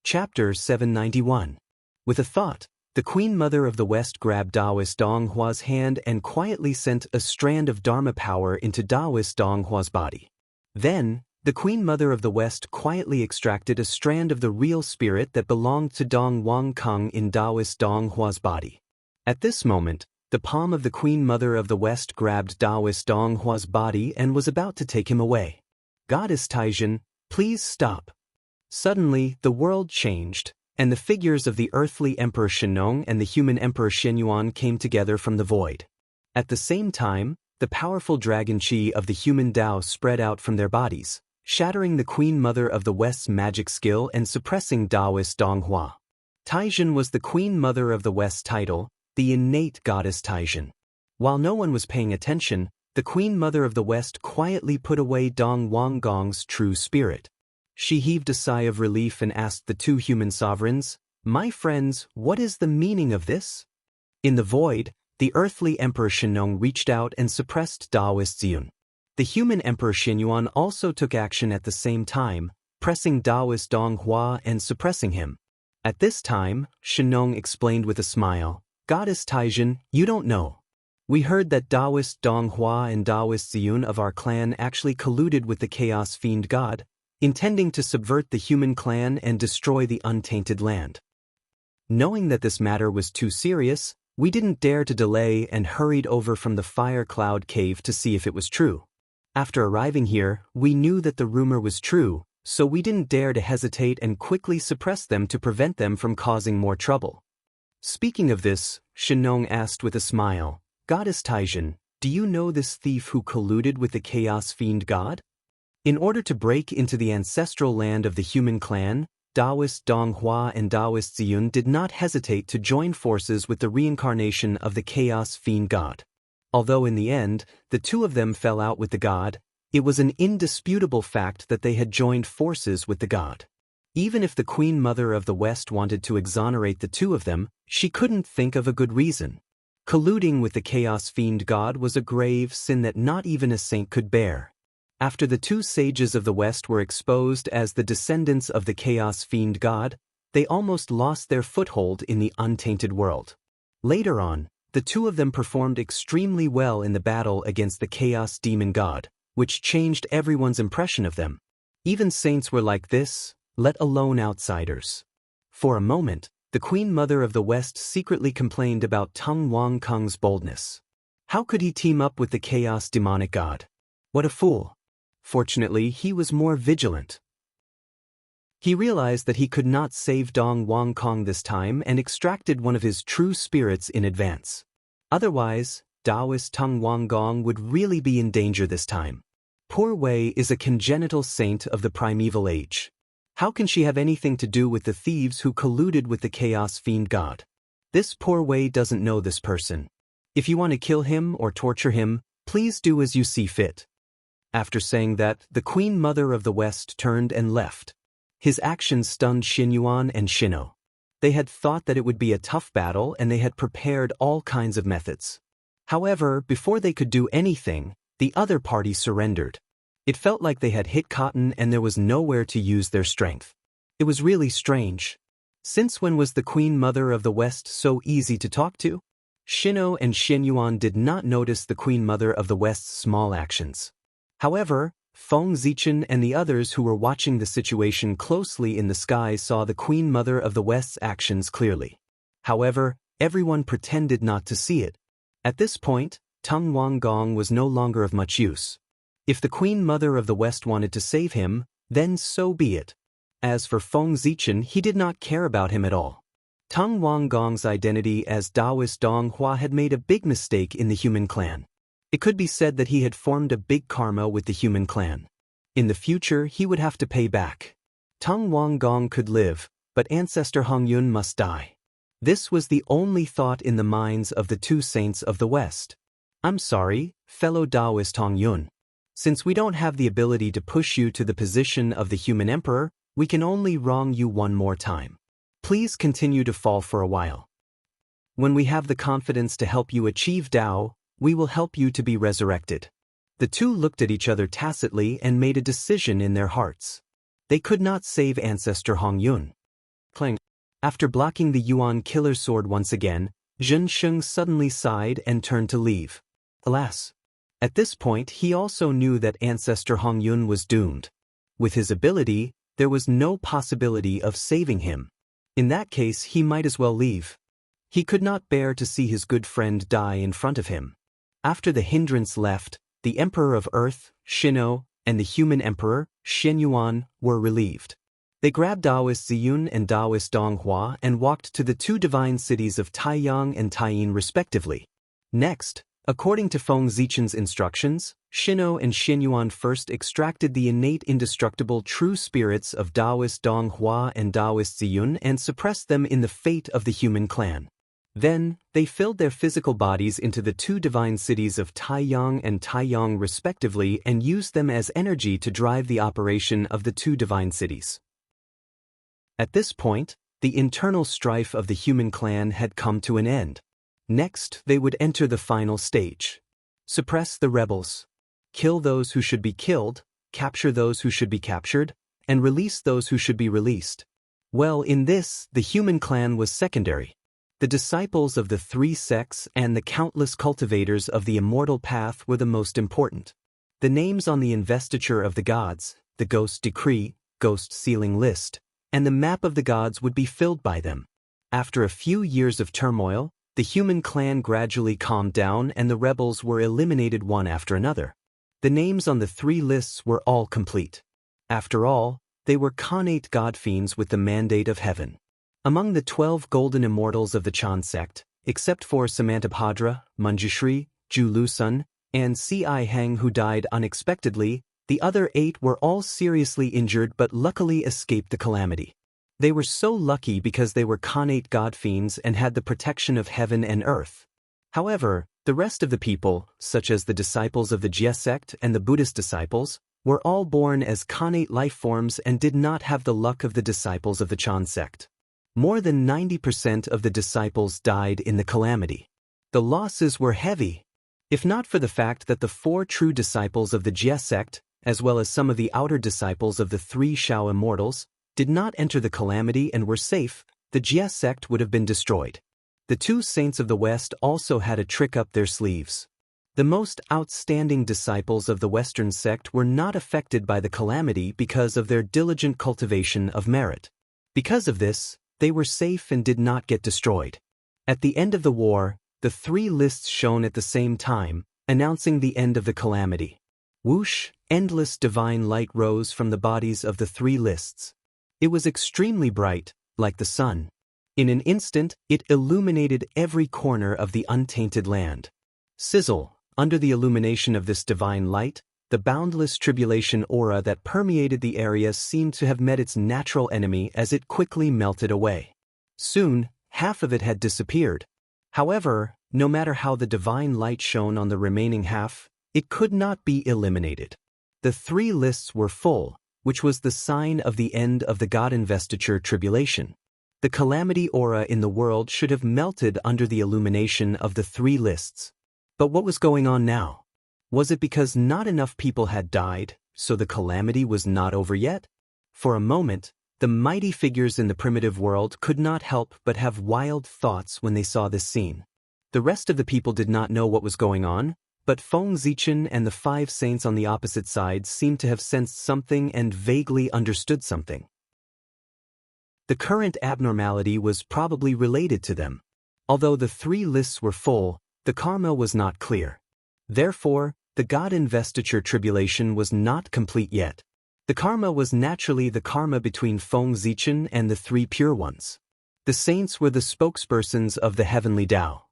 Chapter 791. With a thought, the Queen Mother of the West grabbed Taoist Donghua's hand and quietly sent a strand of Dharma power into Taoist Donghua's body. Then, the Queen Mother of the West quietly extracted a strand of the real spirit that belonged to Dong Wang Kung in Taoist Donghua's body. At this moment, the palm of the Queen Mother of the West grabbed Taoist Donghua's body and was about to take him away. "Goddess Taijin, please stop." Suddenly, the world changed, and the figures of the earthly Emperor Shennong and the human Emperor Shenyuan came together from the void. At the same time, the powerful dragon chi of the human Tao spread out from their bodies, shattering the Queen Mother of the West's magic skill and suppressing Taoist Donghua. Taijin was the Queen Mother of the West's title, the innate goddess Taijin. While no one was paying attention, the Queen Mother of the West quietly put away Dong Wang Gong's true spirit. She heaved a sigh of relief and asked the two human sovereigns, "My friends, what is the meaning of this?" In the void, the earthly Emperor Shennong reached out and suppressed Taoist Ziyun. The human Emperor Shenyuan also took action at the same time, pressing Taoist Donghua and suppressing him. At this time, Shennong explained with a smile, "Goddess Taijin, you don't know. We heard that Taoist Donghua and Taoist Ziyun of our clan actually colluded with the Chaos Fiend God, intending to subvert the human clan and destroy the untainted land. Knowing that this matter was too serious, we didn't dare to delay and hurried over from the Fire Cloud Cave to see if it was true. After arriving here, we knew that the rumor was true, so we didn't dare to hesitate and quickly suppress them to prevent them from causing more trouble." Speaking of this, Shennong asked with a smile, "Goddess Taijin, do you know this thief who colluded with the Chaos Fiend God? In order to break into the ancestral land of the human clan, Taoist Donghua and Taoist Ziyun did not hesitate to join forces with the reincarnation of the Chaos Fiend God. Although in the end, the two of them fell out with the god, it was an indisputable fact that they had joined forces with the god. Even if the Queen Mother of the West wanted to exonerate the two of them, she couldn't think of a good reason. Colluding with the Chaos Fiend God was a grave sin that not even a saint could bear. After the two sages of the West were exposed as the descendants of the Chaos Fiend God, they almost lost their foothold in the untainted world. Later on, the two of them performed extremely well in the battle against the Chaos Demon God, which changed everyone's impression of them. Even saints were like this, let alone outsiders. For a moment, the Queen Mother of the West secretly complained about Tung Wang Kung's boldness. How could he team up with the Chaos Demonic God? What a fool. Fortunately, he was more vigilant. He realized that he could not save Dong Wang Kong this time and extracted one of his true spirits in advance. Otherwise, Taoist Tung Wang Gong would really be in danger this time. Poor Wei is a congenital saint of the primeval age. How can she have anything to do with the thieves who colluded with the Chaos Fiend God? This poor Wei doesn't know this person. If you want to kill him or torture him, please do as you see fit." After saying that, the Queen Mother of the West turned and left. His actions stunned Shenyuan and Shino. They had thought that it would be a tough battle and they had prepared all kinds of methods. However, before they could do anything, the other party surrendered. It felt like they had hit cotton and there was nowhere to use their strength. It was really strange. Since when was the Queen Mother of the West so easy to talk to? Shino and Shenyuan did not notice the Queen Mother of the West's small actions. However, Feng Zichen and the others who were watching the situation closely in the sky saw the Queen Mother of the West's actions clearly. However, everyone pretended not to see it. At this point, Tung Wang Gong was no longer of much use. If the Queen Mother of the West wanted to save him, then so be it. As for Feng Zichen, he did not care about him at all. Tung Wang Gong's identity as Taoist Donghua had made a big mistake in the human clan. It could be said that he had formed a big karma with the human clan. In the future, he would have to pay back. Tung Wang Gong could live, but ancestor Hong Yun must die. This was the only thought in the minds of the two saints of the West. "I'm sorry, fellow Taoist Hong Yun. Since we don't have the ability to push you to the position of the human emperor, we can only wrong you one more time. Please continue to fall for a while. When we have the confidence to help you achieve Tao, we will help you to be resurrected." The two looked at each other tacitly and made a decision in their hearts. They could not save ancestor Hong Yun. Clang. After blocking the Yuan killer sword once again, Xianxia suddenly sighed and turned to leave. Alas! At this point he also knew that Ancestor Hongyun was doomed. With his ability, there was no possibility of saving him. In that case he might as well leave. He could not bear to see his good friend die in front of him. After the hindrance left, the Emperor of Earth, Shino, and the Human Emperor, Xianyuan, were relieved. They grabbed Taoist Ziyun and Taoist Donghua and walked to the two divine cities of Taiyang and Taiyin respectively. Next, according to Feng Zichen's instructions, Shino and Xianyuan first extracted the innate indestructible true spirits of Taoist Donghua and Taoist Ziyun and suppressed them in the fate of the human clan. Then, they filled their physical bodies into the two divine cities of Taiyang and Taiyang respectively and used them as energy to drive the operation of the two divine cities. At this point, the internal strife of the human clan had come to an end. Next, they would enter the final stage. Suppress the rebels. Kill those who should be killed, capture those who should be captured, and release those who should be released. Well, in this, the human clan was secondary. The disciples of the three sects and the countless cultivators of the immortal path were the most important. The names on the investiture of the gods, the ghost decree, ghost sealing list, and the map of the gods would be filled by them. After a few years of turmoil, the human clan gradually calmed down and the rebels were eliminated one after another. The names on the three lists were all complete. After all, they were Khanate god fiends with the mandate of heaven. Among the 12 golden immortals of the Chan sect, except for Samantabhadra, Manjushri, Ju Lusun, and Si Hang who died unexpectedly, the other 8 were all seriously injured but luckily escaped the calamity. They were so lucky because they were Khanate god fiends and had the protection of heaven and earth. However, the rest of the people, such as the disciples of the Jie sect and the Buddhist disciples, were all born as Khanate life forms and did not have the luck of the disciples of the Chan sect. More than 90% of the disciples died in the calamity. The losses were heavy. If not for the fact that the 4 true disciples of the Jie sect, as well as some of the outer disciples of the 3 Shao immortals, did not enter the calamity and were safe, the Jie sect would have been destroyed. The 2 saints of the West also had a trick up their sleeves. The most outstanding disciples of the Western sect were not affected by the calamity because of their diligent cultivation of merit. Because of this, they were safe and did not get destroyed. At the end of the war, the 3 lists shone at the same time, announcing the end of the calamity. Whoosh, endless divine light rose from the bodies of the 3 lists. It was extremely bright, like the sun. In an instant, it illuminated every corner of the untainted land. Sizzle, under the illumination of this divine light, the boundless tribulation aura that permeated the area seemed to have met its natural enemy as it quickly melted away. Soon, half of it had disappeared. However, no matter how the divine light shone on the remaining half, it could not be eliminated. The 3 lists were full, which was the sign of the end of the God investiture tribulation. The calamity aura in the world should have melted under the illumination of the 3 lists. But what was going on now? Was it because not enough people had died, so the calamity was not over yet? For a moment, the mighty figures in the primitive world could not help but have wild thoughts when they saw this scene. The rest of the people did not know what was going on, but Feng Zichen and the 5 saints on the opposite side seemed to have sensed something and vaguely understood something. The current abnormality was probably related to them. Although the 3 lists were full, the karma was not clear. Therefore, the God investiture tribulation was not complete yet. The karma was naturally the karma between Feng Zichen and the 3 pure ones. The saints were the spokespersons of the heavenly Tao.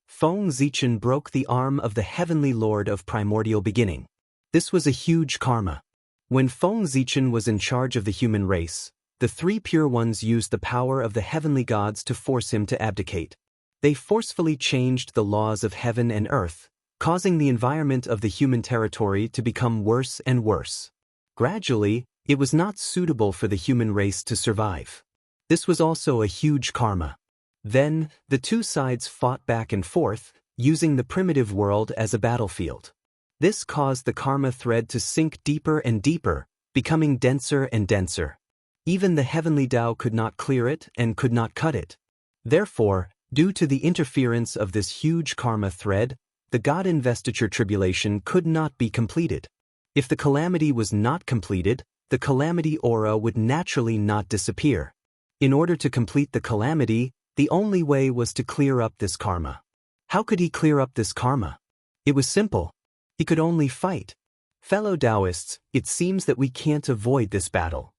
Feng Zichen broke the arm of the heavenly lord of primordial beginning. This was a huge karma. When Feng Zichen was in charge of the human race, the 3 pure ones used the power of the heavenly gods to force him to abdicate. They forcefully changed the laws of heaven and earth, causing the environment of the human territory to become worse and worse. Gradually, it was not suitable for the human race to survive. This was also a huge karma. Then, the 2 sides fought back and forth, using the primitive world as a battlefield. This caused the karma thread to sink deeper and deeper, becoming denser and denser. Even the heavenly Tao could not clear it and could not cut it. Therefore, due to the interference of this huge karma thread, the God investiture tribulation could not be completed. If the calamity was not completed, the calamity aura would naturally not disappear. In order to complete the calamity, the only way was to clear up this karma. How could he clear up this karma? It was simple. He could only fight. Fellow Taoists, it seems that we can't avoid this battle.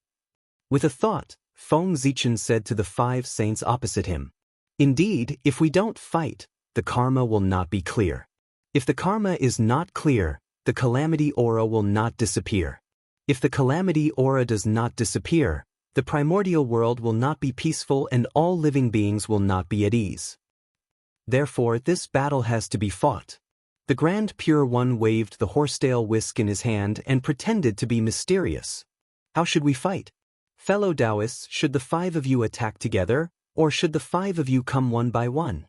With a thought, Feng Zichen said to the 5 saints opposite him. Indeed, if we don't fight, the karma will not be clear. If the karma is not clear, the calamity aura will not disappear. If the calamity aura does not disappear, the primordial world will not be peaceful and all living beings will not be at ease. Therefore, this battle has to be fought. The Grand Pure One waved the horsetail whisk in his hand and pretended to be mysterious. How should we fight? Fellow Taoists, should the 5 of you attack together, or should the 5 of you come one by one?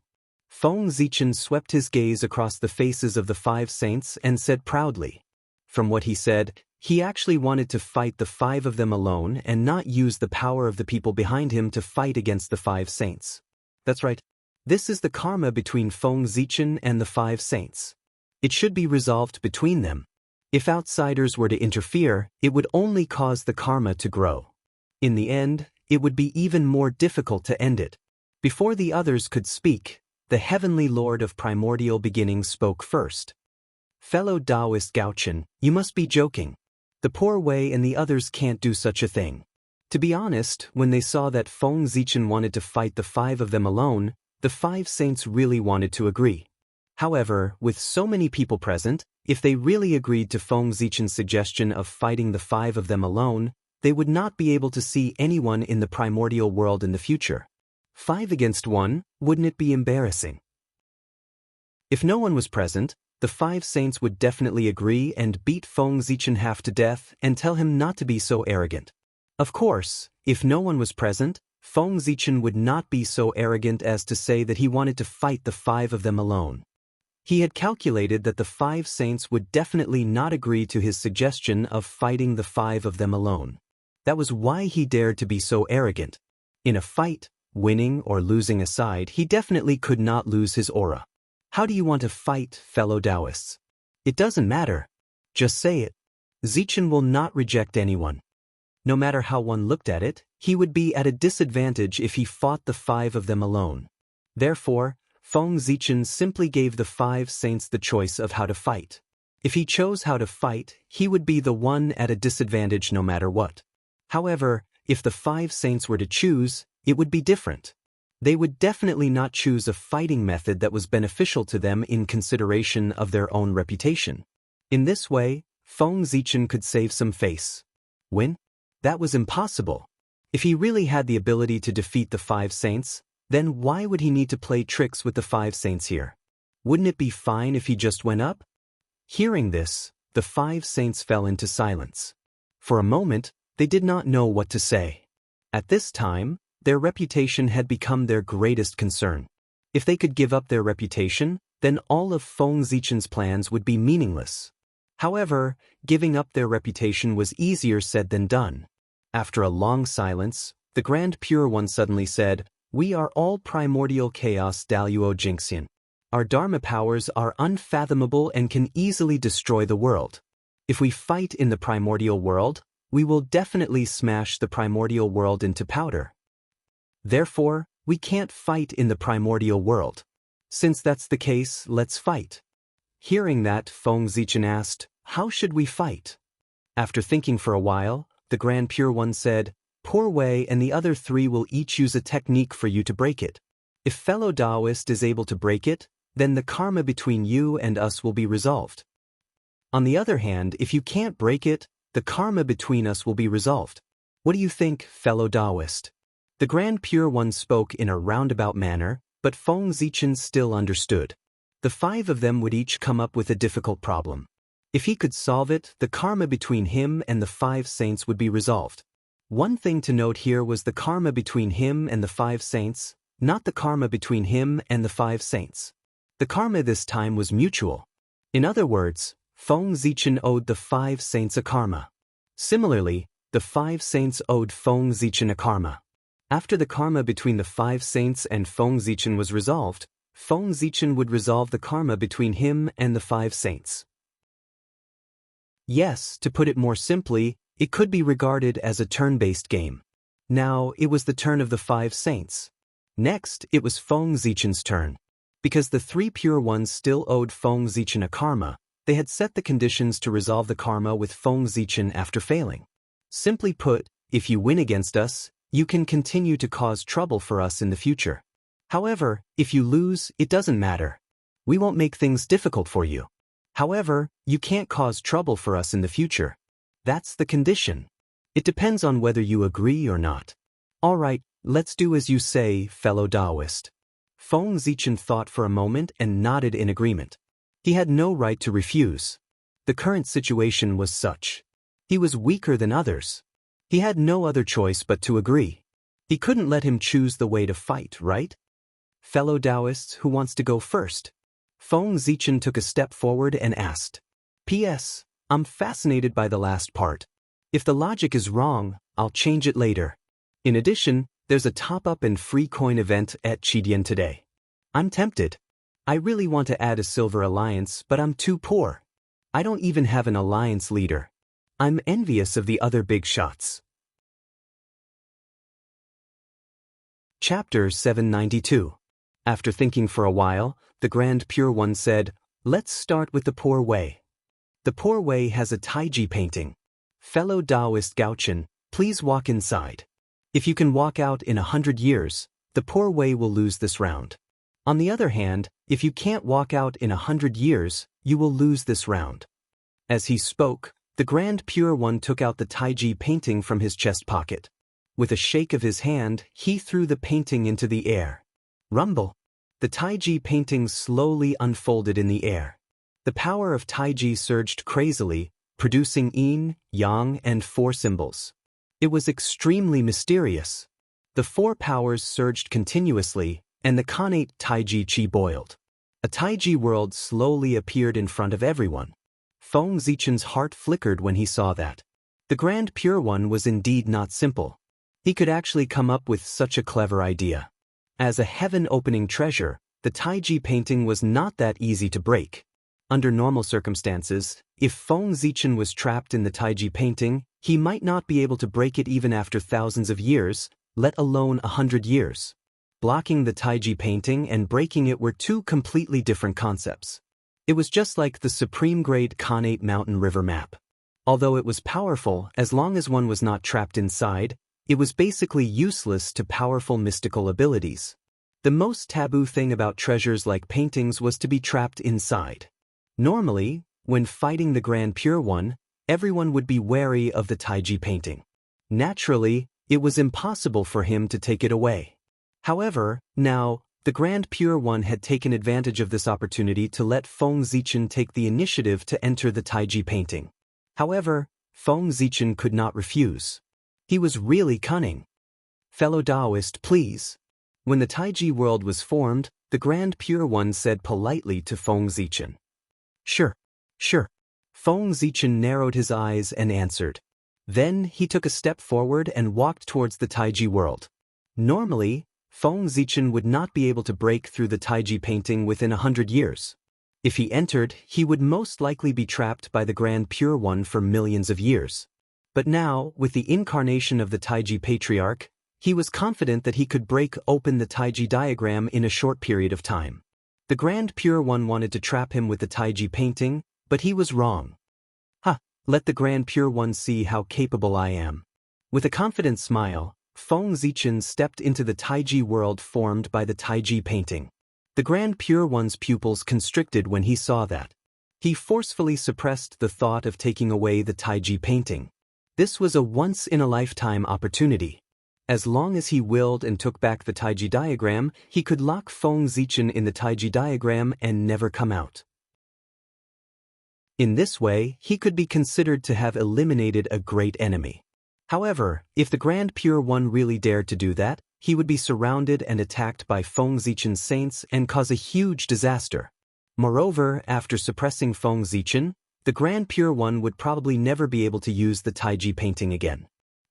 Feng Zichen swept his gaze across the faces of the 5 saints and said proudly. From what he said, he actually wanted to fight the 5 of them alone and not use the power of the people behind him to fight against the 5 saints. That's right. This is the karma between Feng Zichen and the 5 saints. It should be resolved between them. If outsiders were to interfere, it would only cause the karma to grow. In the end, it would be even more difficult to end it. Before the others could speak, the Heavenly Lord of Primordial Beginnings spoke first. Fellow Taoist Gaochen, you must be joking. The Poor Wei and the others can't do such a thing. To be honest, when they saw that Feng Zichen wanted to fight the 5 of them alone, the 5 saints really wanted to agree. However, with so many people present, if they really agreed to Feng Zichen's suggestion of fighting the 5 of them alone, they would not be able to see anyone in the primordial world in the future. 5 against 1, wouldn't it be embarrassing? If no one was present, the 5 saints would definitely agree and beat Feng Zichen half to death and tell him not to be so arrogant. Of course, if no one was present, Feng Zichen would not be so arrogant as to say that he wanted to fight the 5 of them alone. He had calculated that the 5 saints would definitely not agree to his suggestion of fighting the 5 of them alone. That was why he dared to be so arrogant. In a fight, winning or losing aside, he definitely could not lose his aura. How do you want to fight, fellow Taoists? It doesn't matter. Just say it. Zichen will not reject anyone. No matter how one looked at it, he would be at a disadvantage if he fought the 5 of them alone. Therefore, Feng Zichen simply gave the 5 saints the choice of how to fight. If he chose how to fight, he would be the one at a disadvantage no matter what. However, if the 5 saints were to choose, it would be different. They would definitely not choose a fighting method that was beneficial to them in consideration of their own reputation. In this way, Feng Zichen could save some face. Win? That was impossible. If he really had the ability to defeat the 5 saints, then why would he need to play tricks with the 5 saints here? Wouldn't it be fine if he just went up? Hearing this, the 5 saints fell into silence. For a moment, they did not know what to say. At this time, their reputation had become their greatest concern. If they could give up their reputation, then all of Feng Zichen's plans would be meaningless. However, giving up their reputation was easier said than done. After a long silence, the Grand Pure One suddenly said, "We are all primordial chaos Daluo Jingxian. Our Dharma powers are unfathomable and can easily destroy the world. If we fight in the primordial world, we will definitely smash the primordial world into powder. Therefore, we can't fight in the primordial world. Since that's the case, let's fight." Hearing that, Feng Zichen asked, "How should we fight?" After thinking for a while, the Grand Pure One said, "Poor Wei and the other 3 will each use a technique for you to break it. If fellow Taoist is able to break it, then the karma between you and us will be resolved. On the other hand, if you can't break it, the karma between us will be resolved. What do you think, fellow Taoist?" The Grand Pure One spoke in a roundabout manner, but Feng Zichen still understood. The 5 of them would each come up with a difficult problem. If he could solve it, the karma between him and the 5 saints would be resolved. One thing to note here was the karma between him and the 5 saints, not the karma between him and the 5 saints. The karma this time was mutual. In other words, Feng Zichen owed the 5 saints a karma. Similarly, The 5 saints owed Feng Zichen a karma. After the karma between the 5 saints and Feng Zichen was resolved, Feng Zichen would resolve the karma between him and the 5 saints. Yes, to put it more simply, it could be regarded as a turn-based game. Now, it was the turn of the 5 saints. Next, it was Feng Zichen's turn. Because the 3 pure ones still owed Feng Zichen a karma, they had set the conditions to resolve the karma with Feng Zichen after failing. Simply put, if you win against us, you can continue to cause trouble for us in the future. However, if you lose, it doesn't matter. We won't make things difficult for you. However, you can't cause trouble for us in the future. That's the condition. It depends on whether you agree or not. All right, let's do as you say, fellow Taoist. Feng Zichen thought for a moment and nodded in agreement. He had no right to refuse. The current situation was such. He was weaker than others. He had no other choice but to agree. He couldn't let him choose the way to fight, right? Fellow Taoists, who wants to go first? Feng Zichen took a step forward and asked. P.S. I'm fascinated by the last part. If the logic is wrong, I'll change it later. In addition, there's a top-up and free coin event at Chidian today. I'm tempted. I really want to add a silver alliance, but I'm too poor. I don't even have an alliance leader. I'm envious of the other big shots. Chapter 792. After thinking for a while, the Grand Pure One said, let's start with the Poor Way. The Poor Way has a Taiji painting. Fellow Taoist Gaochen, please walk inside. If you can walk out in 100 years, the Poor Way will lose this round. On the other hand, if you can't walk out in 100 years, you will lose this round. As he spoke, the Grand Pure One took out the Taiji painting from his chest pocket. With a shake of his hand, he threw the painting into the air. Rumble! The Taiji painting slowly unfolded in the air. The power of Taiji surged crazily, producing yin, yang, and 4 symbols. It was extremely mysterious. The 4 powers surged continuously, and the connate Taiji chi boiled. A Taiji world slowly appeared in front of everyone. Feng Zichen's heart flickered when he saw that. The Grand Pure One was indeed not simple. He could actually come up with such a clever idea. As a heaven-opening treasure, the Taiji painting was not that easy to break. Under normal circumstances, if Feng Zichen was trapped in the Taiji painting, he might not be able to break it even after thousands of years, let alone 100 years. Blocking the Taiji painting and breaking it were 2 completely different concepts. It was just like the supreme-grade connate mountain river map. Although it was powerful, as long as one was not trapped inside, it was basically useless to powerful mystical abilities. The most taboo thing about treasures like paintings was to be trapped inside. Normally, when fighting the Grand Pure One, everyone would be wary of the Taiji painting. Naturally, it was impossible for him to take it away. However, now, the Grand Pure One had taken advantage of this opportunity to let Feng Zichen take the initiative to enter the Taiji painting. However, Feng Zichen could not refuse. He was really cunning. Fellow Taoist, please. When the Taiji world was formed, the Grand Pure One said politely to Feng Zichen. Sure. Feng Zichen narrowed his eyes and answered. Then he took a step forward and walked towards the Taiji world. Normally, Feng Zichen would not be able to break through the Taiji painting within 100 years. If he entered, he would most likely be trapped by the Grand Pure One for millions of years. But now, with the incarnation of the Taiji Patriarch, he was confident that he could break open the Taiji diagram in a short period of time. The Grand Pure One wanted to trap him with the Taiji painting, but he was wrong. Let the Grand Pure One see how capable I am. With a confident smile, Feng Zichen stepped into the Taiji world formed by the Taiji painting. The Grand Pure One's pupils constricted when he saw that. He forcefully suppressed the thought of taking away the Taiji painting. This was a once-in-a-lifetime opportunity. As long as he willed and took back the Taiji diagram, he could lock Feng Zichen in the Taiji diagram and never come out. In this way, he could be considered to have eliminated a great enemy. However, if the Grand Pure One really dared to do that, he would be surrounded and attacked by Feng Zichen's saints and cause a huge disaster. Moreover, after suppressing Feng Zichen, the Grand Pure One would probably never be able to use the Taiji painting again.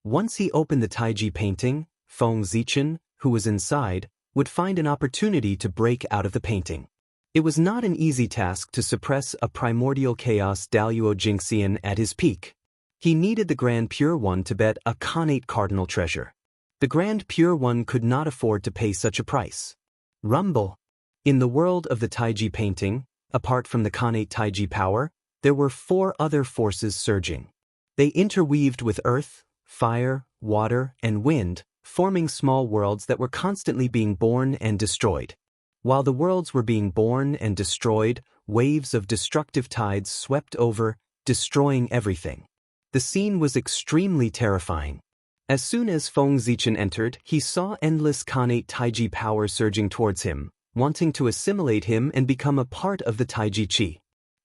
Once he opened the Taiji painting, Feng Zichen, who was inside, would find an opportunity to break out of the painting. It was not an easy task to suppress a primordial chaos Daluo Jingxian at his peak. He needed the Grand Pure One to bet a Khanate cardinal treasure. The Grand Pure One could not afford to pay such a price. Rumble. In the world of the Taiji painting, apart from the Khanate Taiji power, there were 4 other forces surging. They interweaved with earth, fire, water, and wind, forming small worlds that were constantly being born and destroyed. While the worlds were being born and destroyed, waves of destructive tides swept over, destroying everything. The scene was extremely terrifying. As soon as Feng Zichen entered, he saw endless Khanate Taiji power surging towards him, wanting to assimilate him and become a part of the Taiji Qi.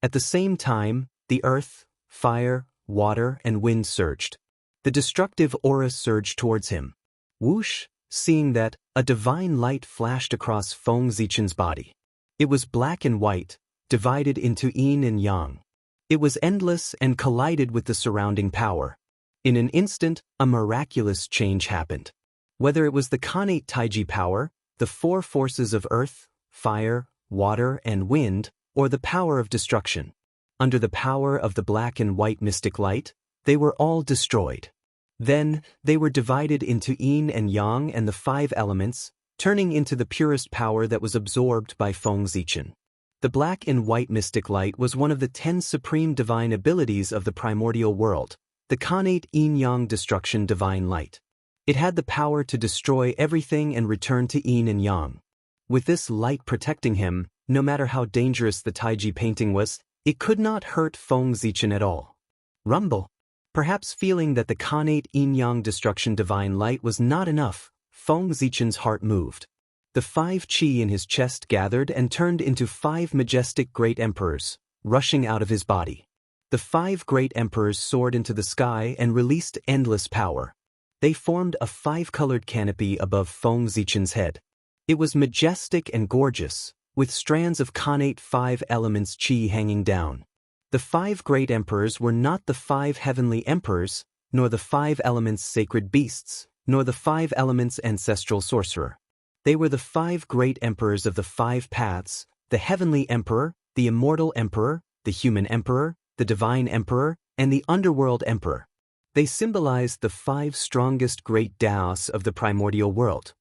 At the same time, the earth, fire, water, and wind surged. The destructive aura surged towards him. Whoosh, seeing that, a divine light flashed across Feng Zichen's body. It was black and white, divided into yin and yang. It was endless and collided with the surrounding power. In an instant, a miraculous change happened. Whether it was the Khanate Taiji power, the 4 forces of earth, fire, water, and wind, or the power of destruction. Under the power of the black and white mystic light, they were all destroyed. Then, they were divided into yin and yang and the 5 elements, turning into the purest power that was absorbed by Feng Zichen. The black and white mystic light was one of the 10 supreme divine abilities of the primordial world, the Khanate yin-yang destruction divine light. It had the power to destroy everything and return to yin and yang. With this light protecting him, no matter how dangerous the Taiji painting was, it could not hurt Feng Zichen at all. Rumble. Perhaps feeling that the Khanate yin-yang destruction divine light was not enough, Feng Zichen's heart moved. The 5 qi in his chest gathered and turned into 5 majestic great emperors, rushing out of his body. The 5 great emperors soared into the sky and released endless power. They formed a 5-colored canopy above Feng Zichen's head. It was majestic and gorgeous, with strands of Khanate 5 elements qi hanging down. The 5 great emperors were not the 5 heavenly emperors, nor the 5 elements sacred beasts, nor the 5 elements ancestral sorcerer. They were the 5 great emperors of the 5 paths, the heavenly emperor, the immortal emperor, the human emperor, the divine emperor, and the underworld emperor. They symbolized the 5 strongest great Daos of the primordial world.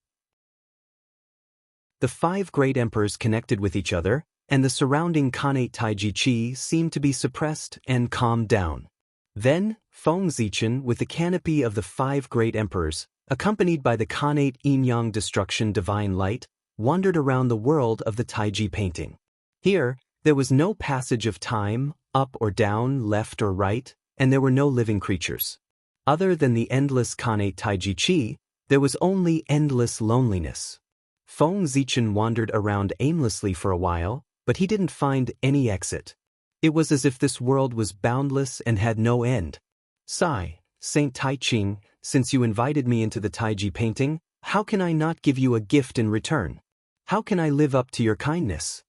The 5 great emperors connected with each other, and the surrounding Khanate Taiji Qi seemed to be suppressed and calmed down. Then, Feng Zichen, with the canopy of the 5 great emperors, accompanied by the Khanate yin-yang destruction divine light, wandered around the world of the Taiji painting. Here, there was no passage of time, up or down, left or right, and there were no living creatures. Other than the endless Khanate Taiji Qi, there was only endless loneliness. Feng Zichen wandered around aimlessly for a while, but he didn't find any exit. It was as if this world was boundless and had no end. Sigh, Saint Taiching, since you invited me into the Taiji painting, how can I not give you a gift in return? How can I live up to your kindness?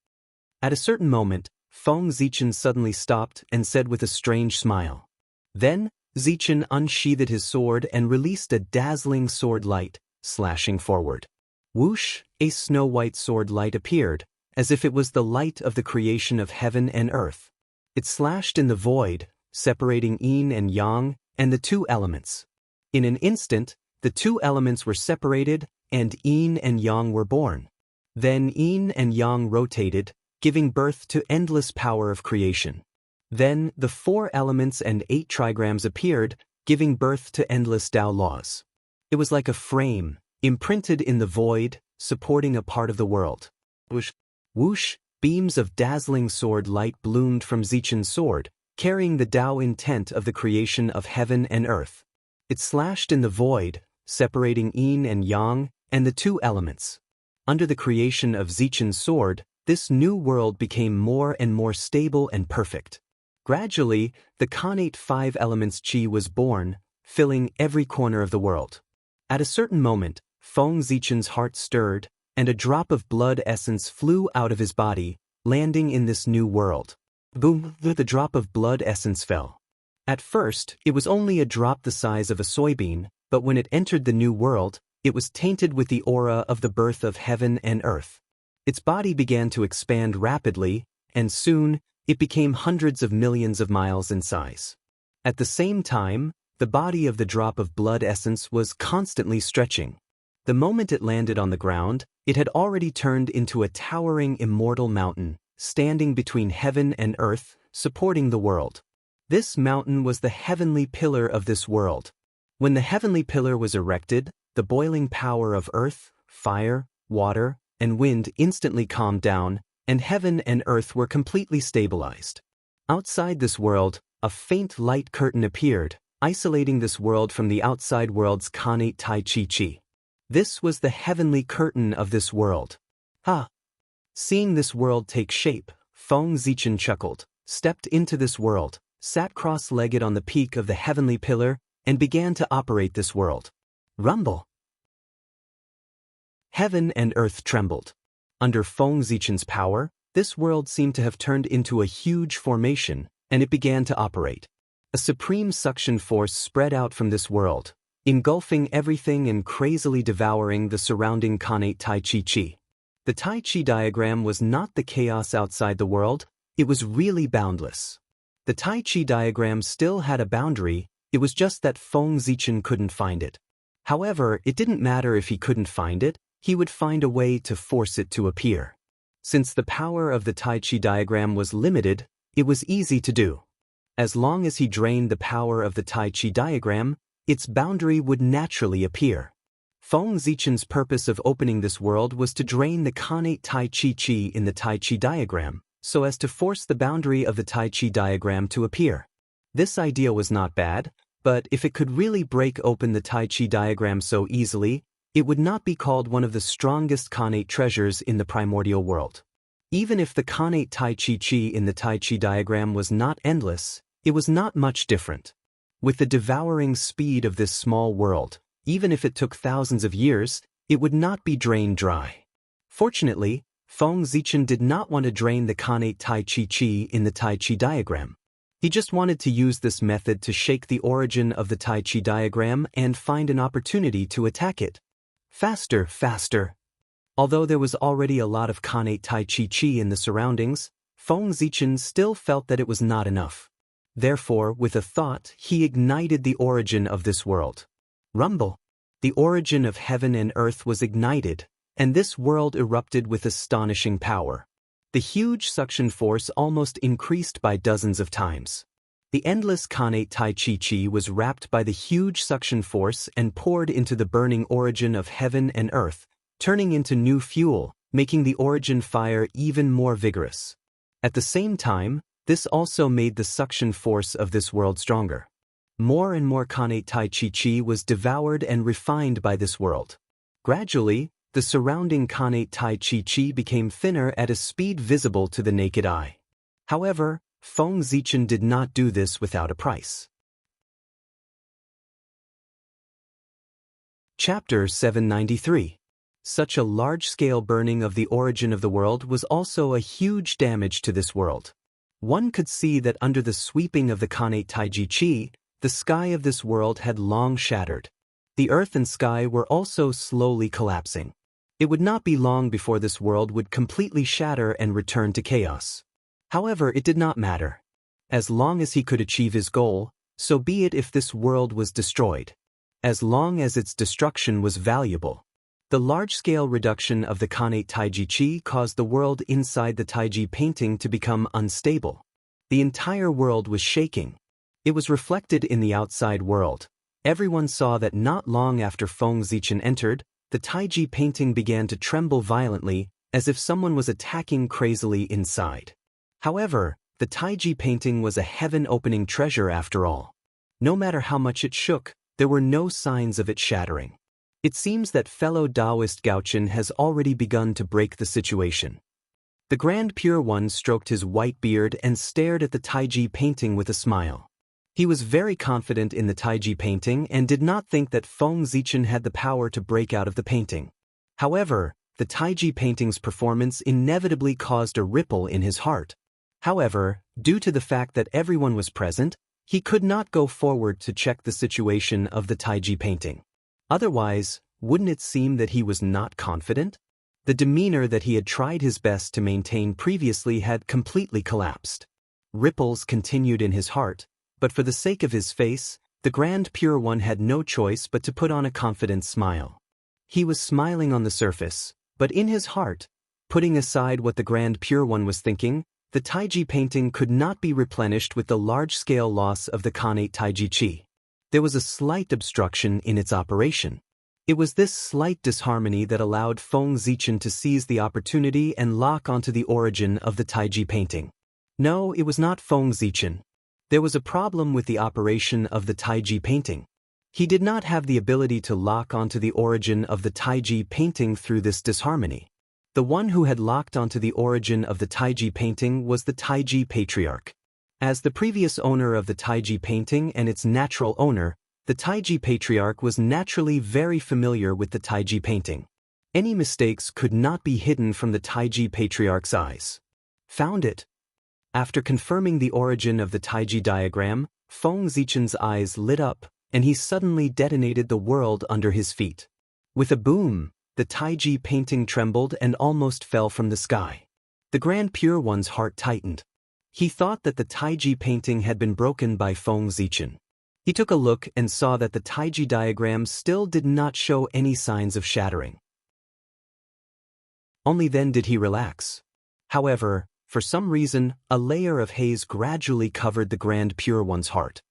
At a certain moment, Feng Zichen suddenly stopped and said with a strange smile. Then, Zichen unsheathed his sword and released a dazzling sword light, slashing forward. Whoosh, a snow-white sword light appeared, as if it was the light of the creation of heaven and earth. It slashed in the void, separating yin and yang, and the 2 elements. In an instant, the 2 elements were separated, and yin and yang were born. Then yin and yang rotated, giving birth to endless power of creation. Then the 4 elements and 8 trigrams appeared, giving birth to endless Tao laws. It was like a frame, imprinted in the void, supporting a part of the world. Whoosh, whoosh, beams of dazzling sword light bloomed from Zichen's sword, carrying the Tao intent of the creation of heaven and earth. It slashed in the void, separating yin and yang, and the 2 elements. Under the creation of Zichen's sword, this new world became more and more stable and perfect. Gradually, the Khanate 5 elements qi was born, filling every corner of the world. At a certain moment, Feng Zichen's heart stirred, and a drop of blood essence flew out of his body, landing in this new world. Boom, the drop of blood essence fell. At first, it was only a drop the size of a soybean, but when it entered the new world, it was tainted with the aura of the birth of heaven and earth. Its body began to expand rapidly, and soon, it became hundreds of millions of miles in size. At the same time, the body of the drop of blood essence was constantly stretching. The moment it landed on the ground, it had already turned into a towering immortal mountain, standing between heaven and earth, supporting the world. This mountain was the heavenly pillar of this world. When the heavenly pillar was erected, the boiling power of earth, fire, water, and wind instantly calmed down, and heaven and earth were completely stabilized. Outside this world, a faint light curtain appeared, isolating this world from the outside world's Kanate Tai Chi Chi. This was the heavenly curtain of this world. Ha! Seeing this world take shape, Feng Zichen chuckled, stepped into this world, sat cross-legged on the peak of the heavenly pillar, and began to operate this world. Rumble! Heaven and earth trembled. Under Feng Zichen's power, this world seemed to have turned into a huge formation, and it began to operate. A supreme suction force spread out from this world, engulfing everything and crazily devouring the surrounding Kanate Tai Chi Chi. The Tai Chi diagram was not the chaos outside the world, it was really boundless. The Tai Chi diagram still had a boundary, it was just that Feng Zichen couldn't find it. However, it didn't matter if he couldn't find it, he would find a way to force it to appear. Since the power of the Tai Chi diagram was limited, it was easy to do. As long as he drained the power of the Tai Chi diagram, its boundary would naturally appear. Feng Zichen's purpose of opening this world was to drain the Kanate Tai Chi Chi in the Tai Chi diagram, so as to force the boundary of the Tai Chi diagram to appear. This idea was not bad, but if it could really break open the Tai Chi diagram so easily, it would not be called one of the strongest Kanate treasures in the primordial world. Even if the Kanate Tai Chi Chi in the Tai Chi diagram was not endless, it was not much different. With the devouring speed of this small world, even if it took thousands of years, it would not be drained dry. Fortunately, Feng Zichen did not want to drain the Kanate Tai Chi Chi in the Tai Chi diagram. He just wanted to use this method to shake the origin of the Tai Chi diagram and find an opportunity to attack it. Faster, faster. Although there was already a lot of Kanate Tai Chi Chi in the surroundings, Feng Zichen still felt that it was not enough. Therefore, with a thought, he ignited the origin of this world. Rumble! The origin of heaven and earth was ignited, and this world erupted with astonishing power. The huge suction force almost increased by dozens of times. The endless Kanate Tai Chi Chi was wrapped by the huge suction force and poured into the burning origin of heaven and earth, turning into new fuel, making the origin fire even more vigorous. At the same time, this also made the suction force of this world stronger. More and more Kanate Tai Chi Chi was devoured and refined by this world. Gradually, the surrounding Kanate Tai Chi Chi became thinner at a speed visible to the naked eye. However, Feng Zichen did not do this without a price. Chapter 793. Such a large-scale burning of the origin of the world was also a huge damage to this world. One could see that under the sweeping of the Kanate Tai Chi, the sky of this world had long shattered. The earth and sky were also slowly collapsing. It would not be long before this world would completely shatter and return to chaos. However, it did not matter. As long as he could achieve his goal, so be it if this world was destroyed. As long as its destruction was valuable. The large-scale reduction of the Kanate Taiji Chi caused the world inside the Taiji painting to become unstable. The entire world was shaking. It was reflected in the outside world. Everyone saw that not long after Feng Zichen entered, the Taiji painting began to tremble violently, as if someone was attacking crazily inside. However, the Taiji painting was a heaven-opening treasure after all. No matter how much it shook, there were no signs of it shattering. It seems that fellow Taoist Gaochen has already begun to break the situation. The Grand Pure One stroked his white beard and stared at the Taiji painting with a smile. He was very confident in the Taiji painting and did not think that Feng Zichen had the power to break out of the painting. However, the Taiji painting's performance inevitably caused a ripple in his heart. However, due to the fact that everyone was present, He could not go forward to check the situation of the Taiji painting. Otherwise, wouldn't it seem that he was not confident? The demeanor that he had tried his best to maintain previously had completely collapsed. Ripples continued in his heart, but for the sake of his face, the Grand Pure One had no choice but to put on a confident smile. He was smiling on the surface, but in his heart, putting aside what the Grand Pure One was thinking, the Taiji painting could not be replenished with the large-scale loss of the Khanate Taiji Chi. There was a slight obstruction in its operation. It was this slight disharmony that allowed Feng Zichen to seize the opportunity and lock onto the origin of the Taiji painting. No, it was not Feng Zichen. There was a problem with the operation of the Taiji painting. He did not have the ability to lock onto the origin of the Taiji painting through this disharmony. The one who had locked onto the origin of the Taiji painting was the Taiji Patriarch. As the previous owner of the Taiji painting and its natural owner, the Taiji Patriarch was naturally very familiar with the Taiji painting. Any mistakes could not be hidden from the Taiji Patriarch's eyes. Found it. After confirming the origin of the Taiji diagram, Feng Zichen's eyes lit up, and he suddenly detonated the world under his feet. With a boom, the Taiji painting trembled and almost fell from the sky. The Grand Pure One's heart tightened. He thought that the Taiji painting had been broken by Feng Zichen. He took a look and saw that the Taiji diagram still did not show any signs of shattering. Only then did he relax. However, for some reason, a layer of haze gradually covered the Grand Pure One's heart.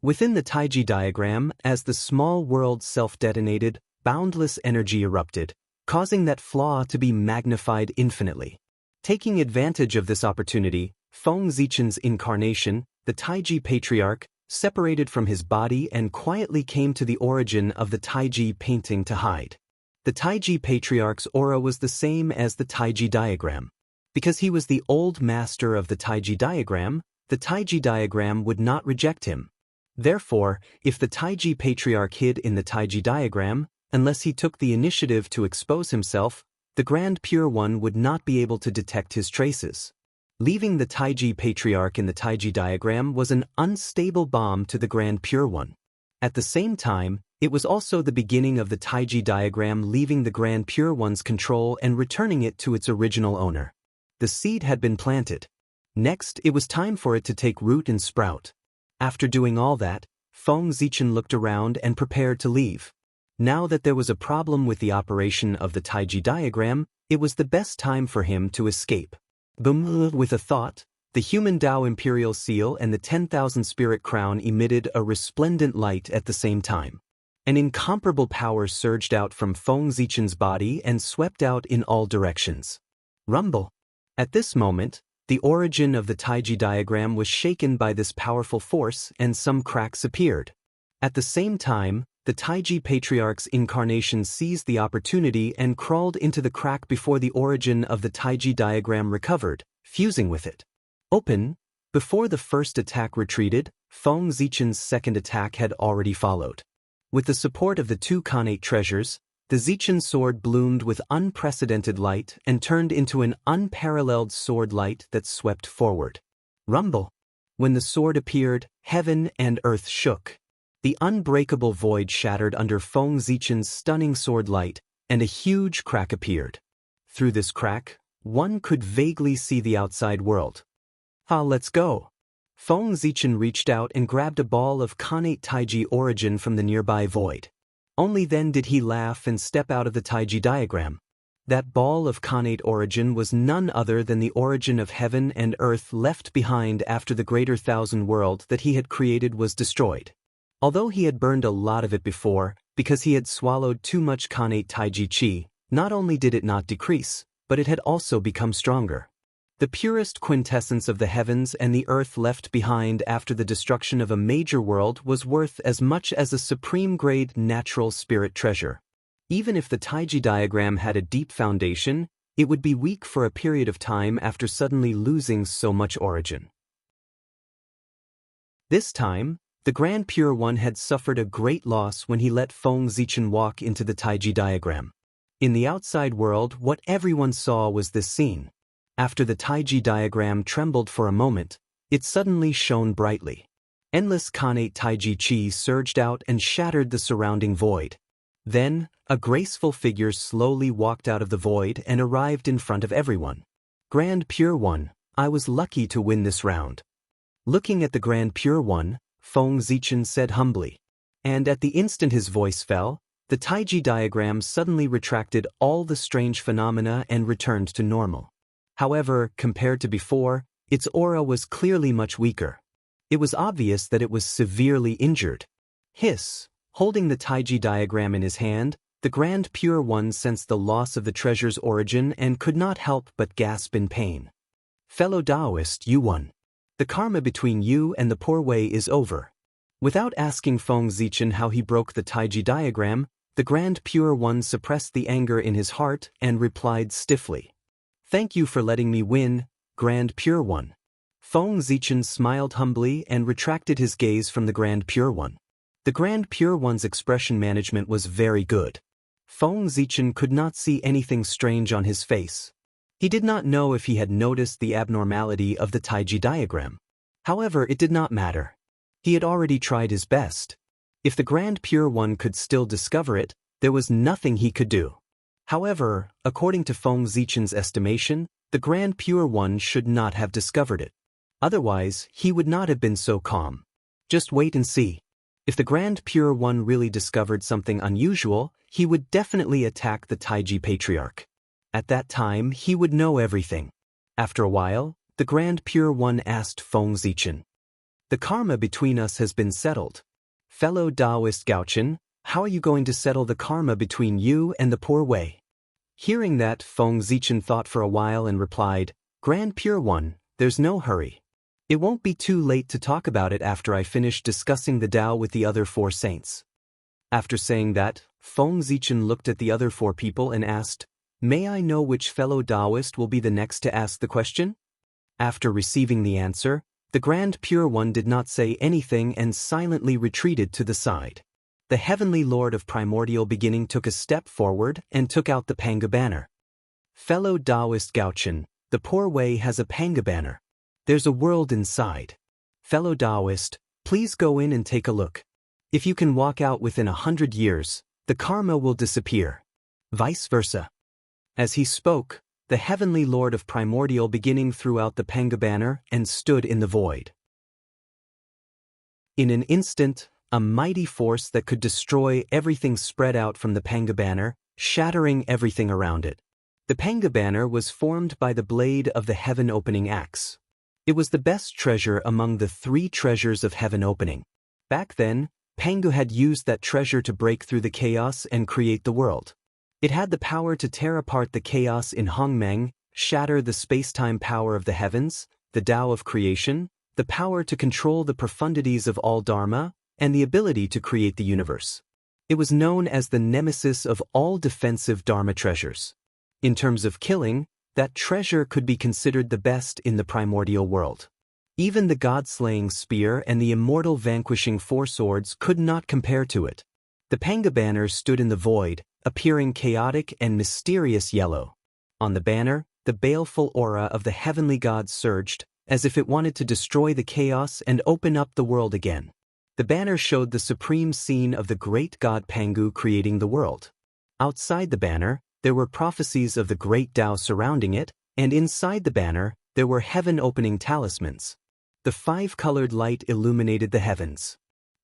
Within the Taiji diagram, as the small world self-detonated, boundless energy erupted, causing that flaw to be magnified infinitely. Taking advantage of this opportunity, Feng Zichen's incarnation, the Taiji Patriarch, separated from his body and quietly came to the origin of the Taiji painting to hide. The Taiji Patriarch's aura was the same as the Taiji diagram. Because he was the old master of the Taiji diagram, the Taiji diagram would not reject him. Therefore, if the Taiji Patriarch hid in the Taiji diagram, unless he took the initiative to expose himself, the Grand Pure One would not be able to detect his traces. Leaving the Taiji Patriarch in the Taiji diagram was an unstable bomb to the Grand Pure One. At the same time, it was also the beginning of the Taiji diagram leaving the Grand Pure One's control and returning it to its original owner. The seed had been planted. Next, it was time for it to take root and sprout. After doing all that, Feng Zichen looked around and prepared to leave. Now that there was a problem with the operation of the Taiji diagram, it was the best time for him to escape. Boom! With a thought, the human Tao Imperial Seal and the 10,000 Spirit Crown emitted a resplendent light at the same time. An incomparable power surged out from Feng Zichen's body and swept out in all directions. Rumble! At this moment, the origin of the Taiji diagram was shaken by this powerful force and some cracks appeared. At the same time, the Taiji Patriarch's incarnation seized the opportunity and crawled into the crack before the origin of the Taiji diagram recovered, fusing with it. Open! Before the first attack retreated, Feng Zichen's second attack had already followed. With the support of the two Khanate treasures, the Zichen sword bloomed with unprecedented light and turned into an unparalleled sword light that swept forward. Rumble! When the sword appeared, heaven and earth shook. The unbreakable void shattered under Feng Zichen's stunning sword light, and a huge crack appeared. Through this crack, one could vaguely see the outside world. Let's go! Feng Zichen reached out and grabbed a ball of Khanate Taiji origin from the nearby void. Only then did he laugh and step out of the Taiji diagram. That ball of Khanate origin was none other than the origin of heaven and earth left behind after the greater thousand world that he had created was destroyed. Although he had burned a lot of it before, because he had swallowed too much Khanate Taiji Chi, not only did it not decrease, but it had also become stronger. The purest quintessence of the heavens and the earth left behind after the destruction of a major world was worth as much as a supreme-grade natural spirit treasure. Even if the Taiji diagram had a deep foundation, it would be weak for a period of time after suddenly losing so much origin. This time, the Grand Pure One had suffered a great loss when he let Feng Zichen walk into the Taiji diagram. In the outside world, what everyone saw was this scene. After the Taiji diagram trembled for a moment, it suddenly shone brightly. Endless Khanate Taiji Chi surged out and shattered the surrounding void. Then, a graceful figure slowly walked out of the void and arrived in front of everyone. Grand Pure One, I was lucky to win this round. Looking at the Grand Pure One, Feng Zichen said humbly. And at the instant his voice fell, the Taiji diagram suddenly retracted all the strange phenomena and returned to normal. However, compared to before, its aura was clearly much weaker. It was obvious that it was severely injured. Hiss! Holding the Taiji diagram in his hand, the Grand Pure One sensed the loss of the treasure's origin and could not help but gasp in pain. Fellow Taoist, you won. The karma between you and the poor way is over. Without asking Feng Zichen how he broke the Taiji diagram, the Grand Pure One suppressed the anger in his heart and replied stiffly. Thank you for letting me win, Grand Pure One. Feng Zichen smiled humbly and retracted his gaze from the Grand Pure One. The Grand Pure One's expression management was very good. Feng Zichen could not see anything strange on his face. He did not know if he had noticed the abnormality of the Taiji diagram. However, it did not matter. He had already tried his best. If the Grand Pure One could still discover it, there was nothing he could do. However, according to Feng Zichen's estimation, the Grand Pure One should not have discovered it. Otherwise, he would not have been so calm. Just wait and see. If the Grand Pure One really discovered something unusual, he would definitely attack the Taiji Patriarch. At that time, he would know everything. After a while, the Grand Pure One asked Feng Zichen. The karma between us has been settled. Fellow Taoist Gaochen, how are you going to settle the karma between you and the poor way? Hearing that, Feng Zichen thought for a while and replied, Grand Pure One, there's no hurry. It won't be too late to talk about it after I finish discussing the Tao with the other 4 saints. After saying that, Feng Zichen looked at the other 4 people and asked, May I know which fellow Taoist will be the next to ask the question? After receiving the answer, the Grand Pure One did not say anything and silently retreated to the side. The Heavenly Lord of Primordial Beginning took a step forward and took out the Panga banner. Fellow Taoist Gaochen, the poor way has a Panga banner. There's a world inside. Fellow Taoist, please go in and take a look. If you can walk out within 100 years, the karma will disappear. Vice versa. As he spoke, the Heavenly Lord of Primordial Beginning threw out the Panga banner and stood in the void. In an instant, a mighty force that could destroy everything spread out from the Panga banner, shattering everything around it. The Panga banner was formed by the blade of the heaven-opening axe. It was the best treasure among the 3 treasures of heaven opening. Back then, Pangu had used that treasure to break through the chaos and create the world. It had the power to tear apart the chaos in Hongmeng, shatter the space-time power of the heavens, the Tao of creation, the power to control the profundities of all Dharma, and the ability to create the universe. It was known as the nemesis of all defensive Dharma treasures. In terms of killing, that treasure could be considered the best in the primordial world. Even the god-slaying spear and the immortal vanquishing 4 swords could not compare to it. The Panga banner stood in the void, appearing chaotic and mysterious yellow. On the banner, the baleful aura of the heavenly gods surged, as if it wanted to destroy the chaos and open up the world again. The banner showed the supreme scene of the great god Pangu creating the world. Outside the banner, there were prophecies of the great Tao surrounding it, and inside the banner, there were heaven-opening talismans. The 5-colored light illuminated the heavens.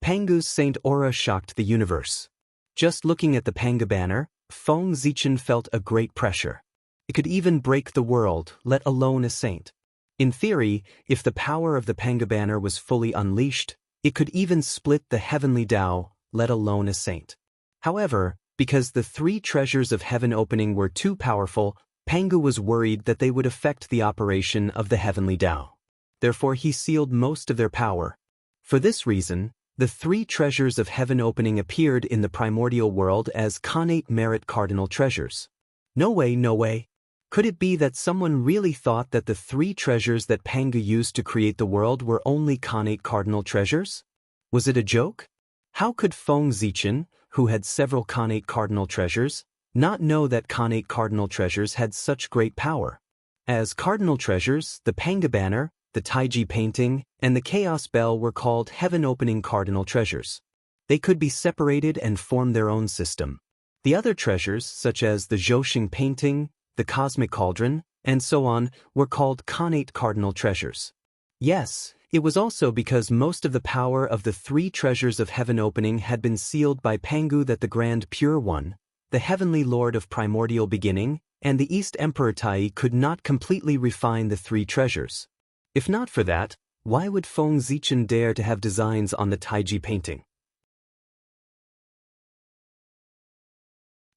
Pangu's saint aura shocked the universe. Just looking at the Panga banner, Feng Zichen felt a great pressure. It could even break the world, let alone a saint. In theory, if the power of the Panga banner was fully unleashed, it could even split the heavenly Tao, let alone a saint. However, because the 3 treasures of heaven opening were too powerful, Pangu was worried that they would affect the operation of the heavenly Tao. Therefore he sealed most of their power. For this reason, the 3 treasures of heaven opening appeared in the primordial world as Khanate merit cardinal treasures. No way, no way. Could it be that someone really thought that the 3 treasures that Pangu used to create the world were only Khanate cardinal treasures? Was it a joke? How could Feng Zichen, who had several Khanate cardinal treasures, not know that Khanate cardinal treasures had such great power? As cardinal treasures, the Panga banner, the Taiji painting, and the Chaos Bell were called heaven-opening cardinal treasures. They could be separated and form their own system. The other treasures, such as the Zhouxing painting, the Cosmic Cauldron, and so on, were called connate cardinal treasures. Yes, it was also because most of the power of the three treasures of heaven opening had been sealed by Pangu that the Grand Pure One, the Heavenly Lord of Primordial Beginning, and the East Emperor Tai could not completely refine the three treasures. If not for that, why would Feng Zichen dare to have designs on the Taiji painting?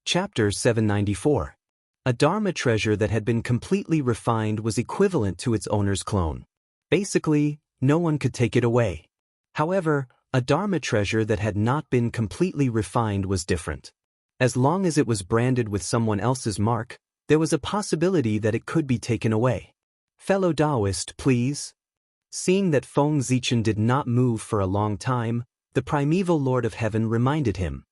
Chapter 794. A Dharma treasure that had been completely refined was equivalent to its owner's clone. Basically, no one could take it away. However, a Dharma treasure that had not been completely refined was different. As long as it was branded with someone else's mark, there was a possibility that it could be taken away. Fellow Taoist, please. Seeing that Feng Zichen did not move for a long time, the primeval Lord of Heaven reminded him.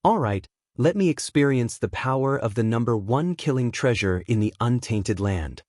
All right, let me experience the power of the number one killing treasure in the untainted land.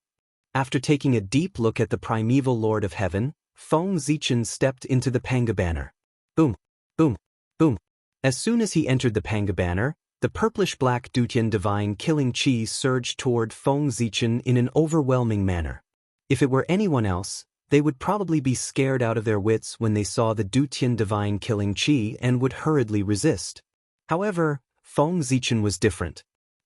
After taking a deep look at the primeval Lord of Heaven, Feng Zichen stepped into the Panga banner. Boom, boom, boom. As soon as he entered the Panga banner, the purplish-black Dutian divine killing chi surged toward Feng Zichen in an overwhelming manner. If it were anyone else, they would probably be scared out of their wits when they saw the Dutian divine killing chi and would hurriedly resist. However, Feng Zichen was different.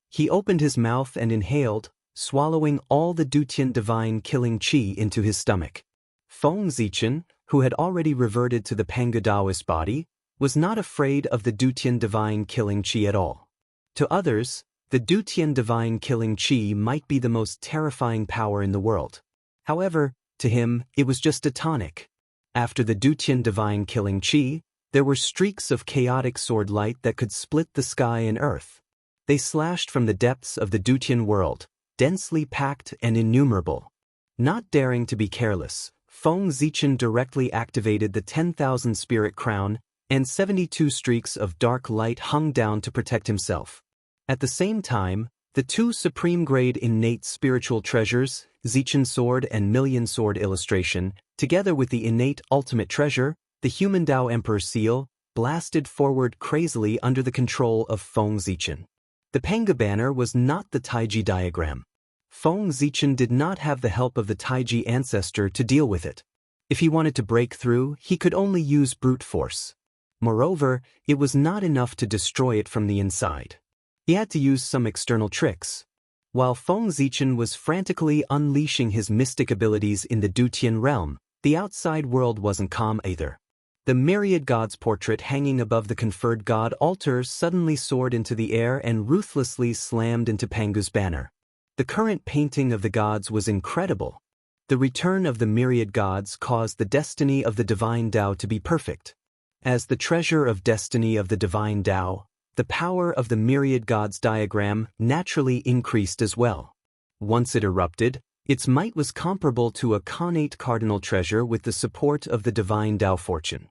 He opened his mouth and inhaled, swallowing all the Dutian divine killing chi into his stomach. Feng Zichen, who had already reverted to the Panga Taoist body, was not afraid of the Dutian divine killing chi at all. To others, the Dutian divine killing chi might be the most terrifying power in the world. However, to him, it was just a tonic. After the Dutian divine killing chi, there were streaks of chaotic sword light that could split the sky and earth. They slashed from the depths of the Dutian world, densely packed and innumerable. Not daring to be careless, Feng Zichen directly activated the 10,000 spirit crown, and 72 streaks of dark light hung down to protect himself. At the same time, the two supreme-grade innate spiritual treasures, Zichen Sword and Million Sword Illustration, together with the innate ultimate treasure, the Human Tao Emperor Seal, blasted forward crazily under the control of Feng Zichen. The Panga banner was not the Taiji diagram. Feng Zichen did not have the help of the Taiji ancestor to deal with it. If he wanted to break through, he could only use brute force. Moreover, it was not enough to destroy it from the inside. He had to use some external tricks. While Feng Zichen was frantically unleashing his mystic abilities in the Dutian realm, the outside world wasn't calm either. The myriad gods portrait hanging above the conferred god altar suddenly soared into the air and ruthlessly slammed into Pangu's banner. The current painting of the gods was incredible. The return of the myriad gods caused the destiny of the divine Tao to be perfect. As the treasure of destiny of the divine Tao, the power of the myriad gods diagram naturally increased as well. Once it erupted, its might was comparable to a connate cardinal treasure with the support of the divine Tao fortune.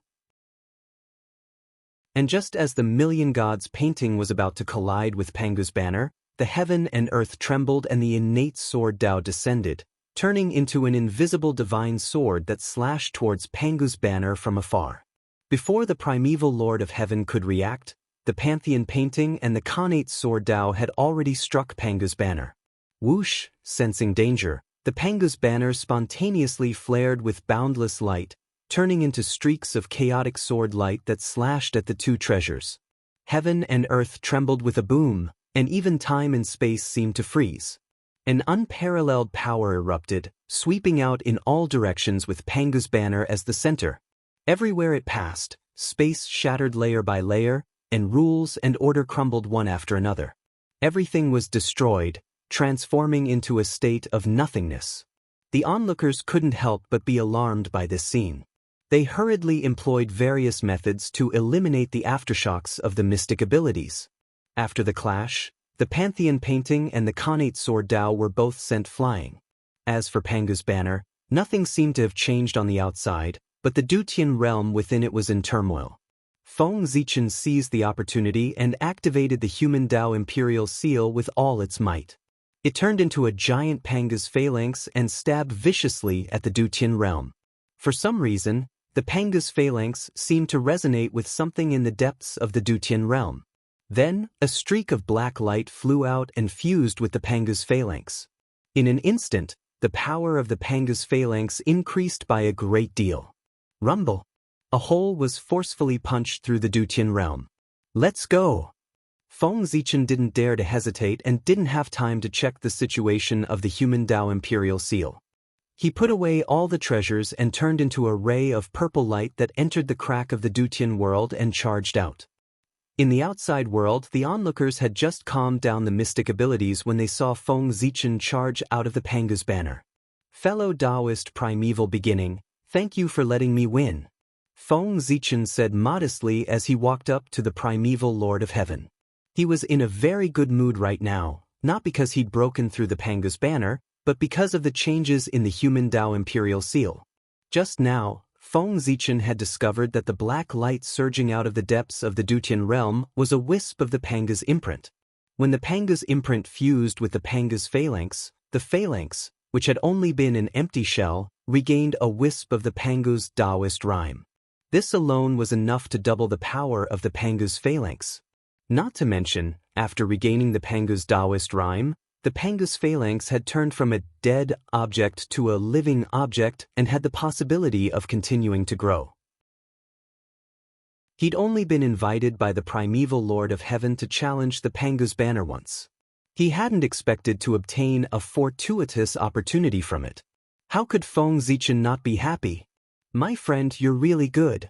And just as the million gods painting was about to collide with Pangu's banner, the heaven and earth trembled and the innate sword Tao descended, turning into an invisible divine sword that slashed towards Pangu's banner from afar. Before the primeval Lord of Heaven could react, the Pantheon painting and the connate sword Tao had already struck Pangu's banner. Whoosh, sensing danger, the Pangu's banner spontaneously flared with boundless light, turning into streaks of chaotic sword light that slashed at the two treasures. Heaven and earth trembled with a boom, and even time and space seemed to freeze. An unparalleled power erupted, sweeping out in all directions with Pangu's banner as the center. Everywhere it passed, space shattered layer by layer, and rules and order crumbled one after another. Everything was destroyed, transforming into a state of nothingness. The onlookers couldn't help but be alarmed by this scene. They hurriedly employed various methods to eliminate the aftershocks of the mystic abilities. After the clash, the Pantheon painting and the connate sword Tao were both sent flying. As for Pangu's banner, nothing seemed to have changed on the outside, but the Dutian realm within it was in turmoil. Feng Zichen seized the opportunity and activated the Human Tao Imperial Seal with all its might. It turned into a giant Panga's phalanx and stabbed viciously at the Dutian realm. For some reason, the Panga's phalanx seemed to resonate with something in the depths of the Dutian realm. Then, a streak of black light flew out and fused with the Panga's phalanx. In an instant, the power of the Panga's phalanx increased by a great deal. Rumble! A hole was forcefully punched through the Dutian realm. Let's go! Feng Zichen didn't dare to hesitate and didn't have time to check the situation of the human Dao Imperial Seal. He put away all the treasures and turned into a ray of purple light that entered the crack of the Dutian world and charged out. In the outside world, the onlookers had just calmed down the mystic abilities when they saw Feng Zichen charge out of the Panga's banner. Fellow Taoist primeval beginning, thank you for letting me win. Feng Zichen said modestly as he walked up to the primeval Lord of Heaven. He was in a very good mood right now, not because he'd broken through the Panga's banner, but because of the changes in the human Dao Imperial Seal. Just now, Feng Zichen had discovered that the black light surging out of the depths of the Dutian realm was a wisp of the Panga's imprint. When the Panga's imprint fused with the Panga's phalanx, the phalanx, which had only been an empty shell, regained a wisp of the Panga's Taoist rhyme. This alone was enough to double the power of the Panga's phalanx. Not to mention, after regaining the Panga's Taoist rhyme, the Panga's phalanx had turned from a dead object to a living object and had the possibility of continuing to grow. He'd only been invited by the primeval Lord of Heaven to challenge the Panga's banner once. He hadn't expected to obtain a fortuitous opportunity from it. How could Feng Zichen not be happy? My friend, you're really good.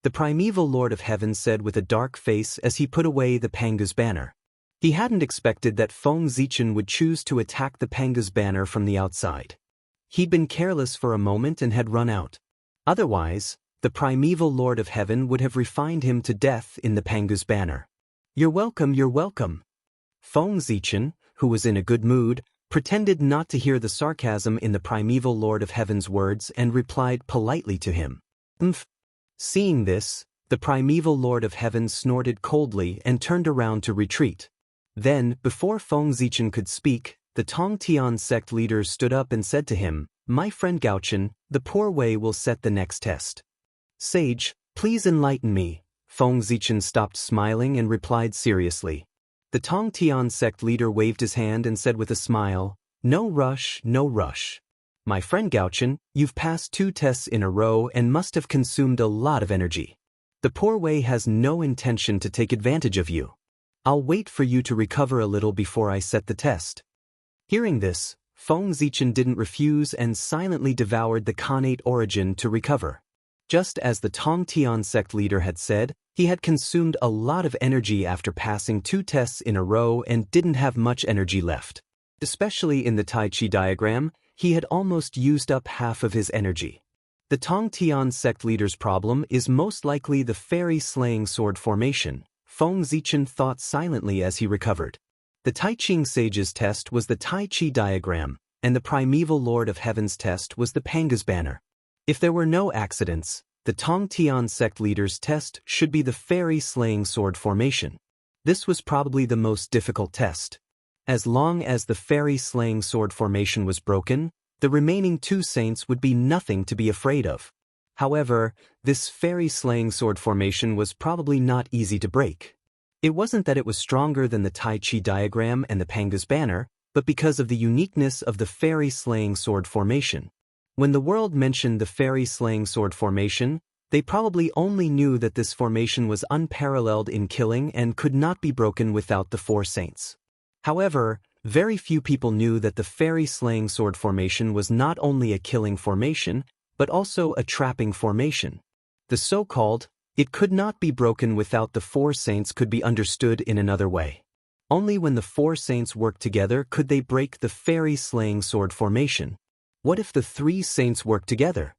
The primeval Lord of Heaven said with a dark face as he put away the Panga's banner. He hadn't expected that Feng Zichen would choose to attack the Panga's banner from the outside. He'd been careless for a moment and had run out. Otherwise, the primeval Lord of Heaven would have refined him to death in the Panga's banner. You're welcome, you're welcome. Feng Zichen, who was in a good mood, pretended not to hear the sarcasm in the primeval Lord of Heaven's words and replied politely to him. Seeing this, the primeval Lord of Heaven snorted coldly and turned around to retreat. Then, before Feng Zichen could speak, the Tongtian sect leader stood up and said to him, My friend Gaochen, the poor way will set the next test. Sage, please enlighten me. Feng Zichen stopped smiling and replied seriously. The Tongtian sect leader waved his hand and said with a smile, No rush, no rush. My friend Gaochen, you've passed 2 tests in a row and must have consumed a lot of energy. The poor way has no intention to take advantage of you. I'll wait for you to recover a little before I set the test. Hearing this, Feng Zichen didn't refuse and silently devoured the Khanate origin to recover. Just as the Tongtian sect leader had said, he had consumed a lot of energy after passing 2 tests in a row and didn't have much energy left. Especially in the Tai Chi diagram, he had almost used up half of his energy. The Tongtian sect leader's problem is most likely the fairy-slaying sword formation, Feng Zichen thought silently as he recovered. The Tai Ching sage's test was the Tai Chi diagram, and the primeval Lord of Heaven's test was the Panga's banner. If there were no accidents, the Tongtian sect leader's test should be the fairy-slaying sword formation. This was probably the most difficult test. As long as the fairy-slaying sword formation was broken, the remaining 2 saints would be nothing to be afraid of. However, this fairy-slaying sword formation was probably not easy to break. It wasn't that it was stronger than the Tai Chi diagram and the Panga's banner, but because of the uniqueness of the fairy-slaying sword formation. When the world mentioned the fairy-slaying sword formation, they probably only knew that this formation was unparalleled in killing and could not be broken without the 4 saints. However, very few people knew that the fairy-slaying sword formation was not only a killing formation, but also a trapping formation. The so-called, it could not be broken without the 4 saints could be understood in another way. Only when the 4 saints worked together could they break the fairy-slaying sword formation. What if the 3 saints worked together?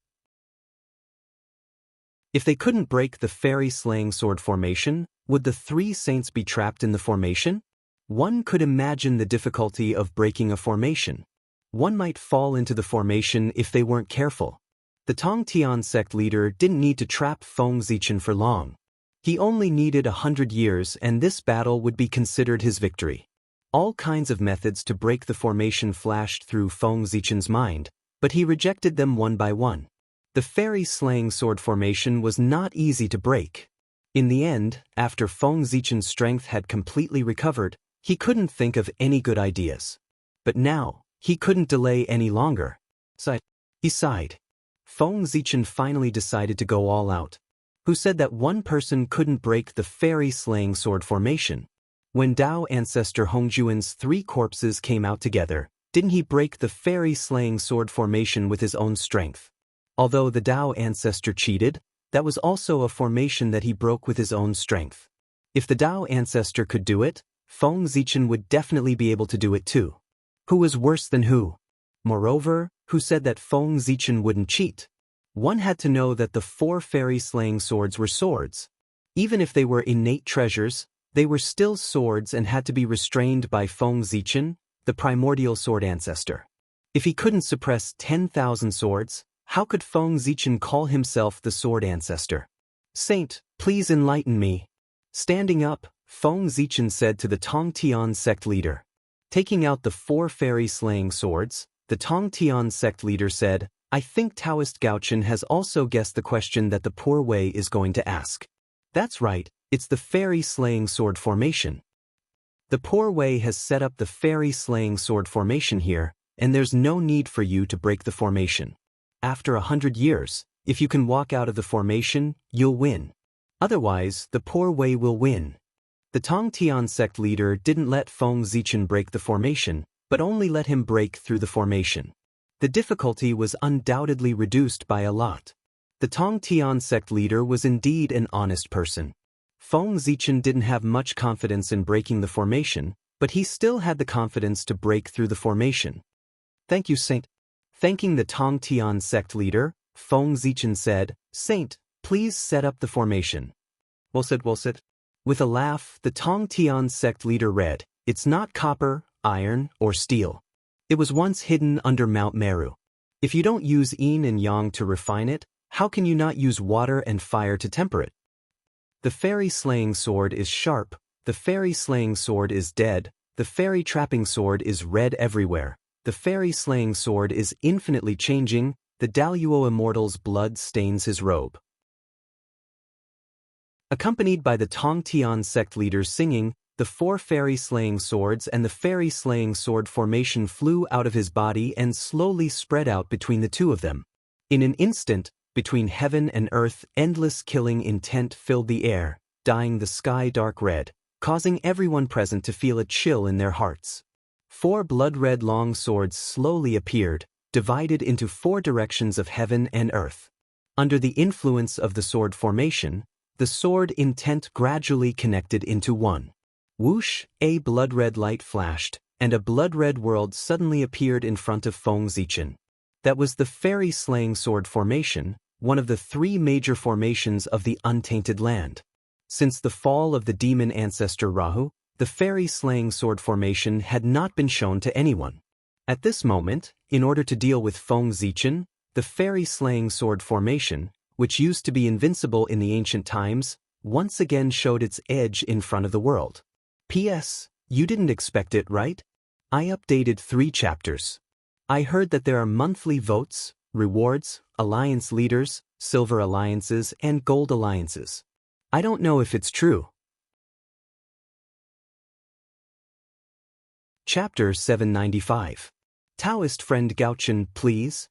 If they couldn't break the fairy-slaying sword formation, would the 3 saints be trapped in the formation? One could imagine the difficulty of breaking a formation. One might fall into the formation if they weren't careful. The Tongtian sect leader didn't need to trap Feng Zichen for long. He only needed 100 years and this battle would be considered his victory. All kinds of methods to break the formation flashed through Feng Zichen's mind, but he rejected them one by one. The fairy-slaying sword formation was not easy to break. In the end, after Feng Zichen's strength had completely recovered, he couldn't think of any good ideas. But now, he couldn't delay any longer. He sighed. Feng Zichen finally decided to go all out. Who said that one person couldn't break the fairy-slaying sword formation? When Dao ancestor Hongjuan's 3 corpses came out together, didn't he break the fairy-slaying sword formation with his own strength? Although the Dao ancestor cheated, that was also a formation that he broke with his own strength. If the Dao ancestor could do it, Feng Zichen would definitely be able to do it too. Who was worse than who? Moreover, who said that Feng Zichen wouldn't cheat? One had to know that the 4 fairy-slaying swords were swords. Even if they were innate treasures, they were still swords and had to be restrained by Feng Zichen, the primordial sword ancestor. If he couldn't suppress 10,000 swords, how could Feng Zichen call himself the sword ancestor? Saint, please enlighten me. Standing up, Feng Zichen said to the Tongtian sect leader. Taking out the 4 fairy-slaying swords, the Tongtian sect leader said, I think Taoist Gaochen has also guessed the question that the poor Wei is going to ask. That's right, it's the fairy-slaying sword formation. The poor Wei has set up the fairy-slaying sword formation here, and there's no need for you to break the formation. After 100 years, if you can walk out of the formation, you'll win. Otherwise, the poor Wei will win. The Tongtian sect leader didn't let Feng Zichen break the formation, but only let him break through the formation. The difficulty was undoubtedly reduced by a lot. The Tongtian sect leader was indeed an honest person. Feng Zichen didn't have much confidence in breaking the formation, but he still had the confidence to break through the formation. Thank you, Saint. Thanking the Tongtian sect leader, Feng Zichen said, Saint, please set up the formation. Well said. With a laugh, the Tongtian sect leader read, It's not copper, iron, or steel. It was once hidden under Mount Meru. If you don't use yin and yang to refine it, how can you not use water and fire to temper it? The fairy-slaying sword is sharp, the fairy-slaying sword is dead, the fairy-trapping sword is red everywhere, the fairy-slaying sword is infinitely changing, the Daluo immortal's blood stains his robe. Accompanied by the Tongtian sect leaders singing, the 4 fairy-slaying swords and the fairy-slaying sword formation flew out of his body and slowly spread out between the 2 of them. In an instant, between heaven and earth, endless killing intent filled the air, dyeing the sky dark red, causing everyone present to feel a chill in their hearts. 4 blood-red long swords slowly appeared, divided into 4 directions of heaven and earth. Under the influence of the sword formation, the sword intent gradually connected into one. Whoosh, a blood-red light flashed, and a blood-red world suddenly appeared in front of Feng Zichen. That was the fairy-slaying sword formation, one of the 3 major formations of the untainted land. Since the fall of the demon ancestor Rahu, the fairy-slaying sword formation had not been shown to anyone. At this moment, in order to deal with Feng Zichen, the fairy-slaying sword formation, which used to be invincible in the ancient times, once again showed its edge in front of the world. P.S. You didn't expect it, right? I updated 3 chapters. I heard that there are monthly votes, rewards, alliance leaders, silver alliances, and gold alliances. I don't know if it's true. Chapter 795. Taoist friend Gaochen, please.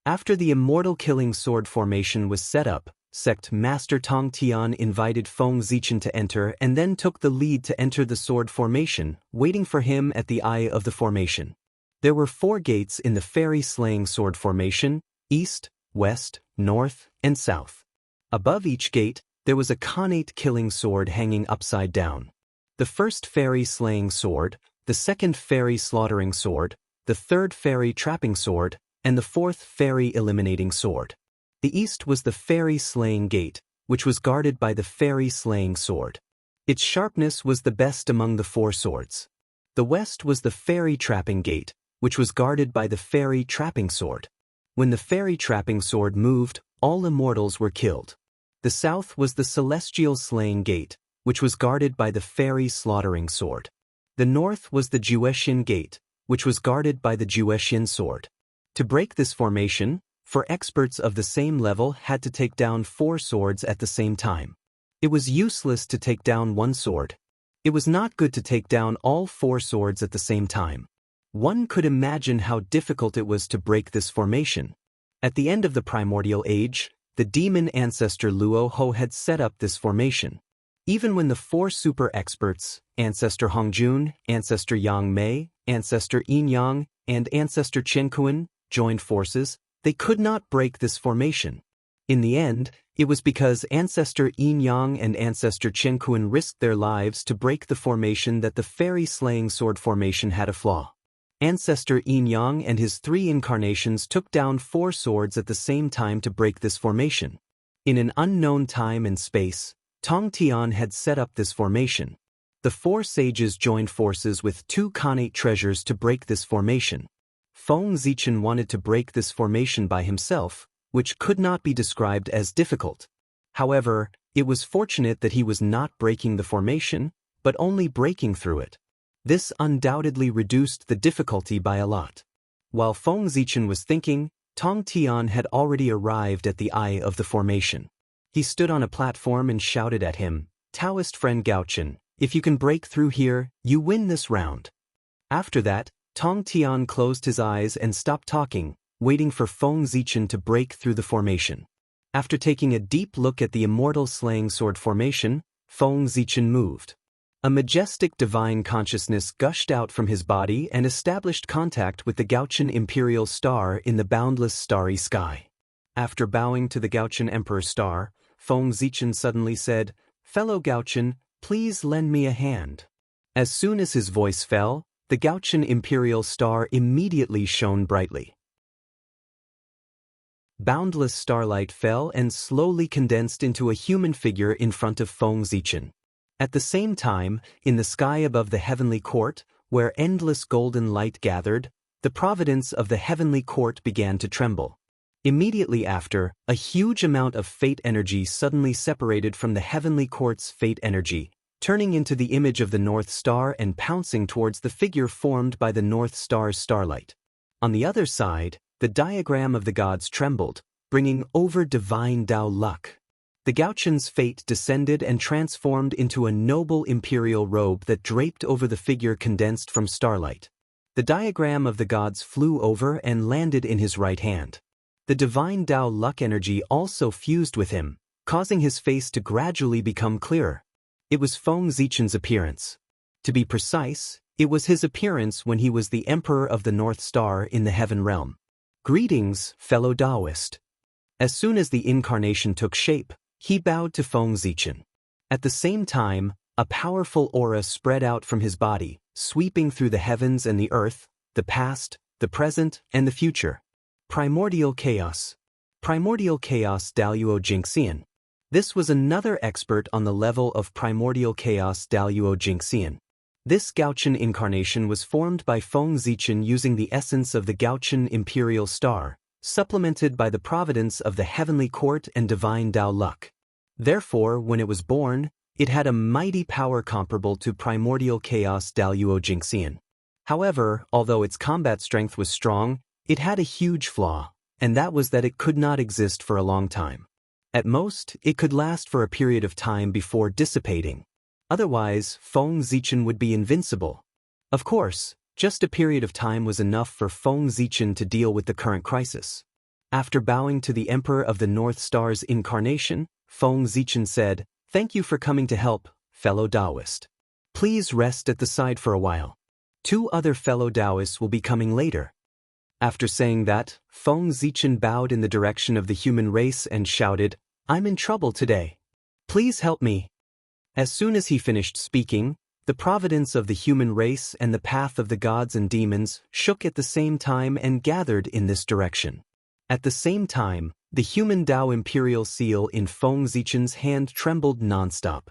After the immortal killing sword formation was set up, Sect Master Tongtian invited Feng Zichen to enter and then took the lead to enter the sword formation, waiting for him at the eye of the formation. There were 4 gates in the fairy-slaying sword formation, east, west, north, and south. Above each gate, there was a connate killing sword hanging upside down. The first fairy-slaying sword, the second fairy-slaughtering sword, the third fairy-trapping sword, and the 4th fairy-eliminating sword. The east was the fairy-slaying gate, which was guarded by the fairy-slaying sword. Its sharpness was the best among the 4 swords. The west was the fairy-trapping gate, which was guarded by the fairy-trapping sword. When the fairy-trapping sword moved, all immortals were killed. The south was the celestial slaying gate, which was guarded by the fairy-slaughtering sword. The north was the Juexian Gate, which was guarded by the Juexian sword. To break this formation, for experts of the same level had to take down 4 swords at the same time. It was useless to take down one sword. It was not good to take down all 4 swords at the same time. One could imagine how difficult it was to break this formation. At the end of the primordial age, the demon ancestor Luo Ho had set up this formation. Even when the 4 super experts, Ancestor Hongjun, Ancestor Yang Mei, Ancestor Yin Yang, and Ancestor Chen Kuan, joined forces, they could not break this formation. In the end, it was because Ancestor Yin Yang and Ancestor Chen Kuan risked their lives to break the formation that the fairy-slaying sword formation had a flaw. Ancestor Yin Yang and his 3 incarnations took down 4 swords at the same time to break this formation. In an unknown time and space, Tong Tian had set up this formation. The 4 sages joined forces with 2 Khanate treasures to break this formation. Feng Zichen wanted to break this formation by himself, which could not be described as difficult. However, it was fortunate that he was not breaking the formation, but only breaking through it. This undoubtedly reduced the difficulty by a lot. While Feng Zichen was thinking, Tong Tian had already arrived at the eye of the formation. He stood on a platform and shouted at him, "Taoist friend Gaochen, if you can break through here, you win this round." After that, Tong Tian closed his eyes and stopped talking, waiting for Feng Zichen to break through the formation. After taking a deep look at the immortal slaying sword formation, Feng Zichen moved. A majestic divine consciousness gushed out from his body and established contact with the Gaochen imperial star in the boundless starry sky. After bowing to the Gaochen emperor star, Feng Zichen suddenly said, "Fellow Gaochen, please lend me a hand." As soon as his voice fell, the Gaochen imperial star immediately shone brightly. Boundless starlight fell and slowly condensed into a human figure in front of Feng Zichen. At the same time, in the sky above the heavenly court, where endless golden light gathered, the providence of the heavenly court began to tremble. Immediately after, a huge amount of fate energy suddenly separated from the heavenly court's fate energy, turning into the image of the North Star and pouncing towards the figure formed by the North Star's starlight. On the other side, the diagram of the gods trembled, bringing over divine Dao luck. The Gaochen's fate descended and transformed into a noble imperial robe that draped over the figure condensed from starlight. The diagram of the gods flew over and landed in his right hand. The divine Dao luck energy also fused with him, causing his face to gradually become clearer. It was Feng Zichen's appearance. To be precise, it was his appearance when he was the Emperor of the North Star in the Heaven Realm. "Greetings, fellow Taoist." As soon as the incarnation took shape, he bowed to Feng Zichen. At the same time, a powerful aura spread out from his body, sweeping through the heavens and the earth, the past, the present, and the future. Primordial Chaos. Primordial Chaos Daluo Jingxian. This was another expert on the level of Primordial Chaos Daluo Jingxian. This Gaochen incarnation was formed by Feng Zichen using the essence of the Gaochen imperial star, supplemented by the providence of the heavenly court and divine Dao luck. Therefore, when it was born, it had a mighty power comparable to Primordial Chaos Daluo Jingxian. However, although its combat strength was strong, it had a huge flaw, and that was that it could not exist for a long time. At most, it could last for a period of time before dissipating. Otherwise, Feng Zichen would be invincible. Of course, just a period of time was enough for Feng Zichen to deal with the current crisis. After bowing to the Emperor of the North Star's incarnation, Feng Zichen said, "Thank you for coming to help, fellow Taoist. Please rest at the side for a while. 2 other fellow Taoists will be coming later." After saying that, Feng Zichen bowed in the direction of the human race and shouted, "I'm in trouble today. Please help me." As soon as he finished speaking, the providence of the human race and the path of the gods and demons shook at the same time and gathered in this direction. At the same time, the human Dao imperial seal in Feng Zichen's hand trembled nonstop.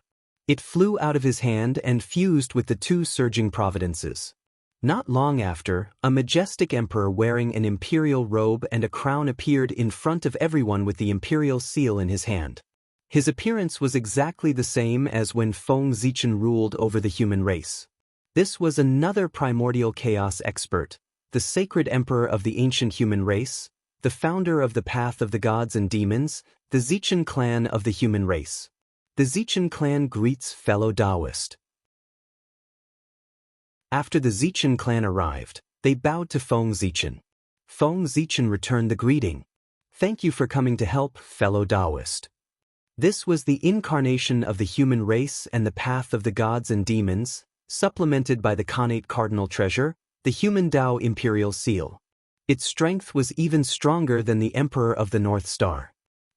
It flew out of his hand and fused with the 2 surging providences. Not long after, a majestic emperor wearing an imperial robe and a crown appeared in front of everyone with the imperial seal in his hand. His appearance was exactly the same as when Feng Zichen ruled over the human race. This was another primordial chaos expert, the sacred emperor of the ancient human race, the founder of the path of the gods and demons, the Xichen clan of the human race. The Xichen clan greets fellow Taoist. After the Xichen clan arrived, they bowed to Feng Xichen. Feng Xichen returned the greeting. Thank you for coming to help, fellow Taoist. This was the incarnation of the human race and the path of the gods and demons, supplemented by the Khanate cardinal treasure, the human Tao imperial seal. Its strength was even stronger than the Emperor of the North Star.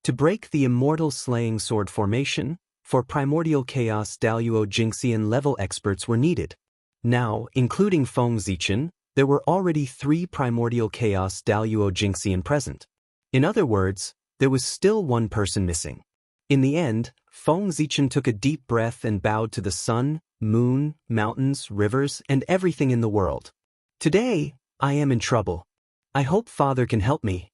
To break the immortal slaying sword formation, for primordial chaos Daluo Jingxian level experts were needed. Now, including Feng Xichen, there were already 3 primordial chaos Daluo Jingxian present. In other words, there was still one person missing. In the end, Feng Xichen took a deep breath and bowed to the sun, moon, mountains, rivers, and everything in the world. Today, I am in trouble. I hope Father can help me.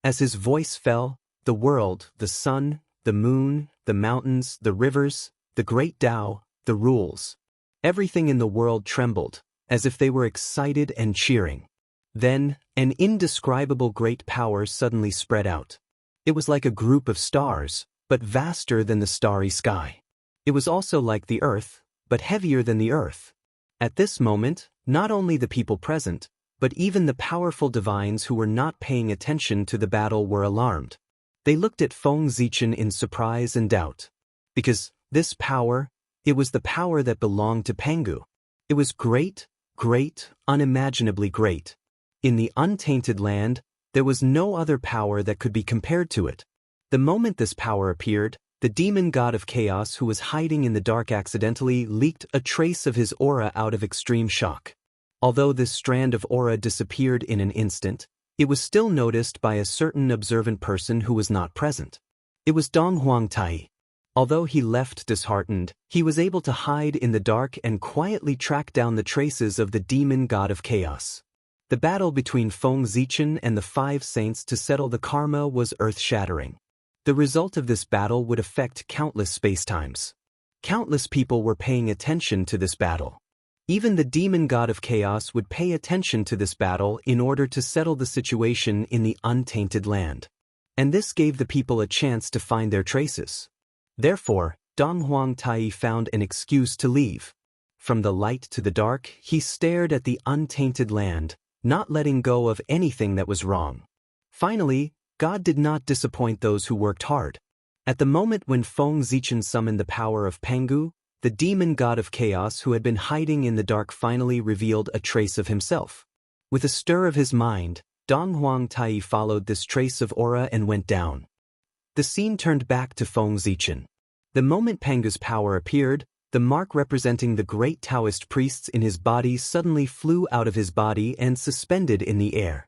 As his voice fell, the world, the sun, the moon, the mountains, the rivers, the great Tao, the rules. Everything in the world trembled, as if they were excited and cheering. Then, an indescribable great power suddenly spread out. It was like a group of stars, but vaster than the starry sky. It was also like the earth, but heavier than the earth. At this moment, not only the people present, but even the powerful divines who were not paying attention to the battle were alarmed. They looked at Feng Xichen in surprise and doubt. Because this power, it was the power that belonged to Pangu. It was great, great, unimaginably great. In the untainted land, there was no other power that could be compared to it. The moment this power appeared, the demon god of chaos who was hiding in the dark accidentally leaked a trace of his aura out of extreme shock. Although this strand of aura disappeared in an instant, it was still noticed by a certain observant person who was not present. It was Dong Huangtai. Although he left disheartened, he was able to hide in the dark and quietly track down the traces of the demon god of chaos. The battle between Feng Xichen and the 5 saints to settle the karma was earth-shattering. The result of this battle would affect countless spacetimes. Countless people were paying attention to this battle. Even the demon god of chaos would pay attention to this battle in order to settle the situation in the untainted land. And this gave the people a chance to find their traces. Therefore, Dong Huangtai found an excuse to leave. From the light to the dark, he stared at the untainted land, not letting go of anything that was wrong. Finally, God did not disappoint those who worked hard. At the moment when Feng Xichen summoned the power of Pangu, the demon god of chaos who had been hiding in the dark finally revealed a trace of himself. With a stir of his mind, Dong Huangtai followed this trace of aura and went down. The scene turned back to Feng Xichen. The moment Pangu's power appeared, the mark representing the great Taoist priests in his body suddenly flew out of his body and suspended in the air.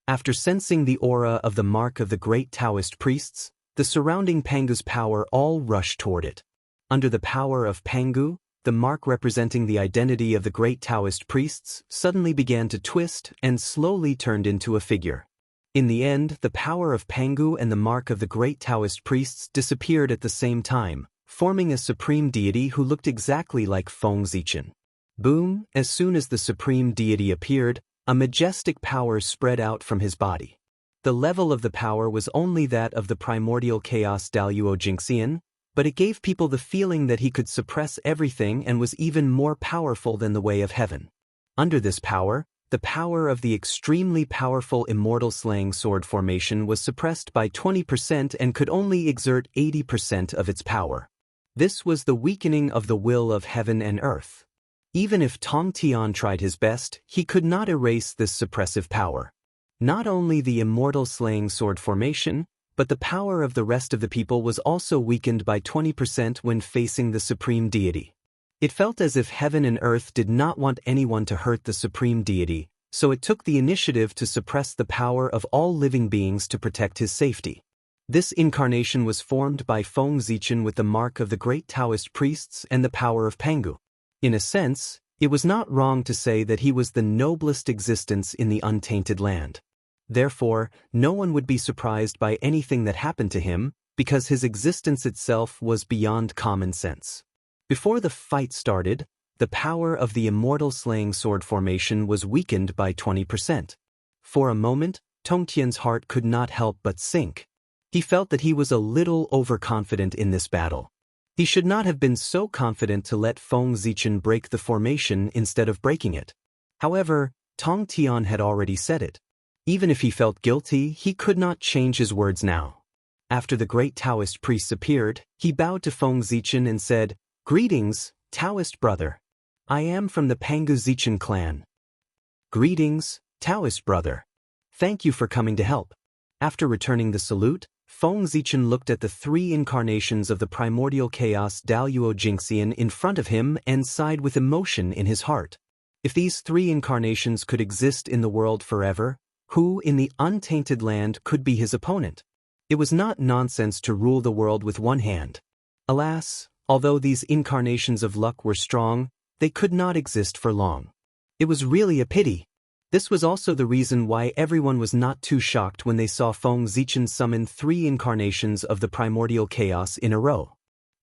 After sensing the aura of the mark of the great Taoist priests, the surrounding Pangu's power all rushed toward it. Under the power of Pangu, the mark representing the identity of the great Taoist priests suddenly began to twist and slowly turned into a figure. In the end, the power of Pangu and the mark of the great Taoist priests disappeared at the same time, forming a supreme deity who looked exactly like Feng Xichen. Boom! As soon as the supreme deity appeared, a majestic power spread out from his body. The level of the power was only that of the primordial chaos Daluo Jingxian, but it gave people the feeling that he could suppress everything and was even more powerful than the way of heaven. Under this power, the power of the extremely powerful immortal slaying sword formation was suppressed by 20% and could only exert 80% of its power. This was the weakening of the will of heaven and earth. Even if Tong Tian tried his best, he could not erase this suppressive power. Not only the immortal slaying sword formation, but the power of the rest of the people was also weakened by 20% when facing the supreme deity. It felt as if heaven and earth did not want anyone to hurt the supreme deity, so it took the initiative to suppress the power of all living beings to protect his safety. This incarnation was formed by Feng Xichen with the mark of the great Taoist priests and the power of Pangu. In a sense, it was not wrong to say that he was the noblest existence in the untainted land. Therefore, no one would be surprised by anything that happened to him, because his existence itself was beyond common sense. Before the fight started, the power of the immortal slaying sword formation was weakened by 20%. For a moment, Tongtian's heart could not help but sink. He felt that he was a little overconfident in this battle. He should not have been so confident to let Feng Zichen break the formation instead of breaking it. However, Tong Tian had already said it. Even if he felt guilty, he could not change his words now. After the great Taoist priests appeared, he bowed to Feng Zichen and said, "Greetings, Taoist brother. I am from the Pangu Zichen clan." "Greetings, Taoist brother. Thank you for coming to help." After returning the salute, Feng Zichen looked at the three incarnations of the primordial chaos Daluo Jingxian in front of him and sighed with emotion in his heart. If these three incarnations could exist in the world forever, who in the untainted land could be his opponent? It was not nonsense to rule the world with one hand. Alas, although these incarnations of luck were strong, they could not exist for long. It was really a pity. This was also the reason why everyone was not too shocked when they saw Feng Zichen summon three incarnations of the primordial chaos in a row.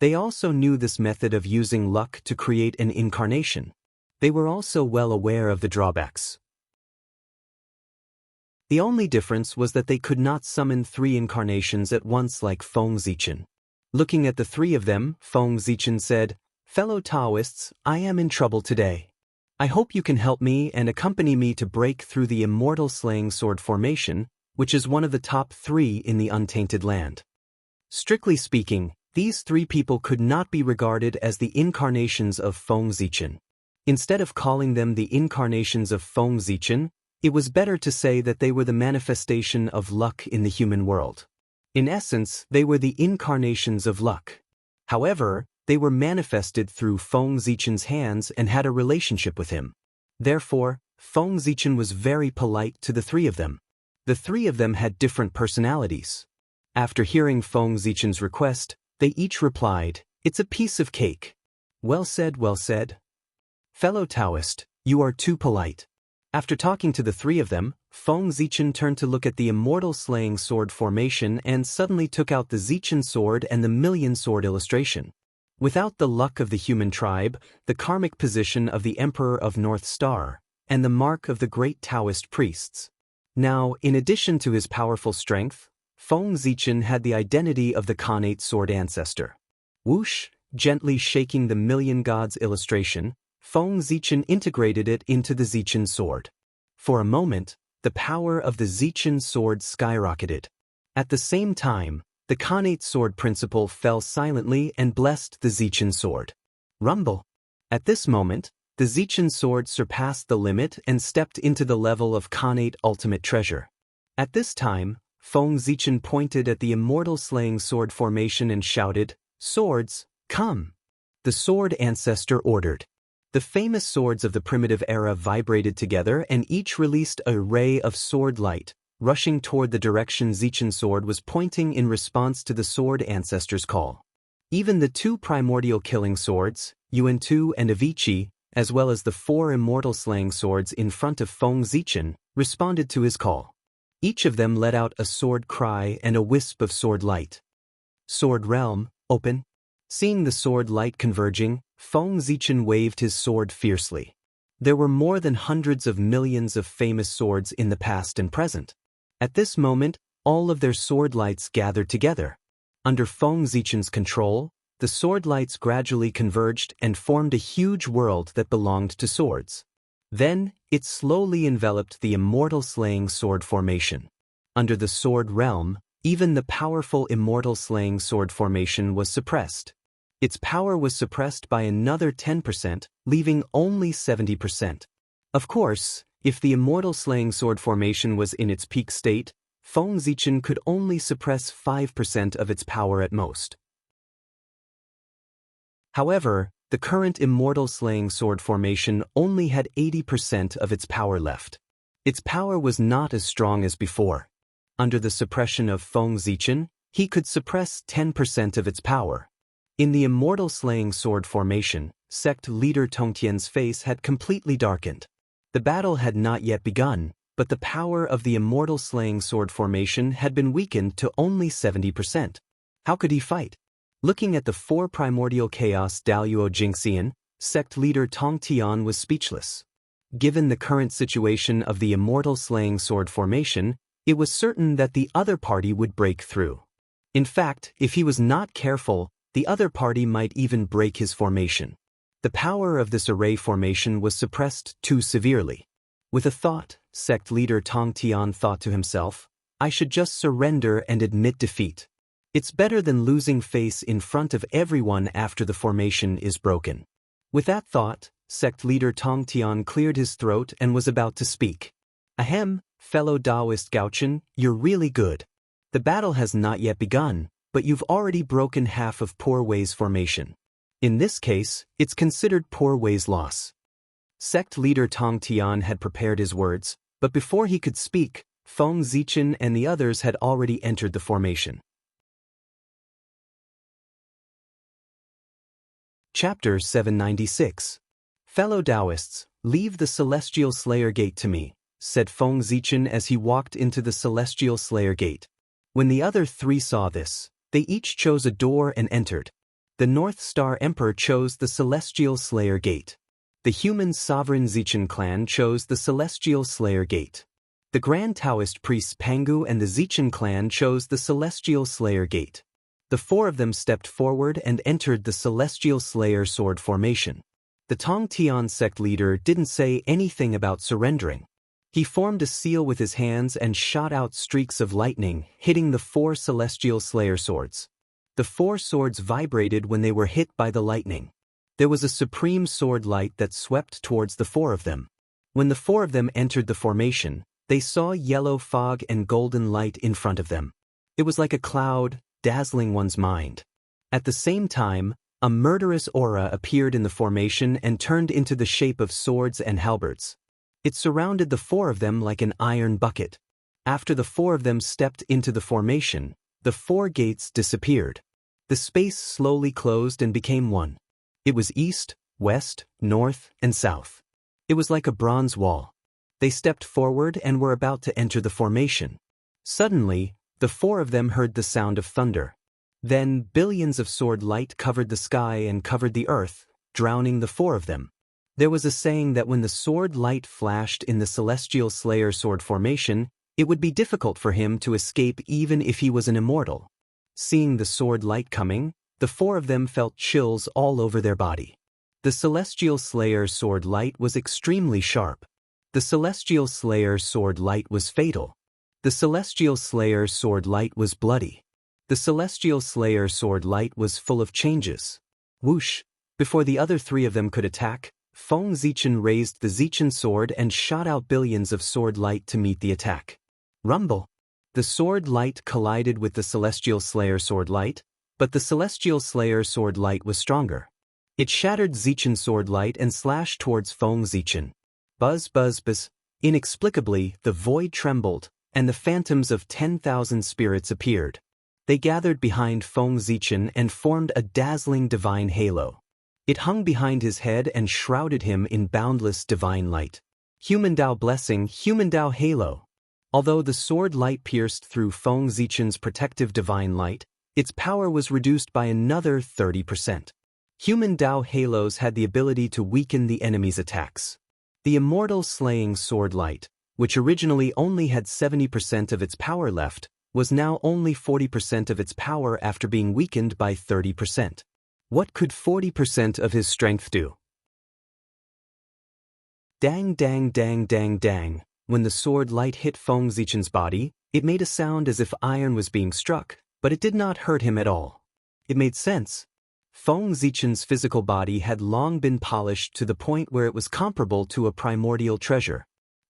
They also knew this method of using luck to create an incarnation. They were also well aware of the drawbacks. The only difference was that they could not summon three incarnations at once like Feng Zichen. Looking at the three of them, Feng Zichen said, "Fellow Taoists, I am in trouble today. I hope you can help me and accompany me to break through the immortal slaying sword formation, which is one of the top three in the untainted land." Strictly speaking, these three people could not be regarded as the incarnations of Feng Zichen. Instead of calling them the incarnations of Feng Zichen, it was better to say that they were the manifestation of luck in the human world. In essence, they were the incarnations of luck. However, they were manifested through Feng Zichen's hands and had a relationship with him. Therefore, Feng Zichen was very polite to the three of them. The three of them had different personalities. After hearing Feng Zichen's request, they each replied, "It's a piece of cake." "Well said, well said. Fellow Taoist, you are too polite." After talking to the three of them, Feng Zichen turned to look at the immortal slaying sword formation and suddenly took out the Zichen sword and the million sword illustration. Without the luck of the human tribe, the karmic position of the Emperor of North Star, and the mark of the great Taoist priests. Now, in addition to his powerful strength, Feng Zichen had the identity of the Khanate sword ancestor. Whoosh, gently shaking the million gods illustration, Feng Zichen integrated it into the Zichen sword. For a moment, the power of the Zichen sword skyrocketed. At the same time, the Khanate sword principle fell silently and blessed the Zichen sword. Rumble. At this moment, the Zichen sword surpassed the limit and stepped into the level of Khanate ultimate treasure. At this time, Feng Zichen pointed at the immortal slaying sword formation and shouted, "Swords, come!" The sword ancestor ordered. The famous swords of the primitive era vibrated together and each released a ray of sword light, rushing toward the direction Zichen sword was pointing in response to the sword ancestor's call. Even the two primordial killing swords, Yuan-Tu and Avicii, as well as the four immortal slaying swords in front of Feng Zichen, responded to his call. Each of them let out a sword cry and a wisp of sword light. Sword realm, open. Seeing the sword light converging, Feng Zichen waved his sword fiercely. There were more than hundreds of millions of famous swords in the past and present. At this moment, all of their sword lights gathered together. Under Feng Zichen's control, the sword lights gradually converged and formed a huge world that belonged to swords. Then, it slowly enveloped the immortal slaying sword formation. Under the sword realm, even the powerful immortal slaying sword formation was suppressed. Its power was suppressed by another 10%, leaving only 70%. Of course, if the immortal slaying sword formation was in its peak state, Feng Zichen could only suppress 5% of its power at most. However, the current immortal slaying sword formation only had 80% of its power left. Its power was not as strong as before. Under the suppression of Feng Zichen, he could suppress 10% of its power. In the immortal slaying sword formation, sect leader Tongtian's face had completely darkened. The battle had not yet begun, but the power of the immortal slaying sword formation had been weakened to only 70%. How could he fight? Looking at the four primordial chaos Daluo Jingxian, sect leader Tong Tian was speechless. Given the current situation of the immortal slaying sword formation, it was certain that the other party would break through. In fact, if he was not careful, the other party might even break his formation. The power of this array formation was suppressed too severely. With a thought, sect leader Tong Tian thought to himself, I should just surrender and admit defeat. It's better than losing face in front of everyone after the formation is broken. With that thought, sect leader Tong Tian cleared his throat and was about to speak. Ahem, fellow Taoist Gaochen, you're really good. The battle has not yet begun, but you've already broken half of Poor Wei's formation. In this case, it's considered Poor Wei's loss. Sect leader Tong Tian had prepared his words, but before he could speak, Feng Zichen and the others had already entered the formation. Chapter 796. Fellow Taoists, leave the Celestial Slayer Gate to me, said Feng Zichen as he walked into the Celestial Slayer Gate. When the other three saw this, they each chose a door and entered. The North Star Emperor chose the Celestial Slayer Gate. The human sovereign Zichen clan chose the Celestial Slayer Gate. The Grand Taoist priests Pangu and the Zichen clan chose the Celestial Slayer Gate. The four of them stepped forward and entered the Celestial Slayer sword formation. The Tong Tian sect leader didn't say anything about surrendering. He formed a seal with his hands and shot out streaks of lightning, hitting the four Celestial Slayer swords. The four swords vibrated when they were hit by the lightning. There was a supreme sword light that swept towards the four of them. When the four of them entered the formation, they saw yellow fog and golden light in front of them. It was like a cloud, dazzling one's mind. At the same time, a murderous aura appeared in the formation and turned into the shape of swords and halberds. It surrounded the four of them like an iron bucket. After the four of them stepped into the formation, the four gates disappeared. The space slowly closed and became one. It was east, west, north, and south. It was like a bronze wall. They stepped forward and were about to enter the formation. Suddenly, the four of them heard the sound of thunder. Then billions of sword light covered the sky and covered the earth, drowning the four of them. There was a saying that when the sword light flashed in the Celestial Slayer sword formation, it would be difficult for him to escape even if he was an immortal. Seeing the sword light coming, the four of them felt chills all over their body. The Celestial Slayer sword light was extremely sharp. The Celestial Slayer sword light was fatal. The Celestial Slayer sword light was bloody. The Celestial Slayer sword light was full of changes. Whoosh! Before the other three of them could attack, Feng Zichen raised the Zichen sword and shot out billions of sword light to meet the attack. Rumble! The sword light collided with the Celestial Slayer sword light, but the Celestial Slayer sword light was stronger. It shattered Zichen sword light and slashed towards Feng Zichen. Buzz buzz buzz. Inexplicably, the void trembled, and the phantoms of 10,000 spirits appeared. They gathered behind Feng Zichen and formed a dazzling divine halo. It hung behind his head and shrouded him in boundless divine light. Human Dao blessing, Human Dao halo. Although the sword light pierced through Feng Zichen's protective divine light, its power was reduced by another 30%. Human Dao halos had the ability to weaken the enemy's attacks. The immortal slaying sword light, which originally only had 70% of its power left, was now only 40% of its power after being weakened by 30%. What could 40% of his strength do? Dang dang dang dang dang. When the sword light hit Feng Zichen's body, it made a sound as if iron was being struck, but it did not hurt him at all. It made sense. Feng Zichen's physical body had long been polished to the point where it was comparable to a primordial treasure.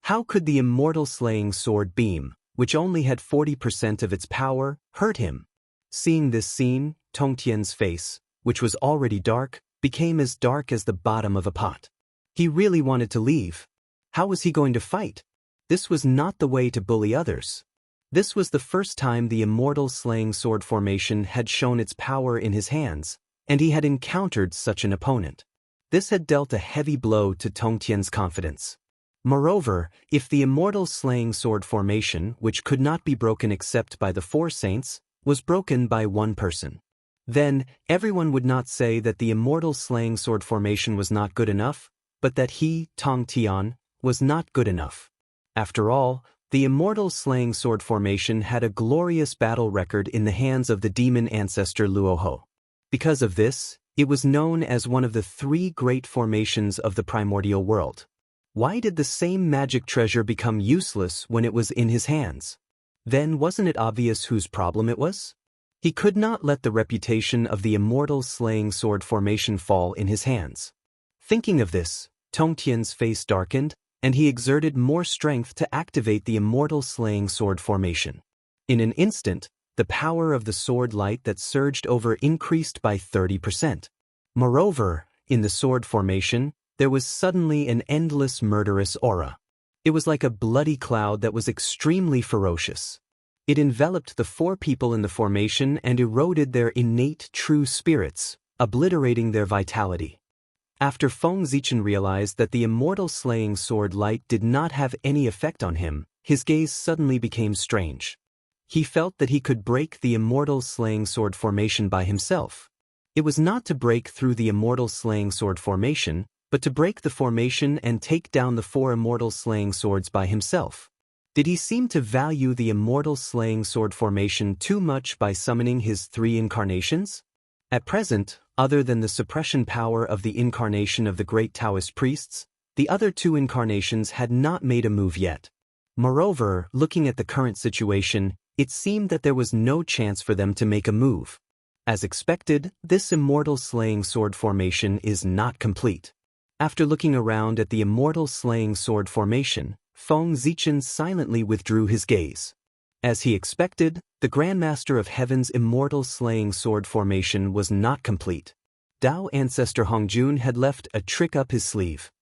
How could the immortal slaying sword beam, which only had 40% of its power, hurt him? Seeing this scene, Tong Tian's face, which was already dark, became as dark as the bottom of a pot. He really wanted to leave. How was he going to fight? This was not the way to bully others. This was the first time the immortal slaying sword formation had shown its power in his hands, and he had encountered such an opponent. This had dealt a heavy blow to Tong Tian's confidence. Moreover, if the immortal slaying sword formation, which could not be broken except by the four saints, was broken by one person, Then, everyone would not say that the immortal slaying sword formation was not good enough, but that he, Tong Tian, was not good enough. After all, the immortal slaying sword formation had a glorious battle record in the hands of the demon ancestor Luoho. Because of this, it was known as one of the 3 great formations of the primordial world. Why did the same magic treasure become useless when it was in his hands? Then wasn't it obvious whose problem it was? He could not let the reputation of the immortal slaying sword formation fall in his hands. Thinking of this, Tongtian's face darkened, and he exerted more strength to activate the immortal slaying sword formation. In an instant, the power of the sword light that surged over increased by 30%. Moreover, in the sword formation, there was suddenly an endless murderous aura. It was like a bloody cloud that was extremely ferocious. It enveloped the 4 people in the formation and eroded their innate true spirits, obliterating their vitality. After Feng Zichen realized that the immortal slaying sword light did not have any effect on him, his gaze suddenly became strange. He felt that he could break the immortal slaying sword formation by himself. It was not to break through the immortal slaying sword formation, but to break the formation and take down the 4 immortal slaying swords by himself. Did he seem to value the immortal slaying sword formation too much by summoning his 3 incarnations? At present, other than the suppression power of the incarnation of the great Taoist priests, the other 2 incarnations had not made a move yet. Moreover, looking at the current situation, it seemed that there was no chance for them to make a move. As expected, this immortal slaying sword formation is not complete. After looking around at the immortal slaying sword formation, Feng Zichen silently withdrew his gaze. As he expected, the Grandmaster of Heaven's immortal slaying sword formation was not complete. Dao ancestor Hongjun had left a trick up his sleeve.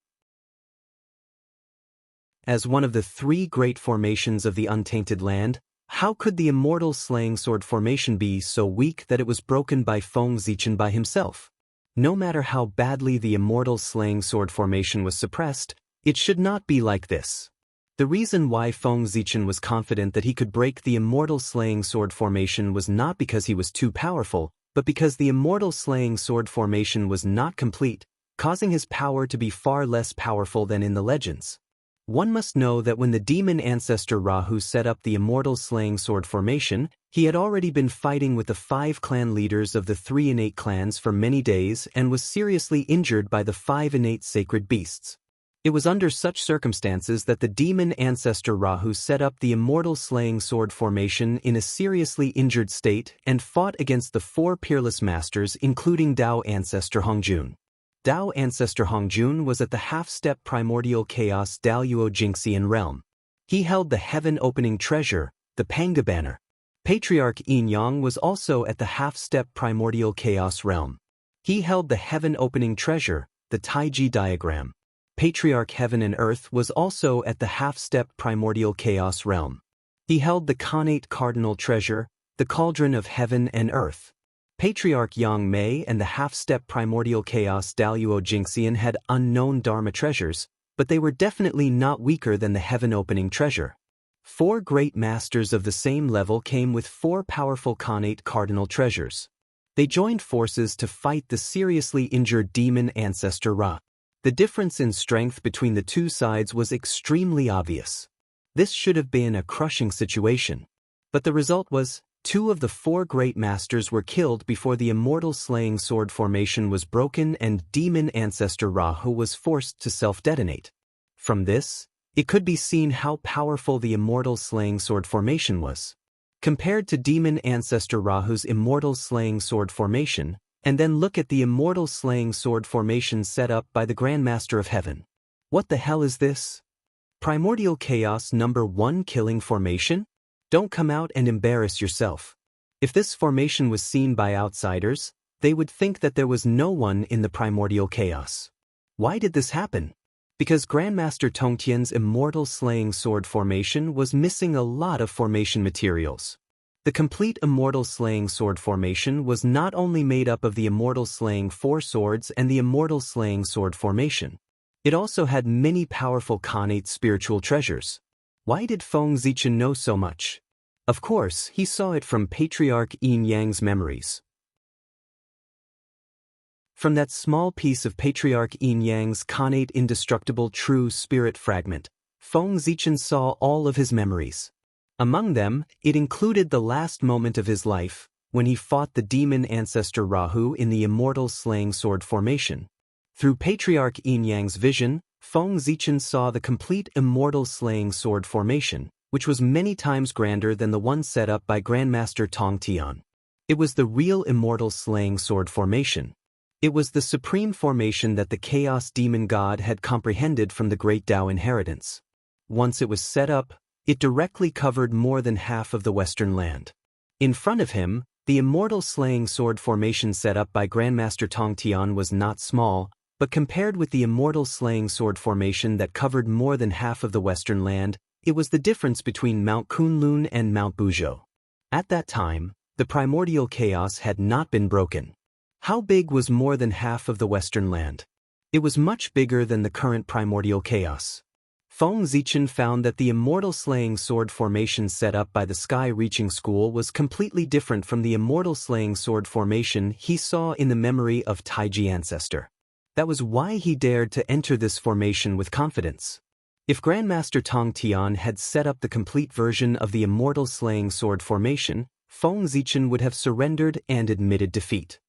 As one of the 3 great formations of the untainted land, how could the immortal slaying sword formation be so weak that it was broken by Feng Zichen by himself? No matter how badly the immortal slaying sword formation was suppressed, it should not be like this. The reason why Feng Zichen was confident that he could break the immortal slaying sword formation was not because he was too powerful, but because the immortal slaying sword formation was not complete, causing his power to be far less powerful than in the legends. One must know that when the demon ancestor Rahu set up the immortal slaying sword formation, he had already been fighting with the 5 clan leaders of the 3 innate clans for many days and was seriously injured by the 5 innate sacred beasts. It was under such circumstances that the demon ancestor Rahu set up the immortal slaying sword formation in a seriously injured state and fought against the 4 peerless masters including Dao ancestor Hongjun. Dao ancestor Hongjun was at the half-step primordial chaos Daluo Jingxian realm. He held the heaven-opening treasure, the Panga banner. Patriarch Yin Yang was also at the half-step primordial chaos realm. He held the heaven-opening treasure, the Taiji diagram. Patriarch Heaven and Earth was also at the half-step primordial chaos realm. He held the connate cardinal treasure, the cauldron of heaven and earth. Patriarch Yang Mei and the half-step primordial chaos Daluo Jingxian had unknown dharma treasures, but they were definitely not weaker than the heaven-opening treasure. 4 great masters of the same level came with 4 powerful connate cardinal treasures. They joined forces to fight the seriously injured demon ancestor Ra. The difference in strength between the 2 sides was extremely obvious. This should have been a crushing situation. But the result was, 2 of the 4 great masters were killed before the immortal slaying sword formation was broken and demon ancestor Rahu was forced to self-detonate. From this, it could be seen how powerful the immortal slaying sword formation was. Compared to demon ancestor Rahu's immortal slaying sword formation, and then look at the immortal slaying sword formation set up by the Grandmaster of Heaven. What the hell is this? Primordial Chaos number 1 killing formation? Don't come out and embarrass yourself. If this formation was seen by outsiders, they would think that there was no one in the Primordial Chaos. Why did this happen? Because Grandmaster Tongtian's immortal slaying sword formation was missing a lot of formation materials. The complete immortal slaying sword formation was not only made up of the immortal slaying 4 swords and the immortal slaying sword formation. It also had many powerful connate spiritual treasures. Why did Feng Zichen know so much? Of course, he saw it from Patriarch Yin Yang's memories. From that small piece of Patriarch Yin Yang's connate indestructible true spirit fragment, Feng Zichen saw all of his memories. Among them, it included the last moment of his life, when he fought the demon ancestor Rahu in the immortal slaying sword formation. Through Patriarch Yin Yang's vision, Feng Zichen saw the complete immortal slaying sword formation, which was many times grander than the one set up by Grandmaster Tong Tian. It was the real immortal slaying sword formation. It was the supreme formation that the Chaos Demon God had comprehended from the Great Tao inheritance. Once it was set up, it directly covered more than half of the Western land. In front of him, the immortal slaying sword formation set up by Grandmaster Tong Tian was not small, but compared with the immortal slaying sword formation that covered more than half of the Western land, it was the difference between Mount Kunlun and Mount Buzhou. At that time, the primordial chaos had not been broken. How big was more than half of the Western land? It was much bigger than the current primordial chaos. Feng Zichen found that the immortal slaying sword formation set up by the Sky-Reaching School was completely different from the immortal slaying sword formation he saw in the memory of Taiji ancestor. That was why he dared to enter this formation with confidence. If Grandmaster Tong Tian had set up the complete version of the immortal slaying sword formation, Feng Zichen would have surrendered and admitted defeat.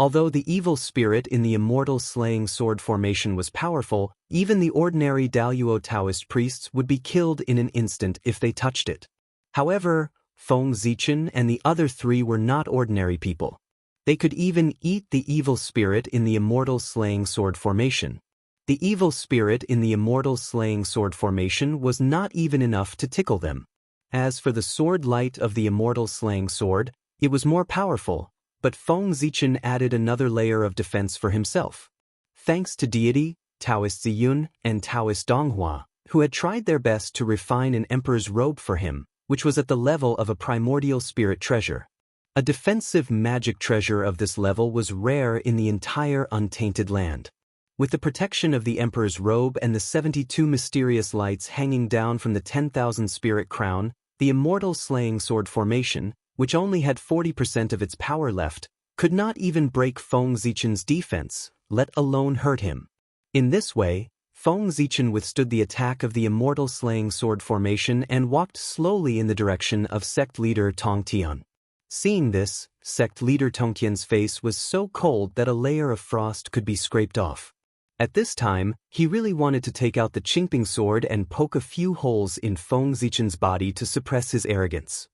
Although the evil spirit in the immortal slaying sword formation was powerful, even the ordinary Daluo Taoist priests would be killed in an instant if they touched it. However, Feng Zichen and the other three were not ordinary people. They could even eat the evil spirit in the immortal slaying sword formation. The evil spirit in the immortal slaying sword formation was not even enough to tickle them. As for the sword light of the immortal slaying sword, it was more powerful, but Feng Zichen added another layer of defense for himself. Thanks to deity, Taoist Ziyun, and Taoist Donghua, who had tried their best to refine an emperor's robe for him, which was at the level of a primordial spirit treasure. A defensive magic treasure of this level was rare in the entire untainted land. With the protection of the emperor's robe and the 72 mysterious lights hanging down from the 10,000 spirit crown, the immortal slaying sword formation, which only had 40% of its power left, could not even break Feng Zichen's defense, let alone hurt him. In this way, Feng Zichen withstood the attack of the immortal slaying sword formation and walked slowly in the direction of sect leader Tong Tian. Seeing this, sect leader Tong Tian's face was so cold that a layer of frost could be scraped off. At this time, he really wanted to take out the Qingping sword and poke a few holes in Feng Zichen's body to suppress his arrogance.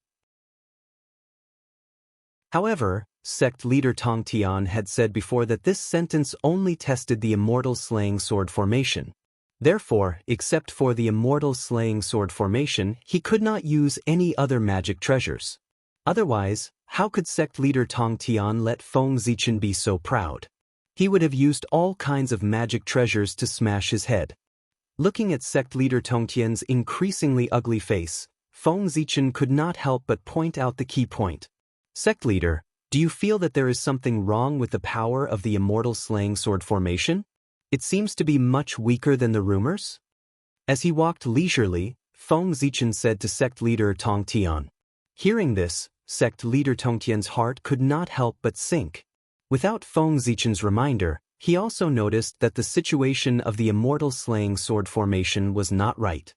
However, sect leader Tong Tian had said before that this sentence only tested the immortal slaying sword formation. Therefore, except for the immortal slaying sword formation, he could not use any other magic treasures. Otherwise, how could sect leader Tong Tian let Feng Zichen be so proud? He would have used all kinds of magic treasures to smash his head. Looking at sect leader Tong Tian's increasingly ugly face, Feng Zichen could not help but point out the key point. Sect leader, do you feel that there is something wrong with the power of the immortal slaying sword formation? It seems to be much weaker than the rumors? As he walked leisurely, Feng Zichen said to sect leader Tong Tian. Hearing this, sect leader Tong Tian's heart could not help but sink. Without Feng Zichen's reminder, he also noticed that the situation of the immortal slaying sword formation was not right.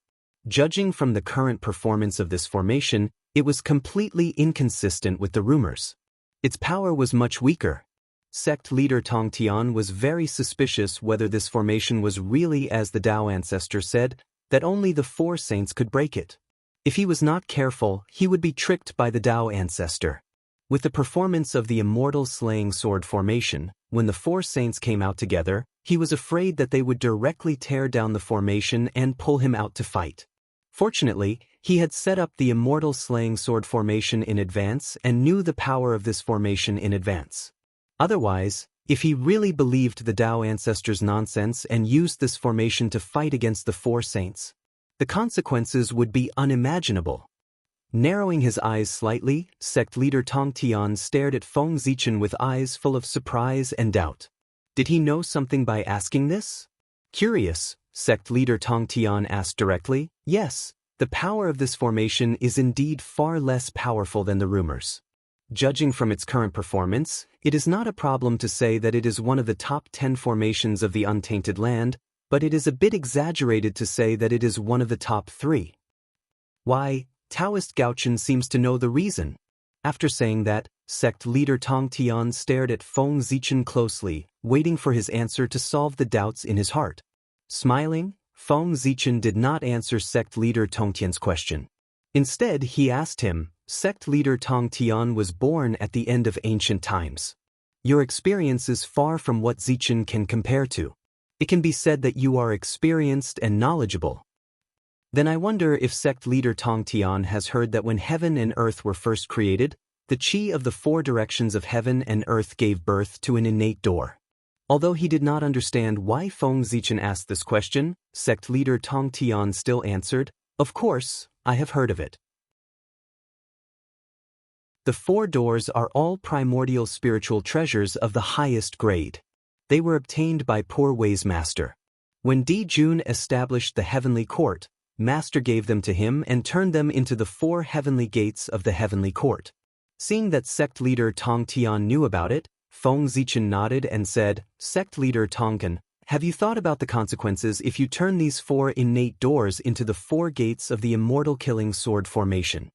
Judging from the current performance of this formation, it was completely inconsistent with the rumors. Its power was much weaker. Sect leader Tong Tian was very suspicious whether this formation was really as the Tao ancestor said, that only the four saints could break it. If he was not careful, he would be tricked by the Tao ancestor. With the performance of the immortal slaying sword formation, when the four saints came out together, he was afraid that they would directly tear down the formation and pull him out to fight. Fortunately, he had set up the immortal slaying sword formation in advance and knew the power of this formation in advance. Otherwise, if he really believed the Tao ancestors' nonsense and used this formation to fight against the four saints, the consequences would be unimaginable. Narrowing his eyes slightly, sect leader Tong Tian stared at Feng Zichen with eyes full of surprise and doubt. Did he know something by asking this? Curious, sect leader Tong Tian asked directly. Yes, the power of this formation is indeed far less powerful than the rumors. Judging from its current performance, it is not a problem to say that it is one of the top 10 formations of the untainted land, but it is a bit exaggerated to say that it is one of the top 3. Why, Taoist Gaochen seems to know the reason. After saying that, sect leader Tong Tian stared at Feng Zichen closely, waiting for his answer to solve the doubts in his heart. Smiling, Feng Zichen did not answer sect leader Tong Tian's question. Instead, he asked him, "Sect leader Tong Tian was born at the end of ancient times. Your experience is far from what Zichen can compare to. It can be said that you are experienced and knowledgeable. Then I wonder if sect leader Tong Tian has heard that when heaven and earth were first created, the qi of the 4 directions of heaven and earth gave birth to an innate door." Although he did not understand why Feng Zichen asked this question, sect leader Tong Tian still answered, "Of course, I have heard of it. The 4 doors are all primordial spiritual treasures of the highest grade. They were obtained by Poor Wei's master. When Di Jun established the heavenly court, Master gave them to him and turned them into the 4 heavenly gates of the heavenly court. Seeing that sect leader Tong Tian knew about it, Feng Zichen nodded and said, "Sect leader Tongkan, have you thought about the consequences if you turn these 4 innate doors into the 4 gates of the immortal killing sword formation?"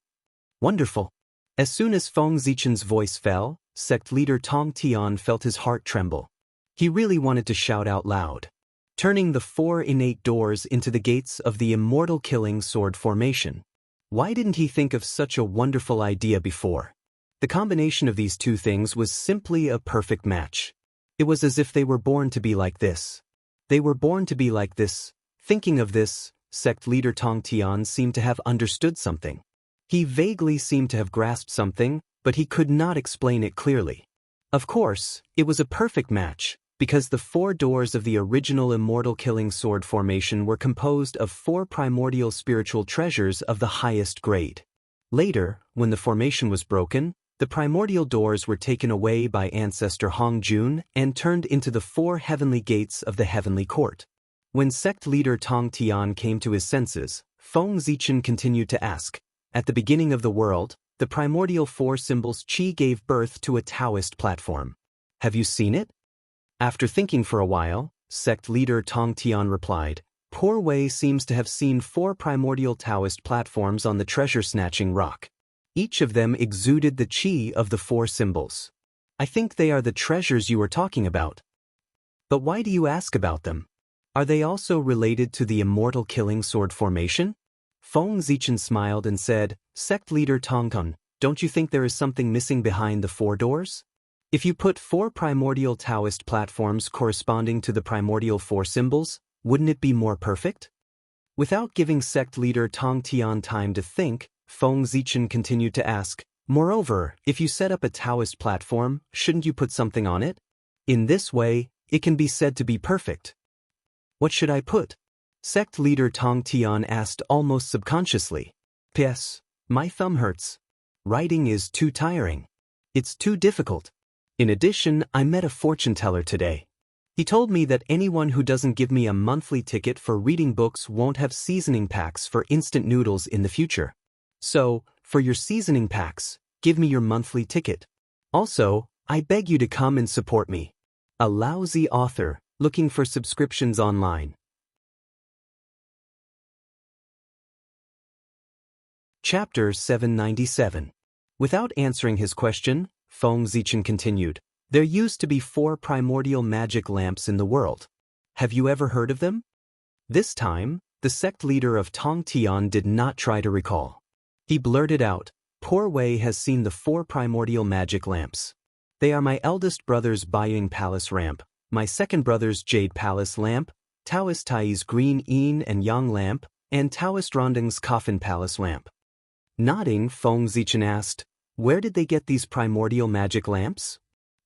Wonderful. As soon as Feng Zichen's voice fell, sect leader Tong Tian felt his heart tremble. He really wanted to shout out loud. Turning the 4 innate doors into the gates of the immortal killing sword formation. Why didn't he think of such a wonderful idea before? The combination of these 2 things was simply a perfect match. It was as if they were born to be like this. They were born to be like this. Thinking of this, sect leader Tong Tian seemed to have understood something. He vaguely seemed to have grasped something, but he could not explain it clearly. Of course, it was a perfect match, because the 4 doors of the original immortal killing sword formation were composed of 4 primordial spiritual treasures of the highest grade. Later, when the formation was broken, the primordial doors were taken away by ancestor Hong Jun and turned into the 4 heavenly gates of the heavenly court. When sect leader Tong Tian came to his senses, Feng Zichen continued to ask, "At the beginning of the world, the primordial 4 symbols qi gave birth to a Taoist platform. Have you seen it?" After thinking for a while, sect leader Tong Tian replied, "Poor Wei seems to have seen 4 primordial Taoist platforms on the treasure-snatching rock. Each of them exuded the qi of the 4 symbols. I think they are the treasures you are talking about. But why do you ask about them? Are they also related to the immortal killing sword formation?" Feng Zichen smiled and said, "Sect leader Tongkun, don't you think there is something missing behind the 4 doors? If you put 4 primordial Taoist platforms corresponding to the primordial 4 symbols, wouldn't it be more perfect?" Without giving sect leader Tong Tian time to think, Feng Zichen continued to ask, "Moreover, if you set up a Taoist platform, shouldn't you put something on it? In this way, it can be said to be perfect." "What should I put?" Sect leader Tong Tian asked almost subconsciously. "P.S. My thumb hurts. Writing is too tiring. It's too difficult. In addition, I met a fortune teller today. He told me that anyone who doesn't give me a monthly ticket for reading books won't have seasoning packs for instant noodles in the future. So, for your seasoning packs, give me your monthly ticket. Also, I beg you to come and support me. A lousy author, looking for subscriptions online." Chapter 797. Without answering his question, Feng Zichen continued, "There used to be 4 primordial magic lamps in the world. Have you ever heard of them?" This time, the sect leader of Tong Tian did not try to recall. He blurted out, "Poor Wei has seen the 4 primordial magic lamps. They are my eldest brother's Baiying Palace lamp, my second brother's Jade Palace lamp, Taoist Tai's Green Yin and Yang lamp, and Taoist Ronding's Coffin Palace lamp." Nodding, Feng Zichen asked, "Where did they get these primordial magic lamps?"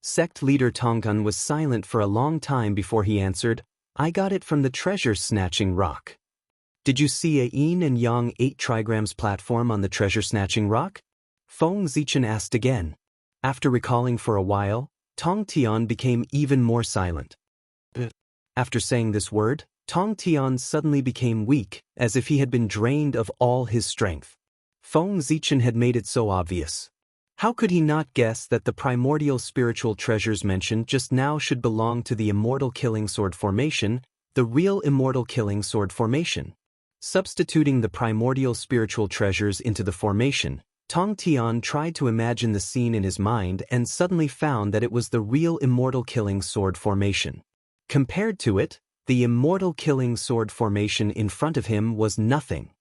Sect leader Tongkun was silent for a long time before he answered, "I got it from the treasure-snatching rock." "Did you see a Yin and Yang 8 trigrams platform on the treasure-snatching rock?" Feng Zichen asked again. After recalling for a while, Tong Tian became even more silent. After saying this word, Tong Tian suddenly became weak, as if he had been drained of all his strength. Feng Zichen had made it so obvious. How could he not guess that the primordial spiritual treasures mentioned just now should belong to the immortal killing sword formation, the real immortal killing sword formation? Substituting the primordial spiritual treasures into the formation, Tong Tian tried to imagine the scene in his mind and suddenly found that it was the real immortal killing sword formation. Compared to it, the immortal killing sword formation in front of him was nothing.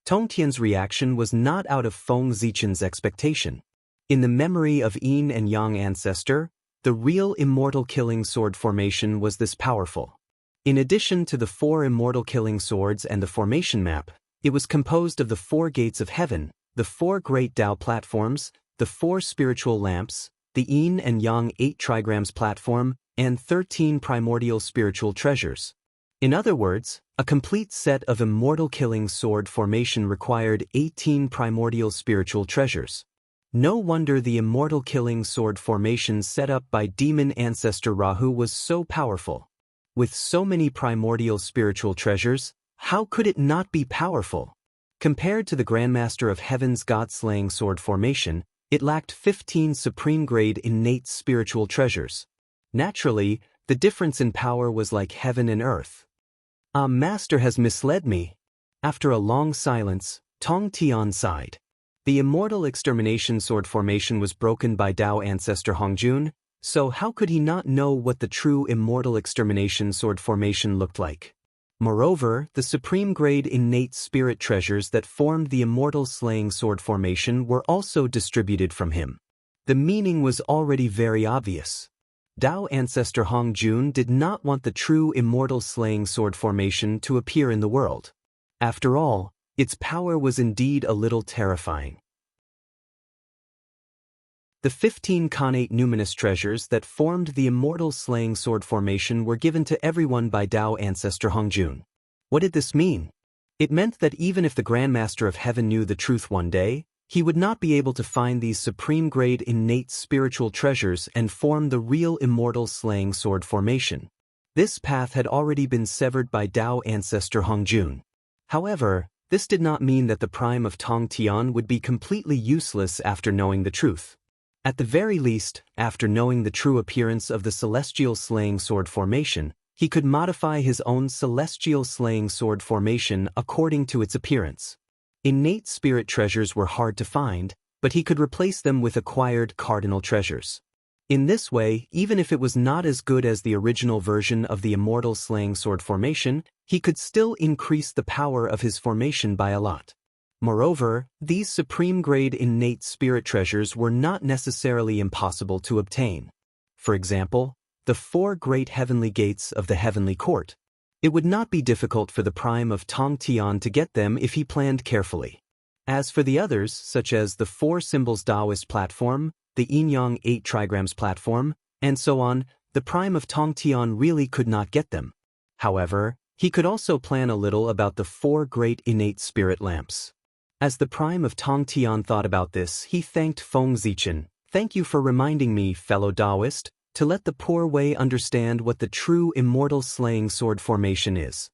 Tong Tian's reaction was not out of Feng Zichen's expectation. In the memory of Yin and Yang ancestor, the real immortal killing sword formation was this powerful. In addition to the 4 immortal killing swords and the formation map, it was composed of the 4 gates of heaven, the 4 great Tao platforms, the 4 spiritual lamps, the Yin and Yang 8 trigrams platform, and 13 primordial spiritual treasures. In other words, a complete set of immortal killing sword formation required 18 primordial spiritual treasures. No wonder the immortal killing sword formation set up by demon ancestor Rahu was so powerful. With so many primordial spiritual treasures, how could it not be powerful? Compared to the Grandmaster of Heaven's God-slaying sword formation, it lacked 15 supreme-grade innate spiritual treasures. Naturally, the difference in power was like heaven and earth. "Ah, Master has misled me." After a long silence, Tong Tian sighed. The immortal extermination sword formation was broken by Tao ancestor Hongjun, so how could he not know what the true immortal extermination sword formation looked like? Moreover, the supreme-grade innate spirit treasures that formed the immortal slaying sword formation were also distributed from him. The meaning was already very obvious. Tao ancestor Hongjun did not want the true immortal slaying sword formation to appear in the world. After all, its power was indeed a little terrifying. The 15 connate numinous treasures that formed the immortal slaying sword formation were given to everyone by Tao ancestor Hongjun. What did this mean? It meant that even if the Grandmaster of Heaven knew the truth one day, he would not be able to find these supreme-grade innate spiritual treasures and form the real immortal slaying sword formation. This path had already been severed by Tao ancestor Hongjun. However, this did not mean that the prime of Tong Tian would be completely useless after knowing the truth. At the very least, after knowing the true appearance of the celestial slaying sword formation, he could modify his own celestial slaying sword formation according to its appearance. Innate spirit treasures were hard to find, but he could replace them with acquired cardinal treasures. In this way, even if it was not as good as the original version of the immortal slaying sword formation, he could still increase the power of his formation by a lot. Moreover, these supreme-grade innate spirit treasures were not necessarily impossible to obtain. For example, the 4 great heavenly gates of the heavenly court. It would not be difficult for the prime of Tong Tian to get them if he planned carefully. As for the others, such as the 4 symbols Taoist platform, the Yin-Yang 8 trigrams platform, and so on, the prime of Tong Tian really could not get them. However, he could also plan a little about the 4 great innate spirit lamps. As the prime of Tong Tian thought about this, he thanked Feng Zichen. "Thank you for reminding me, fellow Taoist, to let the poor Wei understand what the true immortal slaying sword formation is.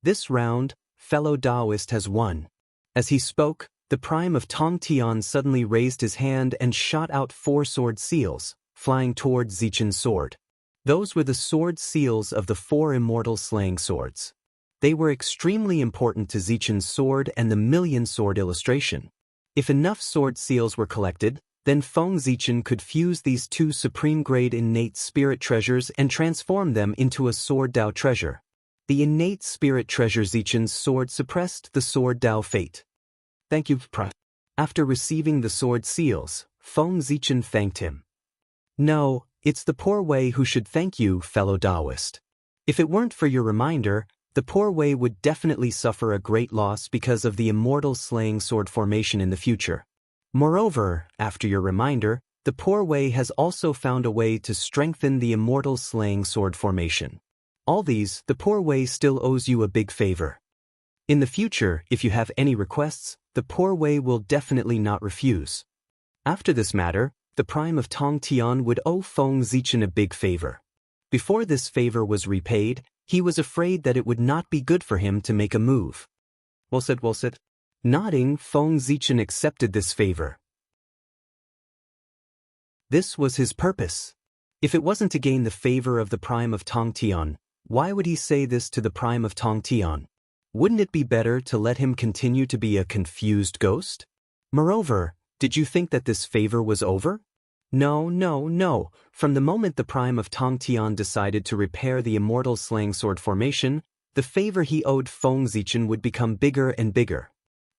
This round, fellow Taoist has won." As he spoke, the prime of Tong Tian suddenly raised his hand and shot out 4 sword seals, flying toward Zichen's sword. Those were the sword seals of the 4 immortal slaying swords. They were extremely important to Zichen's sword and the million sword illustration. If enough sword seals were collected, then Feng Zichen could fuse these 2 supreme-grade innate spirit treasures and transform them into a sword Dao treasure. The innate spirit treasure Zichen's sword suppressed the sword Dao fate. "Thank you, Pra." After receiving the sword seals, Feng Zichen thanked him. "No, it's the poor Wei who should thank you, fellow Taoist. If it weren't for your reminder, the poor Wei would definitely suffer a great loss because of the immortal slaying sword formation in the future. Moreover, after your reminder, the poor Wei has also found a way to strengthen the immortal slaying sword formation. All these, the poor Wei still owes you a big favor. In the future, if you have any requests, the poor Wei will definitely not refuse." After this matter, the prime of Tong Tian would owe Feng Zichen a big favor. Before this favor was repaid, he was afraid that it would not be good for him to make a move. Well said. Nodding, Feng Zichen accepted this favor. This was his purpose. If it wasn't to gain the favor of the Prime of Tongtian, why would he say this to the Prime of Tongtian? Wouldn't it be better to let him continue to be a confused ghost? Moreover, did you think that this favor was over? No, no, no. From the moment the Prime of Tongtian decided to repair the immortal slaying sword formation, the favor he owed Feng Zichen would become bigger and bigger.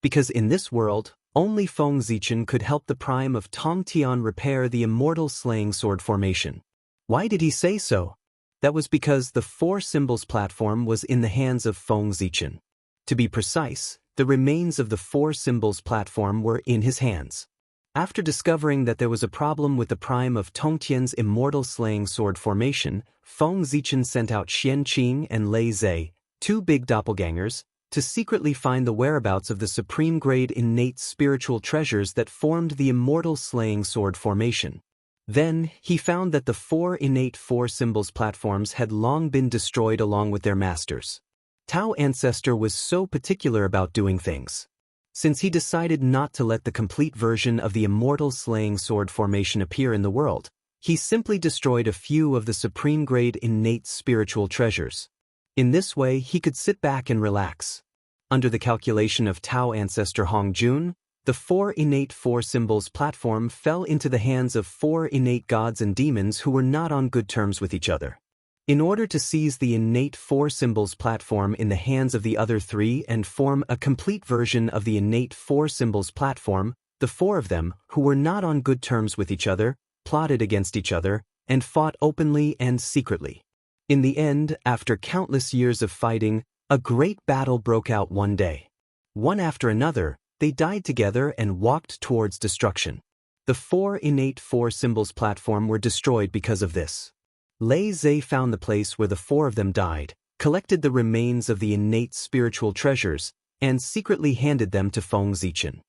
Because in this world, only Feng Zichen could help the Prime of Tongtian repair the immortal slaying sword formation. Why did he say so? That was because the four symbols platform was in the hands of Feng Zichen. To be precise, the remains of the four symbols platform were in his hands. After discovering that there was a problem with the Prime of Tongtian's immortal slaying sword formation, Feng Zichen sent out Xianxia and Lei Zhe, two big doppelgangers, to secretly find the whereabouts of the supreme grade innate spiritual treasures that formed the immortal slaying sword formation. Then, he found that the four innate four symbols platforms had long been destroyed along with their masters. Tao Ancestor was so particular about doing things. Since he decided not to let the complete version of the immortal slaying sword formation appear in the world, he simply destroyed a few of the supreme grade innate spiritual treasures. In this way, he could sit back and relax. Under the calculation of Tao Ancestor Hongjun, the four innate four symbols platform fell into the hands of four innate gods and demons who were not on good terms with each other. In order to seize the innate four symbols platform in the hands of the other three and form a complete version of the innate four symbols platform, the four of them, who were not on good terms with each other, plotted against each other, and fought openly and secretly. In the end, after countless years of fighting, a great battle broke out one day. One after another, they died together and walked towards destruction. The four innate four symbols platform were destroyed because of this. Lei Zhe found the place where the four of them died, collected the remains of the innate spiritual treasures, and secretly handed them to Feng Zichen.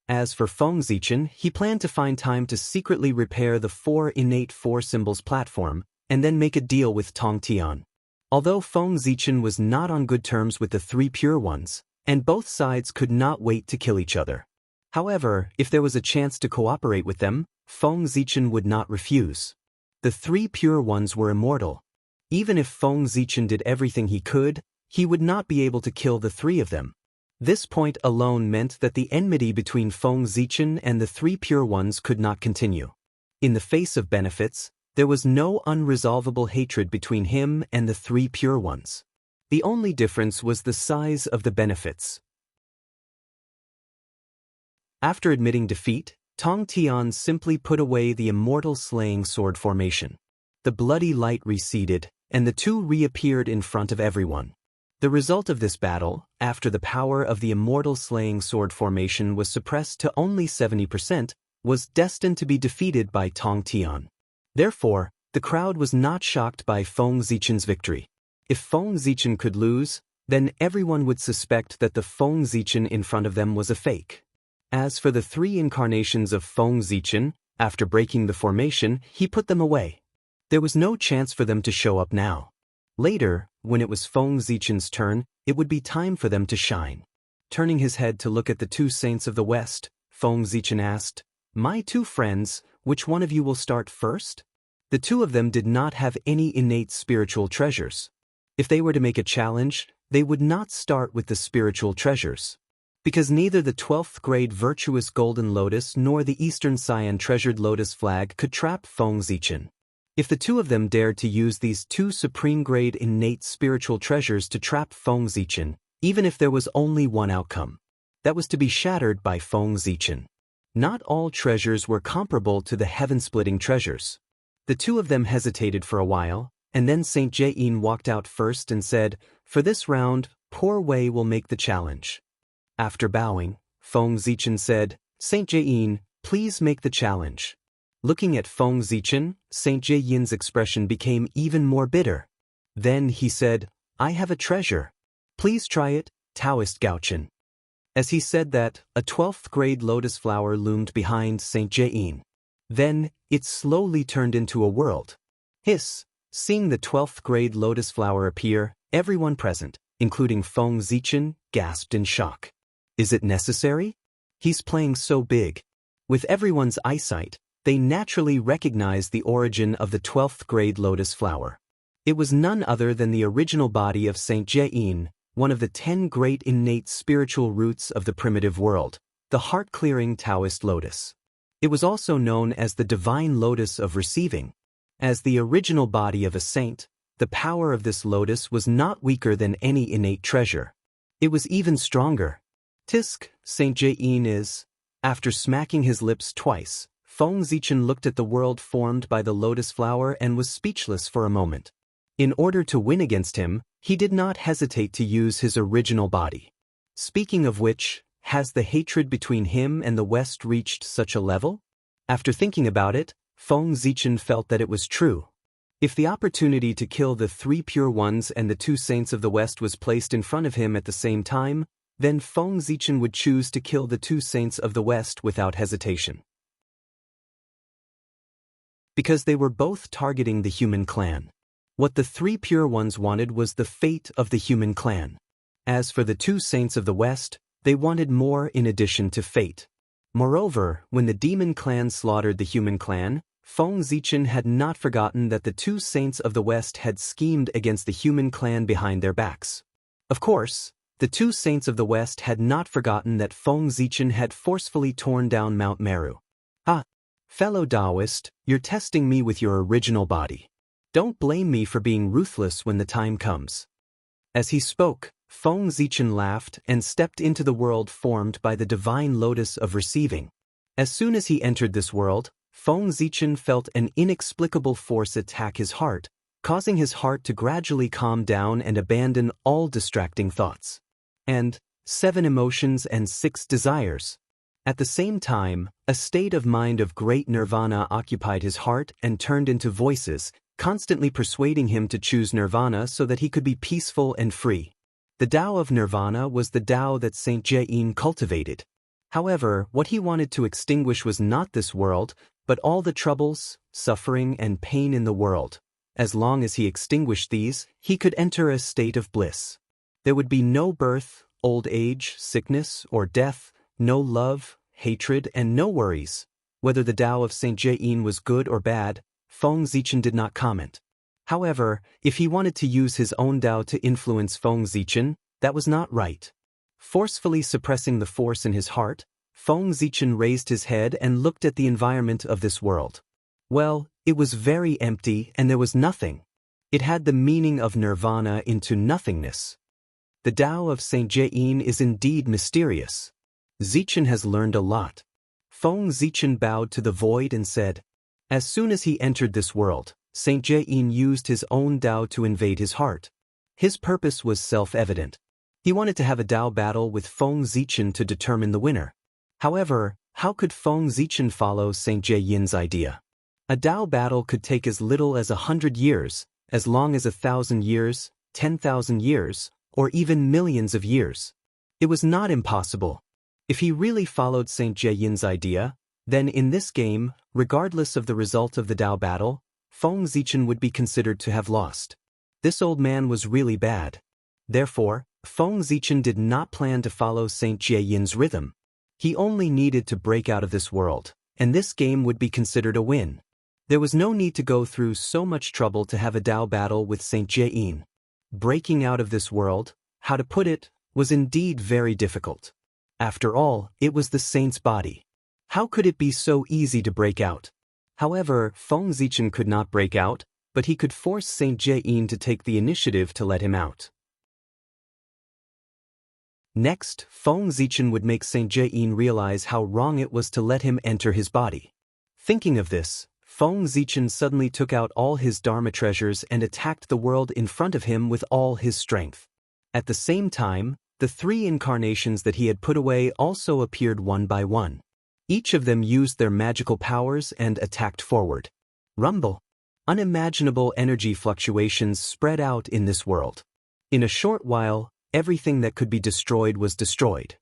As for Feng Zichen, he planned to find time to secretly repair the four innate four symbols platform, and then make a deal with Tongtian. Although Feng Zichen was not on good terms with the three pure ones, and both sides could not wait to kill each other. However, if there was a chance to cooperate with them, Feng Zichen would not refuse. The three pure ones were immortal. Even if Feng Zichen did everything he could, he would not be able to kill the three of them. This point alone meant that the enmity between Feng Zichen and the three pure ones could not continue. In the face of benefits, there was no unresolvable hatred between him and the three pure ones. The only difference was the size of the benefits. After admitting defeat, Tongtian simply put away the immortal slaying sword formation. The bloody light receded, and the two reappeared in front of everyone. The result of this battle, after the power of the immortal slaying sword formation was suppressed to only 70%, was destined to be defeated by Tongtian. Therefore, the crowd was not shocked by Feng Zichen's victory. If Feng Zichen could lose, then everyone would suspect that the Feng Zichen in front of them was a fake. As for the three incarnations of Feng Zichen, after breaking the formation, he put them away. There was no chance for them to show up now. Later, when it was Feng Zichen's turn, it would be time for them to shine. Turning his head to look at the two saints of the West, Feng Zichen asked, "My two friends, which one of you will start first?" The two of them did not have any innate spiritual treasures. If they were to make a challenge, they would not start with the spiritual treasures. Because neither the 12th grade virtuous golden lotus nor the Eastern Cyan treasured lotus flag could trap Feng Zichen. If the two of them dared to use these two supreme grade innate spiritual treasures to trap Feng Zichen, even if there was only one outcome, that was to be shattered by Feng Zichen. Not all treasures were comparable to the heaven-splitting treasures. The two of them hesitated for a while, and then Saint Jain walked out first and said, "For this round, Poor Wei will make the challenge." After bowing, Feng Zichen said, "Saint Jain, please make the challenge." Looking at Feng Zichen, Saint Jain's expression became even more bitter. Then he said, "I have a treasure. Please try it, Taoist Gaochen." As he said that, a 12th grade lotus flower loomed behind Saint Jain. Then, it slowly turned into a world. Hiss! Seeing the 12th grade lotus flower appear, everyone present, including Feng Zichen, gasped in shock. Is it necessary? He's playing so big. With everyone's eyesight, they naturally recognized the origin of the 12th grade lotus flower. It was none other than the original body of Saint Jian, one of the 10 great innate spiritual roots of the primitive world, the heart-clearing Taoist lotus. It was also known as the divine lotus of receiving. As the original body of a saint, the power of this lotus was not weaker than any innate treasure. It was even stronger. Tisk, Saint Jian is. After smacking his lips twice, Feng Zichen looked at the world formed by the lotus flower and was speechless for a moment. In order to win against him, he did not hesitate to use his original body. Speaking of which, has the hatred between him and the West reached such a level? After thinking about it, Feng Zichen felt that it was true. If the opportunity to kill the 3 pure ones and the 2 saints of the West was placed in front of him at the same time, then Feng Zichen would choose to kill the 2 saints of the West without hesitation. Because they were both targeting the human clan. What the 3 pure ones wanted was the fate of the human clan. As for the 2 saints of the West, they wanted more in addition to fate. Moreover, when the demon clan slaughtered the human clan, Feng Zichen had not forgotten that the 2 saints of the West had schemed against the human clan behind their backs. Of course, the 2 saints of the West had not forgotten that Feng Zichen had forcefully torn down Mount Meru. Ah, fellow Taoist, you're testing me with your original body. Don't blame me for being ruthless when the time comes. As he spoke, Feng Zichen laughed and stepped into the world formed by the divine lotus of receiving. As soon as he entered this world, Feng Zichen felt an inexplicable force attack his heart, causing his heart to gradually calm down and abandon all distracting thoughts. And 7 emotions and 6 desires. At the same time, a state of mind of great nirvana occupied his heart and turned into voices, constantly persuading him to choose nirvana so that he could be peaceful and free. The Tao of nirvana was the Tao that Saint Jian cultivated. However, what he wanted to extinguish was not this world, but all the troubles, suffering, and pain in the world. As long as he extinguished these, he could enter a state of bliss. There would be no birth, old age, sickness, or death, no love, hatred, and no worries. Whether the Tao of Saint Jian was good or bad, Feng Zichen did not comment. However, if he wanted to use his own Tao to influence Feng Zichen, that was not right. Forcefully suppressing the force in his heart, Feng Zichen raised his head and looked at the environment of this world. Well, it was very empty and there was nothing. It had the meaning of nirvana into nothingness. The Tao of Saint Jian is indeed mysterious. Zichen has learned a lot. Feng Zichen bowed to the void and said, as soon as he entered this world, Saint Jian used his own Tao to invade his heart. His purpose was self-evident. He wanted to have a Tao battle with Feng Zichen to determine the winner. However, how could Feng Zichen follow Saint Jian's idea? A Tao battle could take as little as 100 years, as long as 1,000 years, 10,000 years, or even millions of years. It was not impossible. If he really followed Saint Jian's idea, then in this game, regardless of the result of the Tao battle, Feng Zichen would be considered to have lost. This old man was really bad. Therefore, Feng Zichen did not plan to follow Saint Jian's rhythm. He only needed to break out of this world, and this game would be considered a win. There was no need to go through so much trouble to have a Tao battle with Saint Jian. Breaking out of this world, how to put it, was indeed very difficult. After all, it was the saint's body. How could it be so easy to break out? However, Feng Zichen could not break out, but he could force Saint Jian to take the initiative to let him out. Next, Feng Zichen would make Saint Jian realize how wrong it was to let him enter his body. Thinking of this, Feng Zichen suddenly took out all his Dharma treasures and attacked the world in front of him with all his strength. At the same time, the 3 incarnations that he had put away also appeared one by one. Each of them used their magical powers and attacked forward. Rumble. Unimaginable energy fluctuations spread out in this world. In a short while, everything that could be destroyed was destroyed.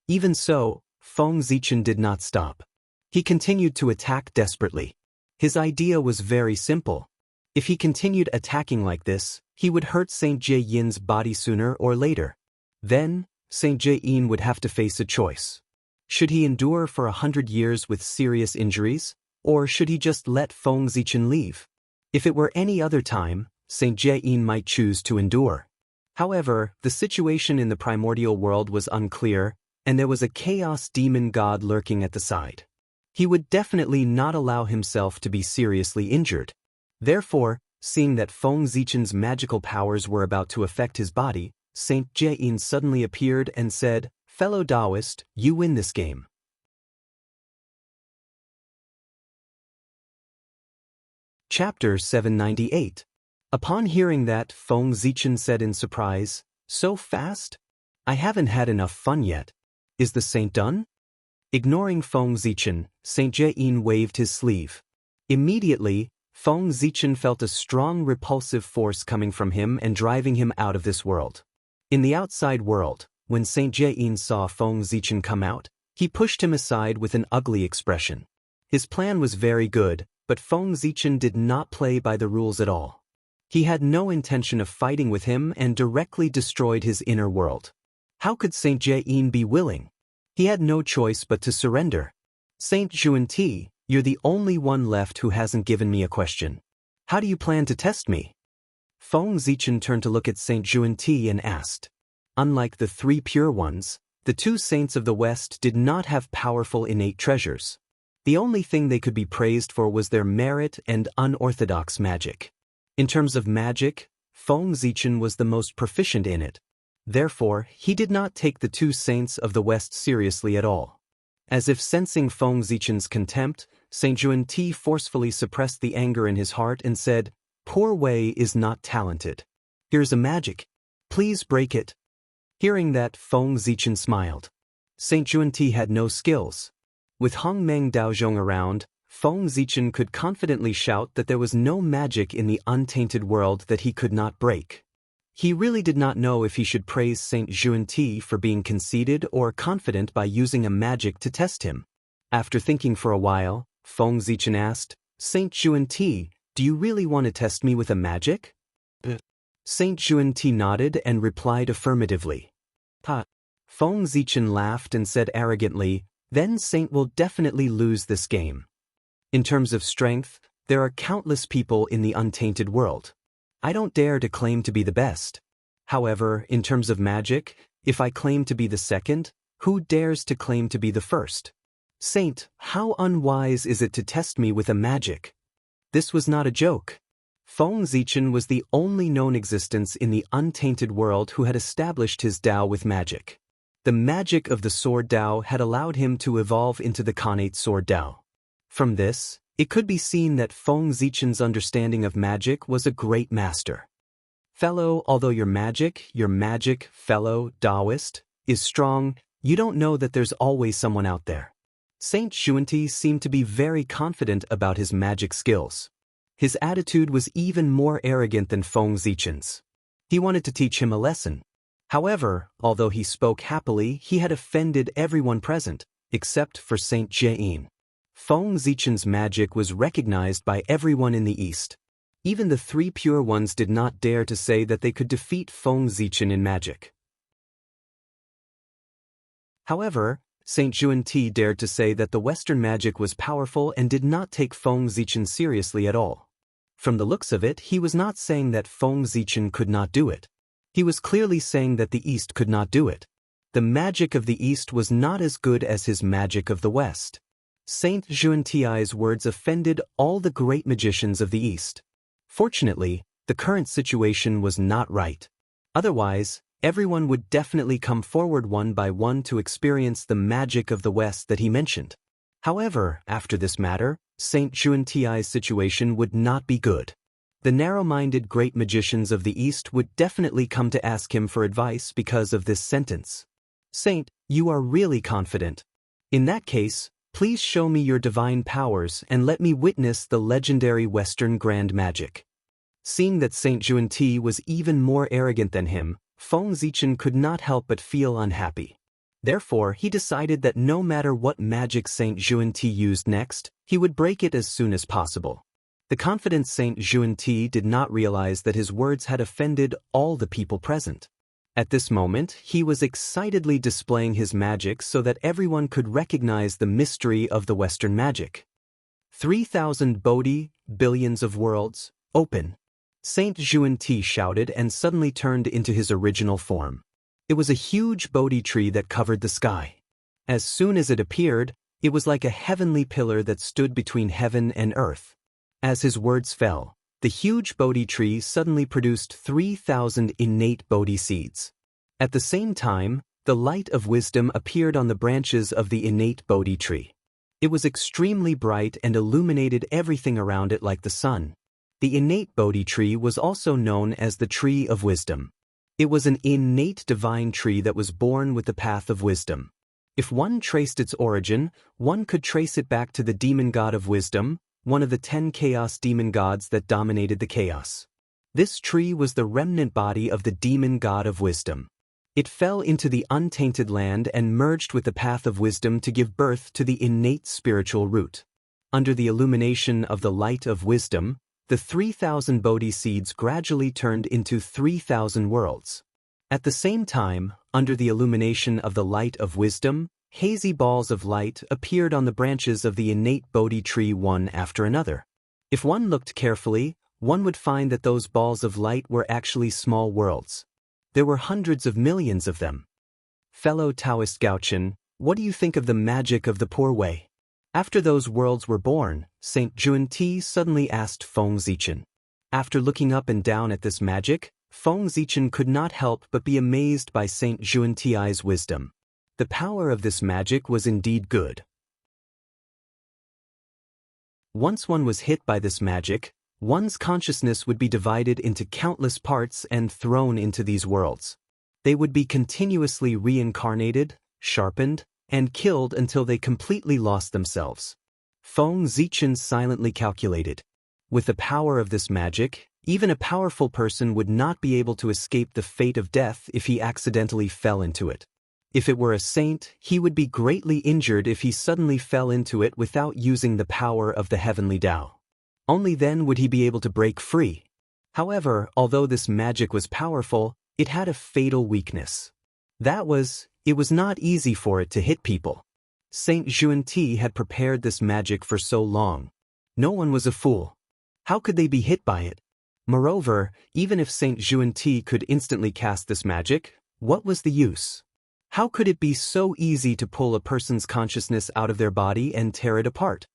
Even so, Feng Zichen did not stop. He continued to attack desperately. His idea was very simple. If he continued attacking like this, he would hurt Saint Jian's body sooner or later. Then, Saint Jian would have to face a choice. Should he endure for 100 years with serious injuries, Or should he just let Feng Zichen leave? If it were any other time, Saint Jian might choose to endure. However, the situation in the primordial world was unclear, and there was a chaos demon god lurking at the side. He would definitely not allow himself to be seriously injured. Therefore, seeing that Feng Zichen's magical powers were about to affect his body, Saint Jian suddenly appeared and said, "Fellow Taoist, you win this game." Chapter 798. Upon hearing that, Feng Zichen said in surprise, "So fast? I haven't had enough fun yet. Is the saint done?" Ignoring Feng Zichen, Saint Jian waved his sleeve. Immediately, Feng Zichen felt a strong repulsive force coming from him and driving him out of this world. In the outside world, when Saint Jian saw Feng Zichen come out, he pushed him aside with an ugly expression. His plan was very good, but Feng Zichen did not play by the rules at all. He had no intention of fighting with him and directly destroyed his inner world. How could Saint Jian be willing? He had no choice but to surrender. "Saint Xuanti, you're the only one left who hasn't given me a question. How do you plan to test me?" Feng Zichen turned to look at Saint Xuanti and asked. Unlike the three pure ones, the two saints of the West did not have powerful innate treasures. The only thing they could be praised for was their merit and unorthodox magic. In terms of magic, Feng Zichen was the most proficient in it. Therefore, he did not take the two saints of the West seriously at all. As if sensing Feng Zichen's contempt, Saint Xuanti forcefully suppressed the anger in his heart and said, "Poor Wei is not talented. Here's a magic. Please break it." Hearing that, Feng Zichen smiled. Saint Xuanti had no skills. With Hongmeng Daozhong around, Feng Zichen could confidently shout that there was no magic in the untainted world that he could not break. He really did not know if he should praise Saint Xuanti for being conceited or confident by using a magic to test him. After thinking for a while, Feng Zichen asked, "Saint Xuanti, do you really want to test me with a magic?" Saint Xuanti nodded and replied affirmatively. Feng Zichen laughed and said arrogantly, "Then Saint will definitely lose this game. In terms of strength, there are countless people in the untainted world. I don't dare to claim to be the best. However, in terms of magic, if I claim to be the second, who dares to claim to be the first? Saint, how unwise is it to test me with a magic?" This was not a joke. Feng Zichen was the only known existence in the untainted world who had established his Tao with magic. The magic of the sword Tao had allowed him to evolve into the Khanate sword Tao. From this, it could be seen that Feng Zichen's understanding of magic was a great master. Although your magic, fellow Taoist, is strong, you don't know that there's always someone out there. Saint Xuanti seemed to be very confident about his magic skills. His attitude was even more arrogant than Feng Zichen's. He wanted to teach him a lesson. However, although he spoke happily, he had offended everyone present, except for Saint Jian. Feng Zichen's magic was recognized by everyone in the East. Even the three pure ones did not dare to say that they could defeat Feng Zichen in magic. However, Saint Xuanti dared to say that the Western magic was powerful and did not take Feng Zichen seriously at all. From the looks of it, he was not saying that Feng Zichen could not do it. He was clearly saying that the East could not do it. The magic of the East was not as good as his magic of the West. Saint Xuanti's words offended all the great magicians of the East. Fortunately, the current situation was not right. Otherwise, everyone would definitely come forward one by one to experience the magic of the West that he mentioned. However, after this matter, Saint Xuanti's situation would not be good. The narrow-minded great magicians of the East would definitely come to ask him for advice because of this sentence. "Saint, you are really confident. In that case, please show me your divine powers and let me witness the legendary Western grand magic." Seeing that Saint Xuanti was even more arrogant than him, Feng Zichen could not help but feel unhappy. Therefore, he decided that no matter what magic Saint Xuanti used next, he would break it as soon as possible. The confident Saint Xuanti did not realize that his words had offended all the people present. At this moment, he was excitedly displaying his magic so that everyone could recognize the mystery of the Western magic. 3,000 Bodhi, billions of worlds, open. Saint Xuanti shouted and suddenly turned into his original form. It was a huge Bodhi tree that covered the sky. As soon as it appeared, it was like a heavenly pillar that stood between heaven and earth. As his words fell, the huge Bodhi tree suddenly produced 3,000 innate Bodhi seeds. At the same time, the light of wisdom appeared on the branches of the innate Bodhi tree. It was extremely bright and illuminated everything around it like the sun. The innate Bodhi tree was also known as the tree of wisdom. It was an innate divine tree that was born with the path of wisdom. If one traced its origin, one could trace it back to the demon god of wisdom, one of the 10 chaos demon gods that dominated the chaos. This tree was the remnant body of the demon god of wisdom. It fell into the untainted land and merged with the path of wisdom to give birth to the innate spiritual root. Under the illumination of the light of wisdom, the 3,000 Bodhi seeds gradually turned into 3,000 worlds. At the same time, under the illumination of the light of wisdom, hazy balls of light appeared on the branches of the innate Bodhi tree one after another. If one looked carefully, one would find that those balls of light were actually small worlds. There were hundreds of millions of them. Fellow Taoist Gaochen, what do you think of the magic of the Poor Way? After those worlds were born, Saint Xuanti suddenly asked Feng Zichen. After looking up and down at this magic, Feng Zichen could not help but be amazed by Saint Xuanti's wisdom. The power of this magic was indeed good. Once one was hit by this magic, one's consciousness would be divided into countless parts and thrown into these worlds. They would be continuously reincarnated, sharpened, and killed until they completely lost themselves. Feng Zichen silently calculated. With the power of this magic, even a powerful person would not be able to escape the fate of death if he accidentally fell into it. If it were a saint, he would be greatly injured if he suddenly fell into it without using the power of the heavenly Tao. Only then would he be able to break free. However, although this magic was powerful, it had a fatal weakness. It was not easy for it to hit people. Saint Xuanti had prepared this magic for so long. No one was a fool. How could they be hit by it? Moreover, even if Saint Xuanti could instantly cast this magic, what was the use? How could it be so easy to pull a person's consciousness out of their body and tear it apart?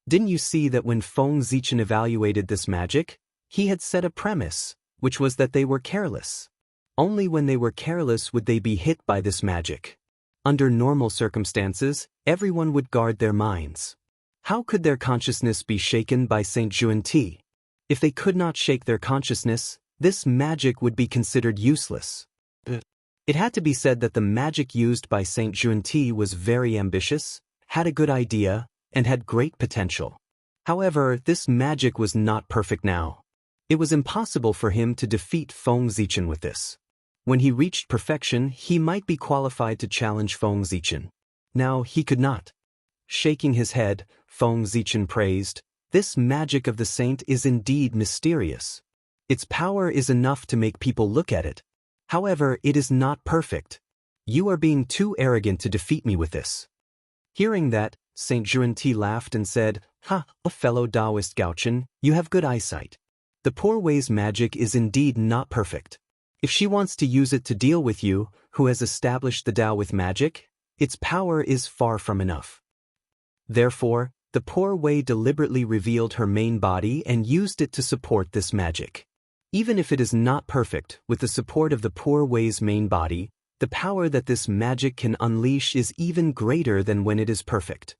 Didn't you see that when Feng Zichen evaluated this magic, he had set a premise, which was that they were careless. Only when they were careless would they be hit by this magic. Under normal circumstances, everyone would guard their minds. How could their consciousness be shaken by Saint Xuanti? If they could not shake their consciousness, this magic would be considered useless. It had to be said that the magic used by Saint Xuanti was very ambitious, had a good idea, and had great potential. However, this magic was not perfect now. It was impossible for him to defeat Feng Zichen with this. When he reached perfection, he might be qualified to challenge Feng Zichen. Now he could not. Shaking his head, Feng Zichen praised, "This magic of the saint is indeed mysterious. Its power is enough to make people look at it. However, it is not perfect. You are being too arrogant to defeat me with this." Hearing that, Saint Xuanti laughed and said, "Ha, fellow Taoist Gaochen, you have good eyesight. The Poor Way's magic is indeed not perfect. If she wants to use it to deal with you, who has established the Tao with magic, its power is far from enough." Therefore, the Poor Way deliberately revealed her main body and used it to support this magic. Even if it is not perfect, with the support of the Poor Way's main body, the power that this magic can unleash is even greater than when it is perfect.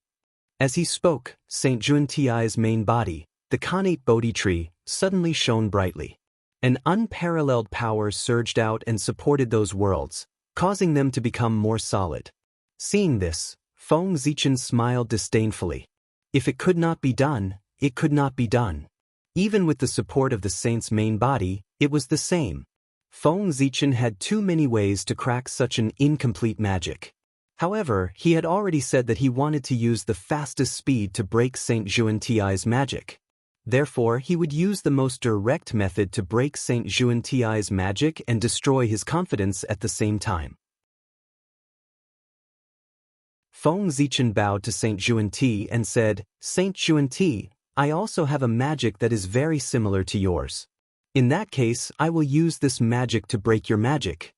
As he spoke, Saint Xuanti's main body, the Connate Bodhi tree, suddenly shone brightly. An unparalleled power surged out and supported those worlds, causing them to become more solid. Seeing this, Feng Zichen smiled disdainfully. If it could not be done, it could not be done. Even with the support of the saint's main body, it was the same. Feng Zichen had too many ways to crack such an incomplete magic. However, he had already said that he wanted to use the fastest speed to break Saint Xuanti's magic. Therefore, he would use the most direct method to break Saint Xuanti's magic and destroy his confidence at the same time. Feng Zichen bowed to Saint Xuanti and said, Saint Xuanti, I also have a magic that is very similar to yours. In that case, I will use this magic to break your magic.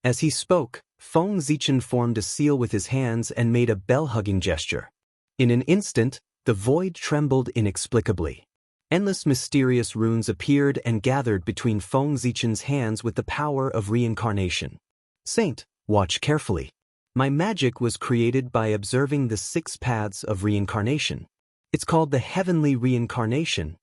As he spoke, Feng Zichen formed a seal with his hands and made a bell-hugging gesture. In an instant, the void trembled inexplicably. Endless mysterious runes appeared and gathered between Feng Zichen's hands with the power of reincarnation. Saint, watch carefully. My magic was created by observing the 6 paths of reincarnation. It's called the heavenly reincarnation.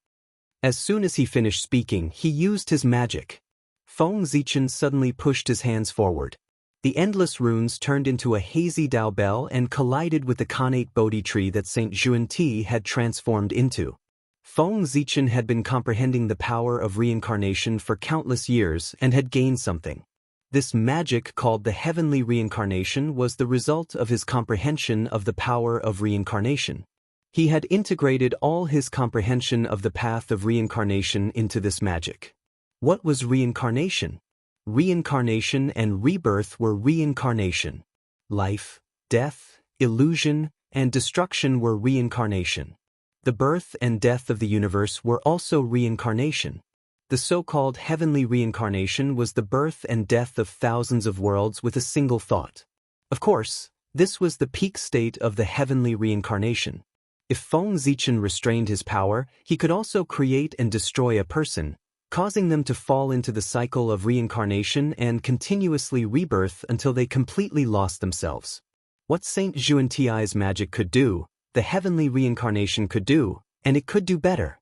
As soon as he finished speaking, he used his magic. Feng Zichen suddenly pushed his hands forward. The endless runes turned into a hazy Dao bell and collided with the connate Bodhi tree that Saint Xuanti had transformed into. Feng Zichen had been comprehending the power of reincarnation for countless years and had gained something. This magic called the heavenly reincarnation was the result of his comprehension of the power of reincarnation. He had integrated all his comprehension of the path of reincarnation into this magic. What was reincarnation? Reincarnation and rebirth were reincarnation. Life, death, illusion, and destruction were reincarnation. The birth and death of the universe were also reincarnation. The so-called heavenly reincarnation was the birth and death of thousands of worlds with a single thought. Of course, this was the peak state of the heavenly reincarnation. If Feng Zichen restrained his power, he could also create and destroy a person, causing them to fall into the cycle of reincarnation and continuously rebirth until they completely lost themselves. What Saint Xuanti's magic could do, the heavenly reincarnation could do, and it could do better.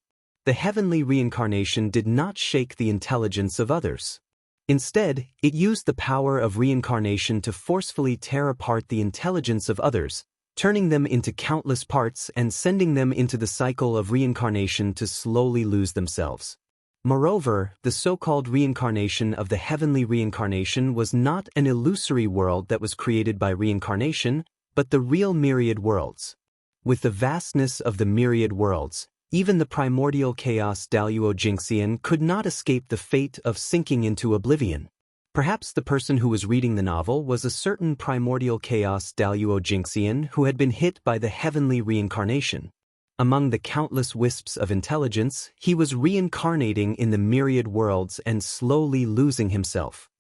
The heavenly reincarnation did not shake the intelligence of others. Instead, it used the power of reincarnation to forcefully tear apart the intelligence of others, turning them into countless parts and sending them into the cycle of reincarnation to slowly lose themselves. Moreover, the so-called reincarnation of the heavenly reincarnation was not an illusory world that was created by reincarnation, but the real myriad worlds. With the vastness of the myriad worlds, even the primordial chaos Daluo Jingxian could not escape the fate of sinking into oblivion. Perhaps the person who was reading the novel was a certain primordial chaos Daluo Jingxian who had been hit by the heavenly reincarnation. Among the countless wisps of intelligence, he was reincarnating in the myriad worlds and slowly losing himself.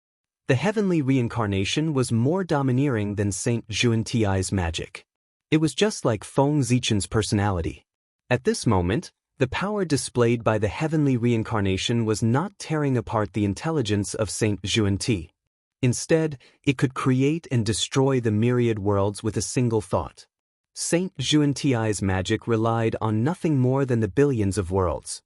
The heavenly reincarnation was more domineering than Saint Xuanti's magic. It was just like Feng Zichen's personality. At this moment, the power displayed by the heavenly reincarnation was not tearing apart the intelligence of Saint Xuanti. Instead, it could create and destroy the myriad worlds with a single thought. Saint Xuanti's magic relied on nothing more than the billions of worlds.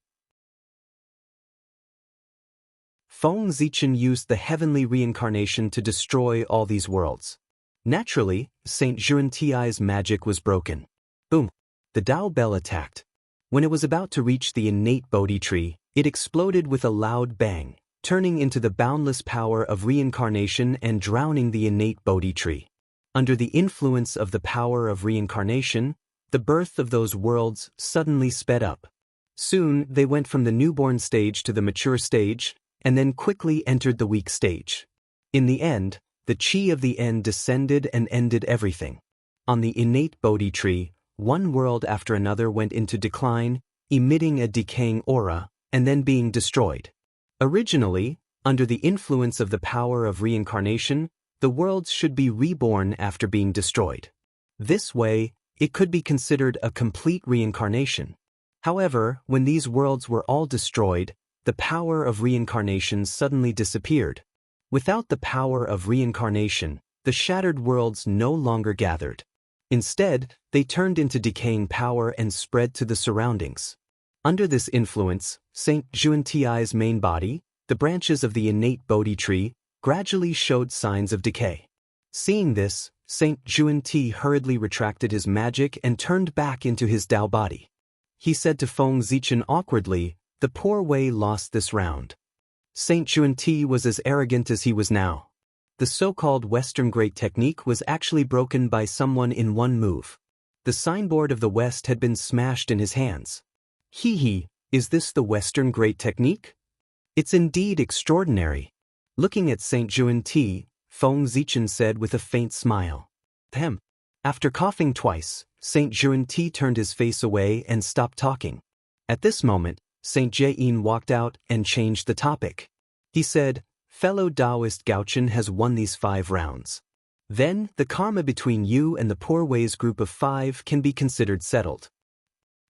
Feng Zichen used the heavenly reincarnation to destroy all these worlds. Naturally, Saint Xuanti's magic was broken. Boom! The Dao bell attacked. When it was about to reach the innate Bodhi tree, it exploded with a loud bang, turning into the boundless power of reincarnation and drowning the innate Bodhi tree. Under the influence of the power of reincarnation, the birth of those worlds suddenly sped up. Soon, they went from the newborn stage to the mature stage, and then quickly entered the weak stage. In the end, the chi of the end descended and ended everything. On the innate Bodhi tree, one world after another went into decline, emitting a decaying aura, and then being destroyed. Originally, under the influence of the power of reincarnation, the worlds should be reborn after being destroyed. This way, it could be considered a complete reincarnation. However, when these worlds were all destroyed, the power of reincarnation suddenly disappeared. Without the power of reincarnation, the shattered worlds no longer gathered. Instead, they turned into decaying power and spread to the surroundings. Under this influence, Saint Xuanti's main body, the branches of the innate Bodhi tree, gradually showed signs of decay. Seeing this, Saint Xuanti hurriedly retracted his magic and turned back into his Dao body. He said to Feng Zichen awkwardly, "The poor Wei lost this round." Saint Xuanti was as arrogant as he was now. The so-called Western Great Technique was actually broken by someone in one move. The signboard of the West had been smashed in his hands. Hee, is this the Western Great Technique? It's indeed extraordinary. Looking at Saint Xuanti, Feng Zichen said with a faint smile. After coughing twice, Saint Juan-Ti turned his face away and stopped talking. At this moment, Saint Jae-in walked out and changed the topic. He said, "Fellow Taoist Gao-chen has won these 5 rounds. Then, the karma between you and the Poor Ways group of 5 can be considered settled.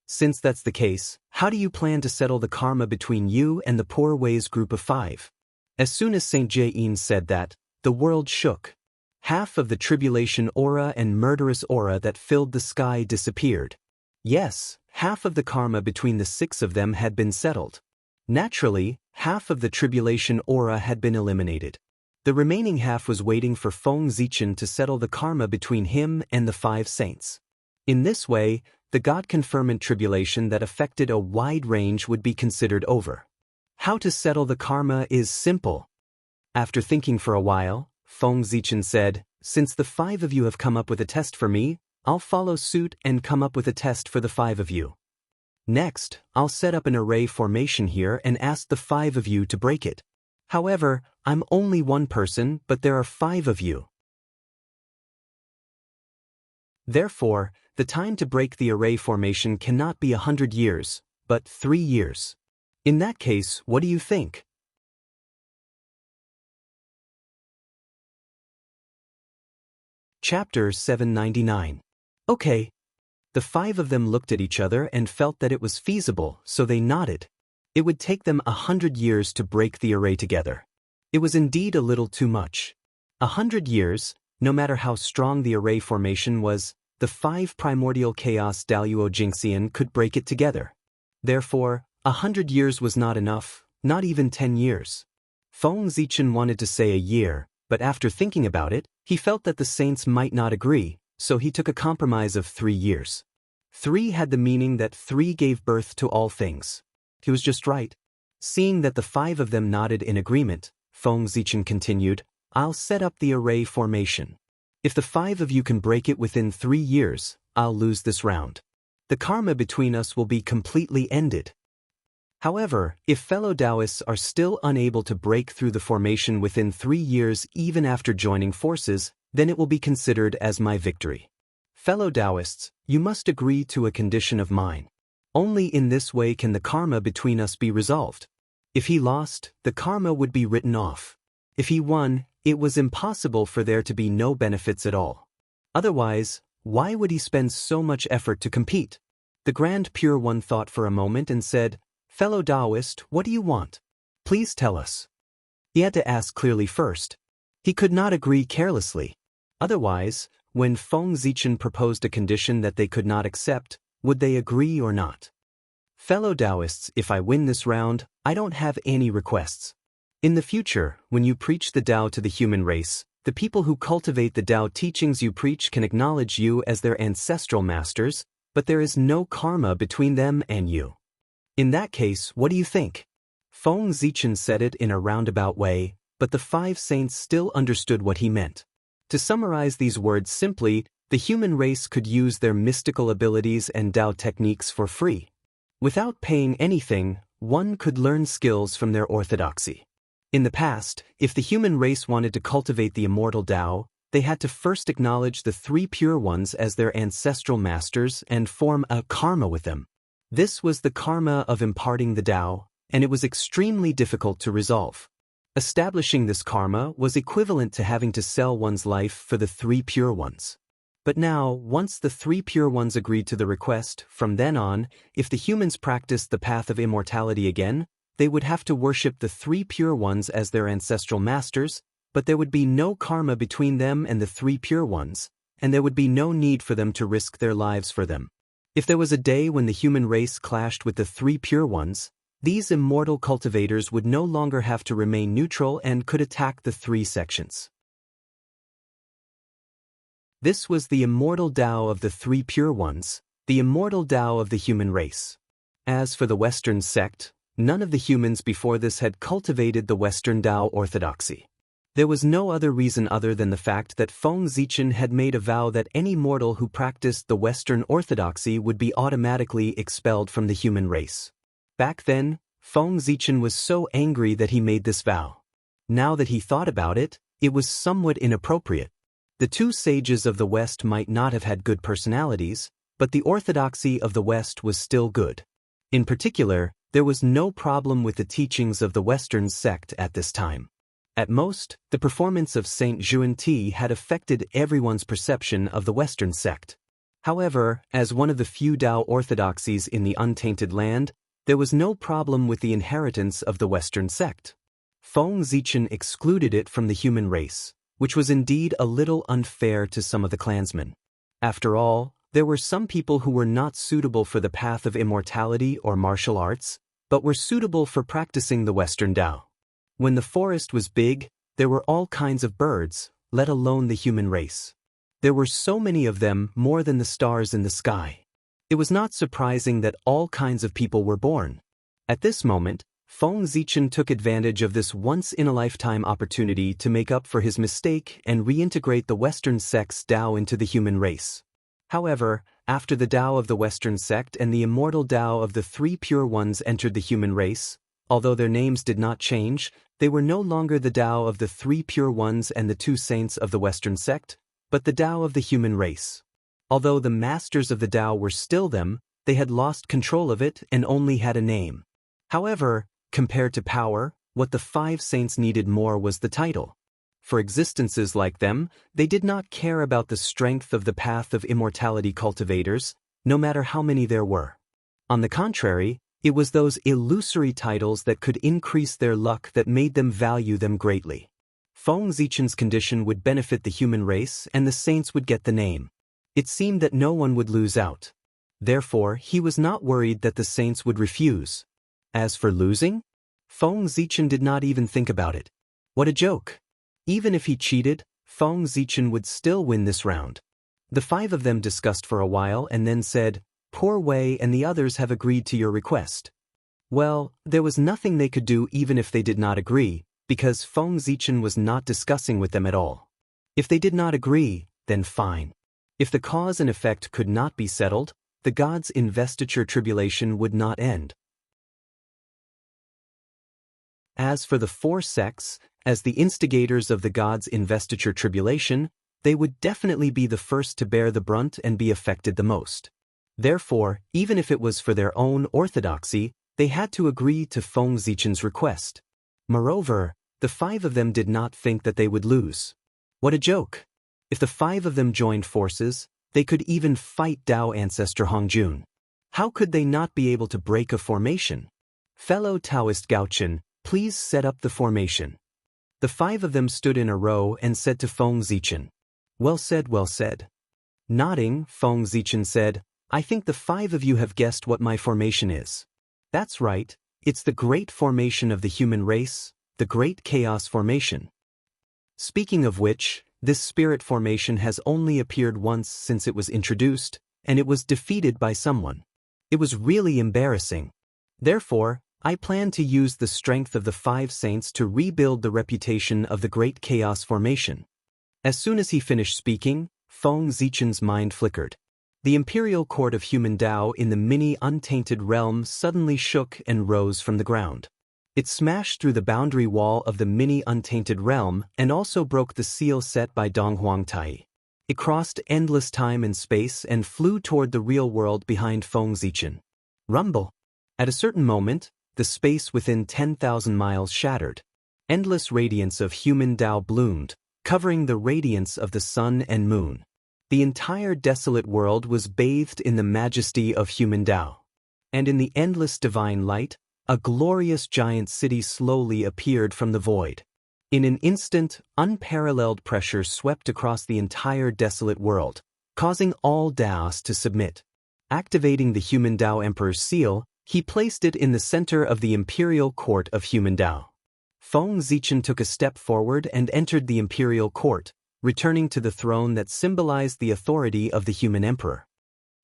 Since that's the case, how do you plan to settle the karma between you and the Poor Ways group of 5? As soon as Saint Jae-in said that, the world shook. Half of the tribulation aura and murderous aura that filled the sky disappeared. Yes, half of the karma between the 6 of them had been settled. Naturally, half of the tribulation aura had been eliminated. The remaining half was waiting for Feng Zichen to settle the karma between him and the 5 saints. In this way, the God-conferment tribulation that affected a wide range would be considered over. How to settle the karma is simple. After thinking for a while, Feng Zichen said, "Since the 5 of you have come up with a test for me, I'll follow suit and come up with a test for the 5 of you. Next, I'll set up an array formation here and ask the 5 of you to break it. However, I'm only one person, but there are 5 of you. Therefore, the time to break the array formation cannot be 100 years, but 3 years. In that case, what do you think?" Chapter 799. Okay. The 5 of them looked at each other and felt that it was feasible, so they nodded. It would take them 100 years to break the array together. It was indeed a little too much. 100 years, no matter how strong the array formation was, the 5 primordial chaos Daluo Jingxian could break it together. Therefore, 100 years was not enough, not even 10 years. Feng Zichen wanted to say a year, but after thinking about it, he felt that the saints might not agree, so he took a compromise of 3 years. 3 had the meaning that 3 gave birth to all things. He was just right. Seeing that the 5 of them nodded in agreement, Feng Zichen continued, "I'll set up the array formation. If the 5 of you can break it within 3 years, I'll lose this round. The karma between us will be completely ended. However, if fellow Taoists are still unable to break through the formation within 3 years even after joining forces, then it will be considered as my victory. Fellow Taoists, you must agree to a condition of mine. Only in this way can the karma between us be resolved. If he lost, the karma would be written off. If he won, it was impossible for there to be no benefits at all. Otherwise, why would he spend so much effort to compete?" The Grand Pure One thought for a moment and said, "Fellow Taoist, what do you want? Please tell us." He had to ask clearly first. He could not agree carelessly. Otherwise, when Feng Zichen proposed a condition that they could not accept, would they agree or not? "Fellow Taoists, if I win this round, I don't have any requests. In the future, when you preach the Tao to the human race, the people who cultivate the Tao teachings you preach can acknowledge you as their ancestral masters, but there is no karma between them and you. In that case, what do you think?" Feng Zichen said it in a roundabout way, but the 5 saints still understood what he meant. To summarize these words simply, the human race could use their mystical abilities and Tao techniques for free. Without paying anything, one could learn skills from their orthodoxy. In the past, if the human race wanted to cultivate the immortal Tao, they had to first acknowledge the 3 pure ones as their ancestral masters and form a karma with them. This was the karma of imparting the Tao, and it was extremely difficult to resolve. Establishing this karma was equivalent to having to sell one's life for the 3 pure ones. But now, once the 3 pure ones agreed to the request, from then on, if the humans practiced the path of immortality again, they would have to worship the 3 pure ones as their ancestral masters, but there would be no karma between them and the 3 pure ones, and there would be no need for them to risk their lives for them. If there was a day when the human race clashed with the 3 pure ones, these immortal cultivators would no longer have to remain neutral and could attack the 3 sections. This was the immortal Tao of the 3 pure ones, the immortal Tao of the human race. As for the Western sect, none of the humans before this had cultivated the Western Tao orthodoxy. There was no other reason other than the fact that Feng Zichen had made a vow that any mortal who practiced the Western orthodoxy would be automatically expelled from the human race. Back then, Feng Zichen was so angry that he made this vow. Now that he thought about it, it was somewhat inappropriate. The two sages of the West might not have had good personalities, but the orthodoxy of the West was still good. In particular, there was no problem with the teachings of the Western sect at this time. At most, the performance of Saint Xianxia had affected everyone's perception of the Western sect. However, as one of the few Tao orthodoxies in the untainted land, there was no problem with the inheritance of the Western sect. Feng Zichen excluded it from the human race, which was indeed a little unfair to some of the clansmen. After all, there were some people who were not suitable for the path of immortality or martial arts, but were suitable for practicing the Western Tao. When the forest was big, there were all kinds of birds, let alone the human race. There were so many of them, more than the stars in the sky. It was not surprising that all kinds of people were born. At this moment, Feng Zichen took advantage of this once-in-a-lifetime opportunity to make up for his mistake and reintegrate the Western sect's Tao into the human race. However, after the Tao of the Western sect and the immortal Tao of the three pure ones entered the human race, although their names did not change, they were no longer the Tao of the three pure ones and the two saints of the Western sect, but the Tao of the human race. Although the masters of the Tao were still them, they had lost control of it and only had a name. However, compared to power, what the five saints needed more was the title. For existences like them, they did not care about the strength of the path of immortality cultivators, no matter how many there were. On the contrary, it was those illusory titles that could increase their luck that made them value them greatly. Feng Zichen's condition would benefit the human race and the saints would get the name. It seemed that no one would lose out. Therefore, he was not worried that the saints would refuse. As for losing, Feng Zichen did not even think about it. What a joke! Even if he cheated, Feng Zichen would still win this round. The five of them discussed for a while and then said, "Poor Wei and the others have agreed to your request." Well, there was nothing they could do even if they did not agree, because Feng Zichen was not discussing with them at all. If they did not agree, then fine. If the cause and effect could not be settled, the gods' investiture tribulation would not end. As for the four sects, as the instigators of the gods' investiture tribulation, they would definitely be the first to bear the brunt and be affected the most. Therefore, even if it was for their own orthodoxy, they had to agree to Feng Zichen's request. Moreover, the five of them did not think that they would lose. What a joke! If the five of them joined forces, they could even fight Tao ancestor Hongjun. How could they not be able to break a formation? Fellow Taoist Gaochen, please set up the formation. The five of them stood in a row and said to Feng Zichen, "Well said, well said." Nodding, Feng Zichen said, "I think the five of you have guessed what my formation is." "That's right, it's the great formation of the human race, the great chaos formation." Speaking of which, this spirit formation has only appeared once since it was introduced, and it was defeated by someone. It was really embarrassing. Therefore, I plan to use the strength of the five saints to rebuild the reputation of the great chaos formation. As soon as he finished speaking, Feng Zichen's mind flickered. The imperial court of human Tao in the mini-untainted realm suddenly shook and rose from the ground. It smashed through the boundary wall of the mini-untainted realm and also broke the seal set by Donghuang Tai. It crossed endless time and space and flew toward the real world behind Feng Zichen. Rumble! At a certain moment, the space within 10,000 miles shattered. Endless radiance of human Tao bloomed, covering the radiance of the sun and moon. The entire desolate world was bathed in the majesty of human Tao. And in the endless divine light, a glorious giant city slowly appeared from the void. In an instant, unparalleled pressure swept across the entire desolate world, causing all Taos to submit. Activating the human Tao Emperor's seal, he placed it in the center of the imperial court of human Tao. Feng Zichen took a step forward and entered the imperial court, returning to the throne that symbolized the authority of the human emperor.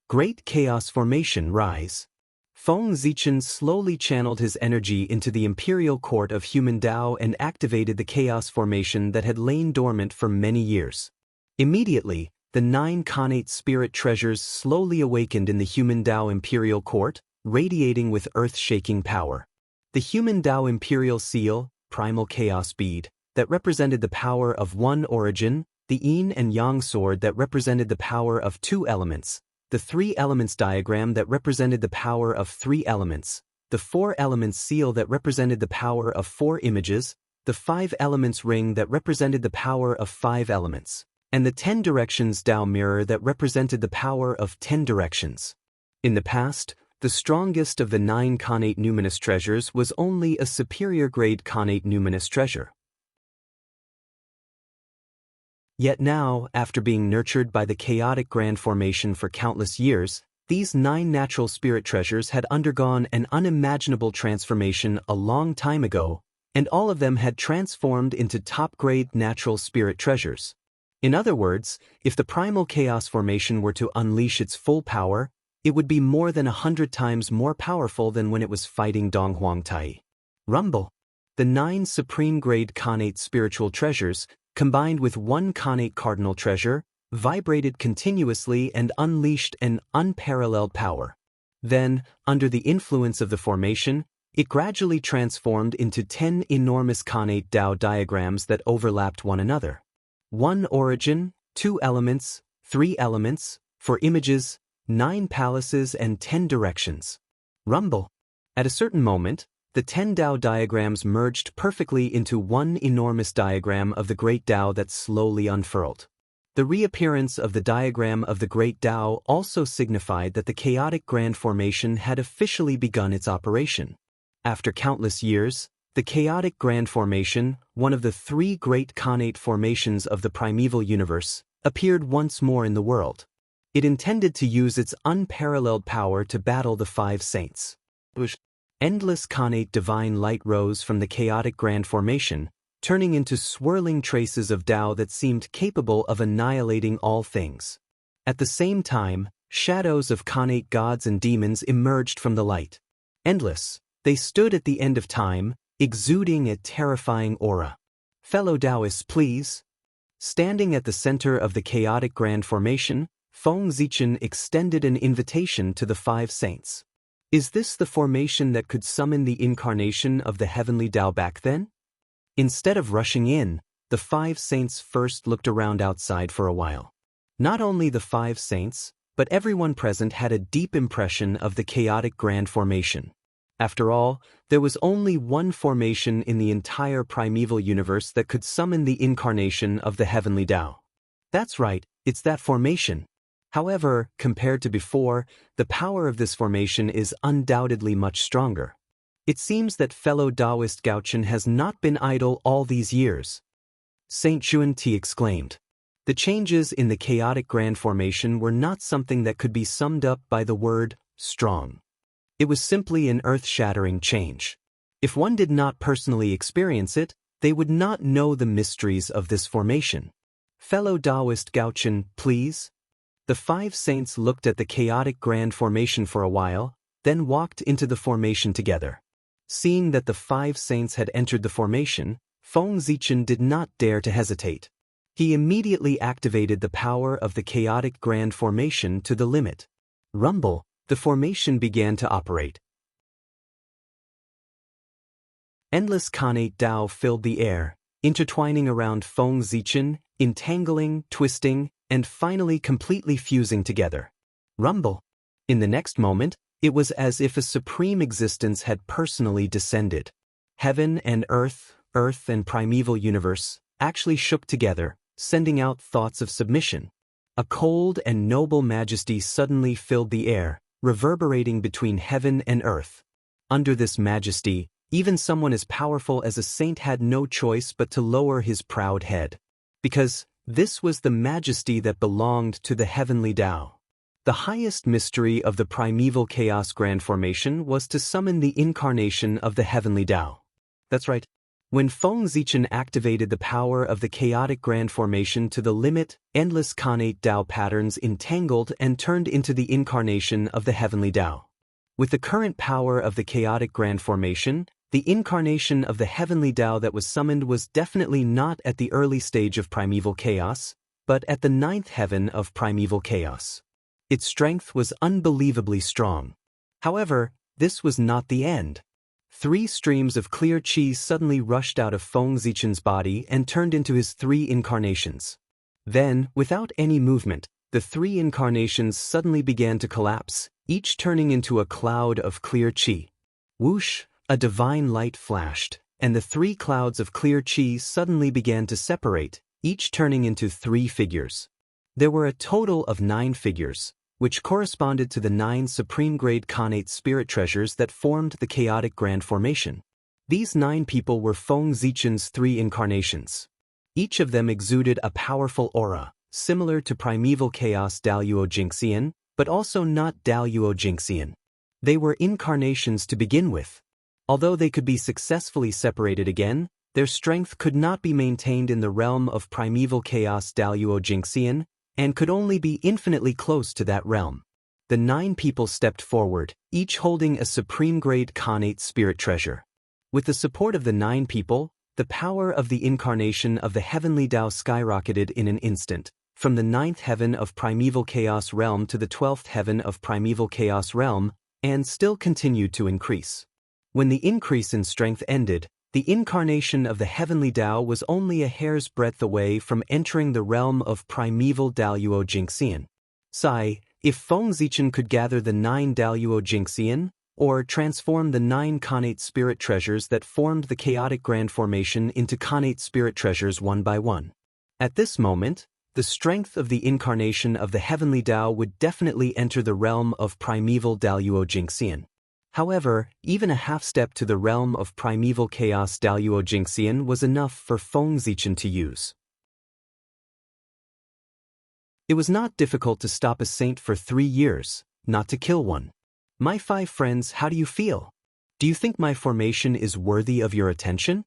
Great chaos formation rise. Feng Zichen slowly channeled his energy into the imperial court of human Tao and activated the chaos formation that had lain dormant for many years. Immediately, the 9 connate spirit treasures slowly awakened in the human Tao imperial court, radiating with earth-shaking power. The human Tao imperial seal, primal chaos bead, that represented the power of one origin, the yin and yang sword that represented the power of 2 elements, the 3 elements diagram that represented the power of 3 elements, the 4 elements seal that represented the power of 4 images, the 5 elements ring that represented the power of 5 elements, and the 10 directions Tao mirror that represented the power of 10 directions. In the past, the strongest of the 9 Khanate numinous treasures was only a superior grade Khanate numinous treasure. Yet now, after being nurtured by the chaotic grand formation for countless years, these 9 natural spirit treasures had undergone an unimaginable transformation a long time ago, and all of them had transformed into top-grade natural spirit treasures. In other words, if the primal chaos formation were to unleash its full power, it would be more than 100 times more powerful than when it was fighting Donghuang Tai. Rumble. The 9 supreme-grade Khanate spiritual treasures, combined with 1 Khanate cardinal treasure, vibrated continuously and unleashed an unparalleled power. Then, under the influence of the formation, it gradually transformed into 10 enormous Khanate Tao diagrams that overlapped one another. 1 origin, 2 elements, 3 elements, 4 images, 9 palaces and 10 directions. Rumble. At a certain moment, the 10 Tao diagrams merged perfectly into one enormous diagram of the Great Tao that slowly unfurled. The reappearance of the diagram of the Great Tao also signified that the chaotic grand formation had officially begun its operation. After countless years, the chaotic grand formation, one of the 3 great Khanate formations of the primeval universe, appeared once more in the world. It intended to use its unparalleled power to battle the 5 saints. Endless Khanate divine light rose from the chaotic grand formation, turning into swirling traces of Tao that seemed capable of annihilating all things. At the same time, shadows of Khanate gods and demons emerged from the light. Endless, they stood at the end of time, exuding a terrifying aura. Fellow Taoists, please. Standing at the center of the chaotic grand formation, Feng Zichen extended an invitation to the 5 saints. Is this the formation that could summon the incarnation of the heavenly Tao back then? Instead of rushing in, the 5 saints first looked around outside for a while. Not only the 5 saints, but everyone present had a deep impression of the chaotic grand formation. After all, there was only one formation in the entire primeval universe that could summon the incarnation of the heavenly Tao. That's right, it's that formation. However, compared to before, the power of this formation is undoubtedly much stronger. It seems that fellow Taoist Gaochen has not been idle all these years. Saint Xuanti exclaimed. The changes in the chaotic grand formation were not something that could be summed up by the word strong. It was simply an earth-shattering change. If one did not personally experience it, they would not know the mysteries of this formation. Fellow Taoist Gaochen, please. The 5 saints looked at the chaotic grand formation for a while, then walked into the formation together. Seeing that the 5 saints had entered the formation, Feng Zichen did not dare to hesitate. He immediately activated the power of the chaotic grand formation to the limit. Rumble, the formation began to operate. Endless Khanate Tao filled the air, intertwining around Feng Zichen, entangling, twisting, and finally completely fusing together. Rumble. In the next moment, it was as if a supreme existence had personally descended. Heaven and earth and primeval universe, actually shook together, sending out thoughts of submission. A cold and noble majesty suddenly filled the air, reverberating between heaven and earth. Under this majesty, even someone as powerful as a saint had no choice but to lower his proud head. Because this was the majesty that belonged to the heavenly Tao. The highest mystery of the primeval chaos grand formation was to summon the incarnation of the heavenly Tao. That's right. When Feng Zichen activated the power of the chaotic grand formation to the limit, endless Khanate Tao patterns entangled and turned into the incarnation of the heavenly Tao. With the current power of the chaotic grand formation, the incarnation of the heavenly Tao that was summoned was definitely not at the early stage of primeval chaos, but at the 9th heaven of primeval chaos. Its strength was unbelievably strong. However, this was not the end. 3 streams of clear qi suddenly rushed out of Feng Zichen's body and turned into his 3 incarnations. Then, without any movement, the three incarnations suddenly began to collapse, each turning into a cloud of clear qi. Whoosh, a divine light flashed, and the three clouds of clear qi suddenly began to separate, each turning into three figures. There were a total of 9 figures, which corresponded to the 9 supreme-grade Khanate spirit treasures that formed the chaotic grand formation. These 9 people were Feng Zichen's 3 incarnations. Each of them exuded a powerful aura, similar to primeval chaos Daluo Jingxian, but also not Daluo Jingxian. They were incarnations to begin with. Although they could be successfully separated again, their strength could not be maintained in the realm of primeval chaos Daluo Jingxian, and could only be infinitely close to that realm. The 9 people stepped forward, each holding a supreme-grade Khanate spirit treasure. With the support of the 9 people, the power of the incarnation of the heavenly Tao skyrocketed in an instant, from the 9th heaven of primeval chaos realm to the 12th heaven of primeval chaos realm, and still continued to increase. When the increase in strength ended, the incarnation of the heavenly Tao was only a hair's breadth away from entering the realm of primeval Daluo Jingxian. If Feng Zichen could gather the 9 Daluo Jingxian, or transform the 9 Khanate spirit treasures that formed the chaotic grand formation into Khanate spirit treasures one by one. At this moment, the strength of the incarnation of the heavenly Tao would definitely enter the realm of primeval Daluo Jingxian. However, even a half-step to the realm of primeval chaos Daluo Jingxian was enough for Feng Zichen to use. It was not difficult to stop a saint for 3 years, not to kill one. My 5 friends, how do you feel? Do you think my formation is worthy of your attention?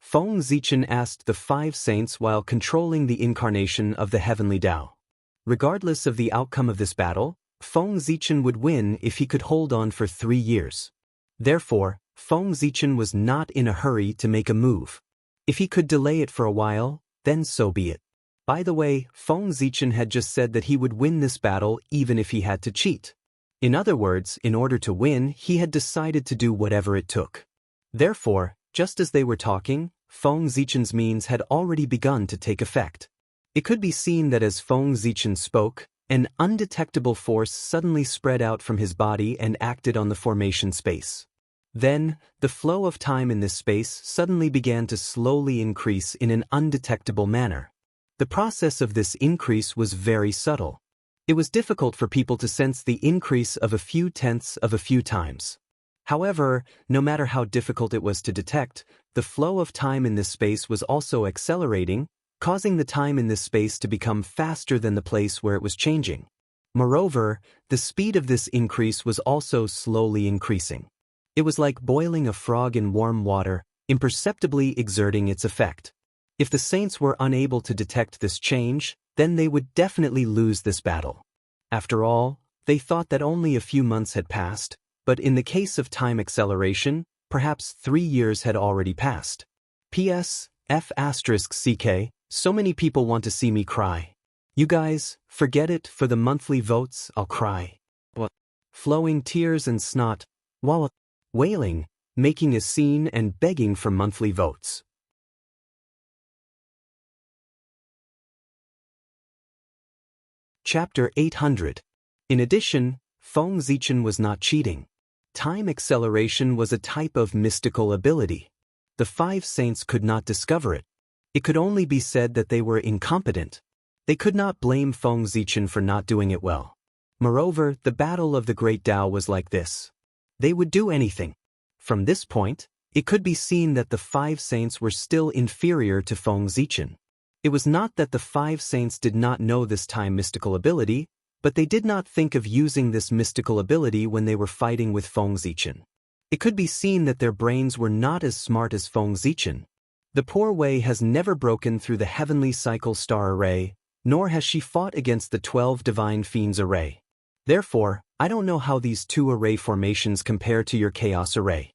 Feng Zichen asked the 5 saints while controlling the incarnation of the heavenly Tao. Regardless of the outcome of this battle, Feng Zichen would win if he could hold on for 3 years. Therefore, Feng Zichen was not in a hurry to make a move. If he could delay it for a while, then so be it. By the way, Feng Zichen had just said that he would win this battle even if he had to cheat. In other words, in order to win, he had decided to do whatever it took. Therefore, just as they were talking, Feng Zichen's means had already begun to take effect. It could be seen that as Feng Zichen spoke, an undetectable force suddenly spread out from his body and acted on the formation space. Then, the flow of time in this space suddenly began to slowly increase in an undetectable manner. The process of this increase was very subtle. It was difficult for people to sense the increase of a few tenths of a few times. However, no matter how difficult it was to detect, the flow of time in this space was also accelerating, causing the time in this space to become faster than the place where it was changing. Moreover, the speed of this increase was also slowly increasing. It was like boiling a frog in warm water, imperceptibly exerting its effect. If the saints were unable to detect this change, then they would definitely lose this battle. After all, they thought that only a few months had passed, but in the case of time acceleration, perhaps 3 years had already passed. P.S. F***CK, so many people want to see me cry. You guys, forget it, for the monthly votes, I'll cry. What? Flowing tears and snot, while wailing, making a scene and begging for monthly votes. Chapter 800. In addition, Feng Zichen was not cheating. Time acceleration was a type of mystical ability. The 5 saints could not discover it. It could only be said that they were incompetent. They could not blame Feng Zichen for not doing it well. Moreover, the battle of the Great Tao was like this. They would do anything. From this point, it could be seen that the 5 saints were still inferior to Feng Zichen. It was not that the 5 saints did not know this time mystical ability, but they did not think of using this mystical ability when they were fighting with Feng Zichen. It could be seen that their brains were not as smart as Feng Zichen. The poor Wei has never broken through the heavenly cycle star array, nor has she fought against the 12 divine fiends array. Therefore, I don't know how these 2 array formations compare to your chaos array.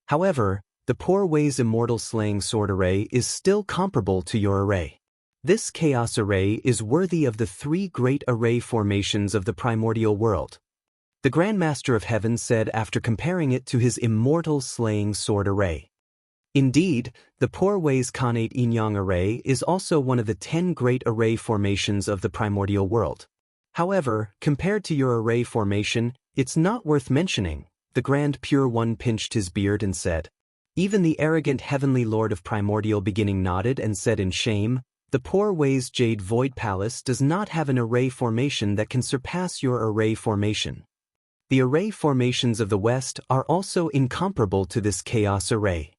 However, the poor Wei's immortal slaying sword array is still comparable to your array. This chaos array is worthy of the 3 great array formations of the primordial world. The Grand Master of Heaven said after comparing it to his immortal slaying sword array. Indeed, the Porway's connate yin-yang array is also one of the 10 great array formations of the primordial world. However, compared to your array formation, it's not worth mentioning. The Grand Pure One pinched his beard and said. Even the arrogant heavenly lord of primordial beginning nodded and said in shame, the Porway's Jade Void Palace does not have an array formation that can surpass your array formation. The array formations of the West are also incomparable to this chaos array.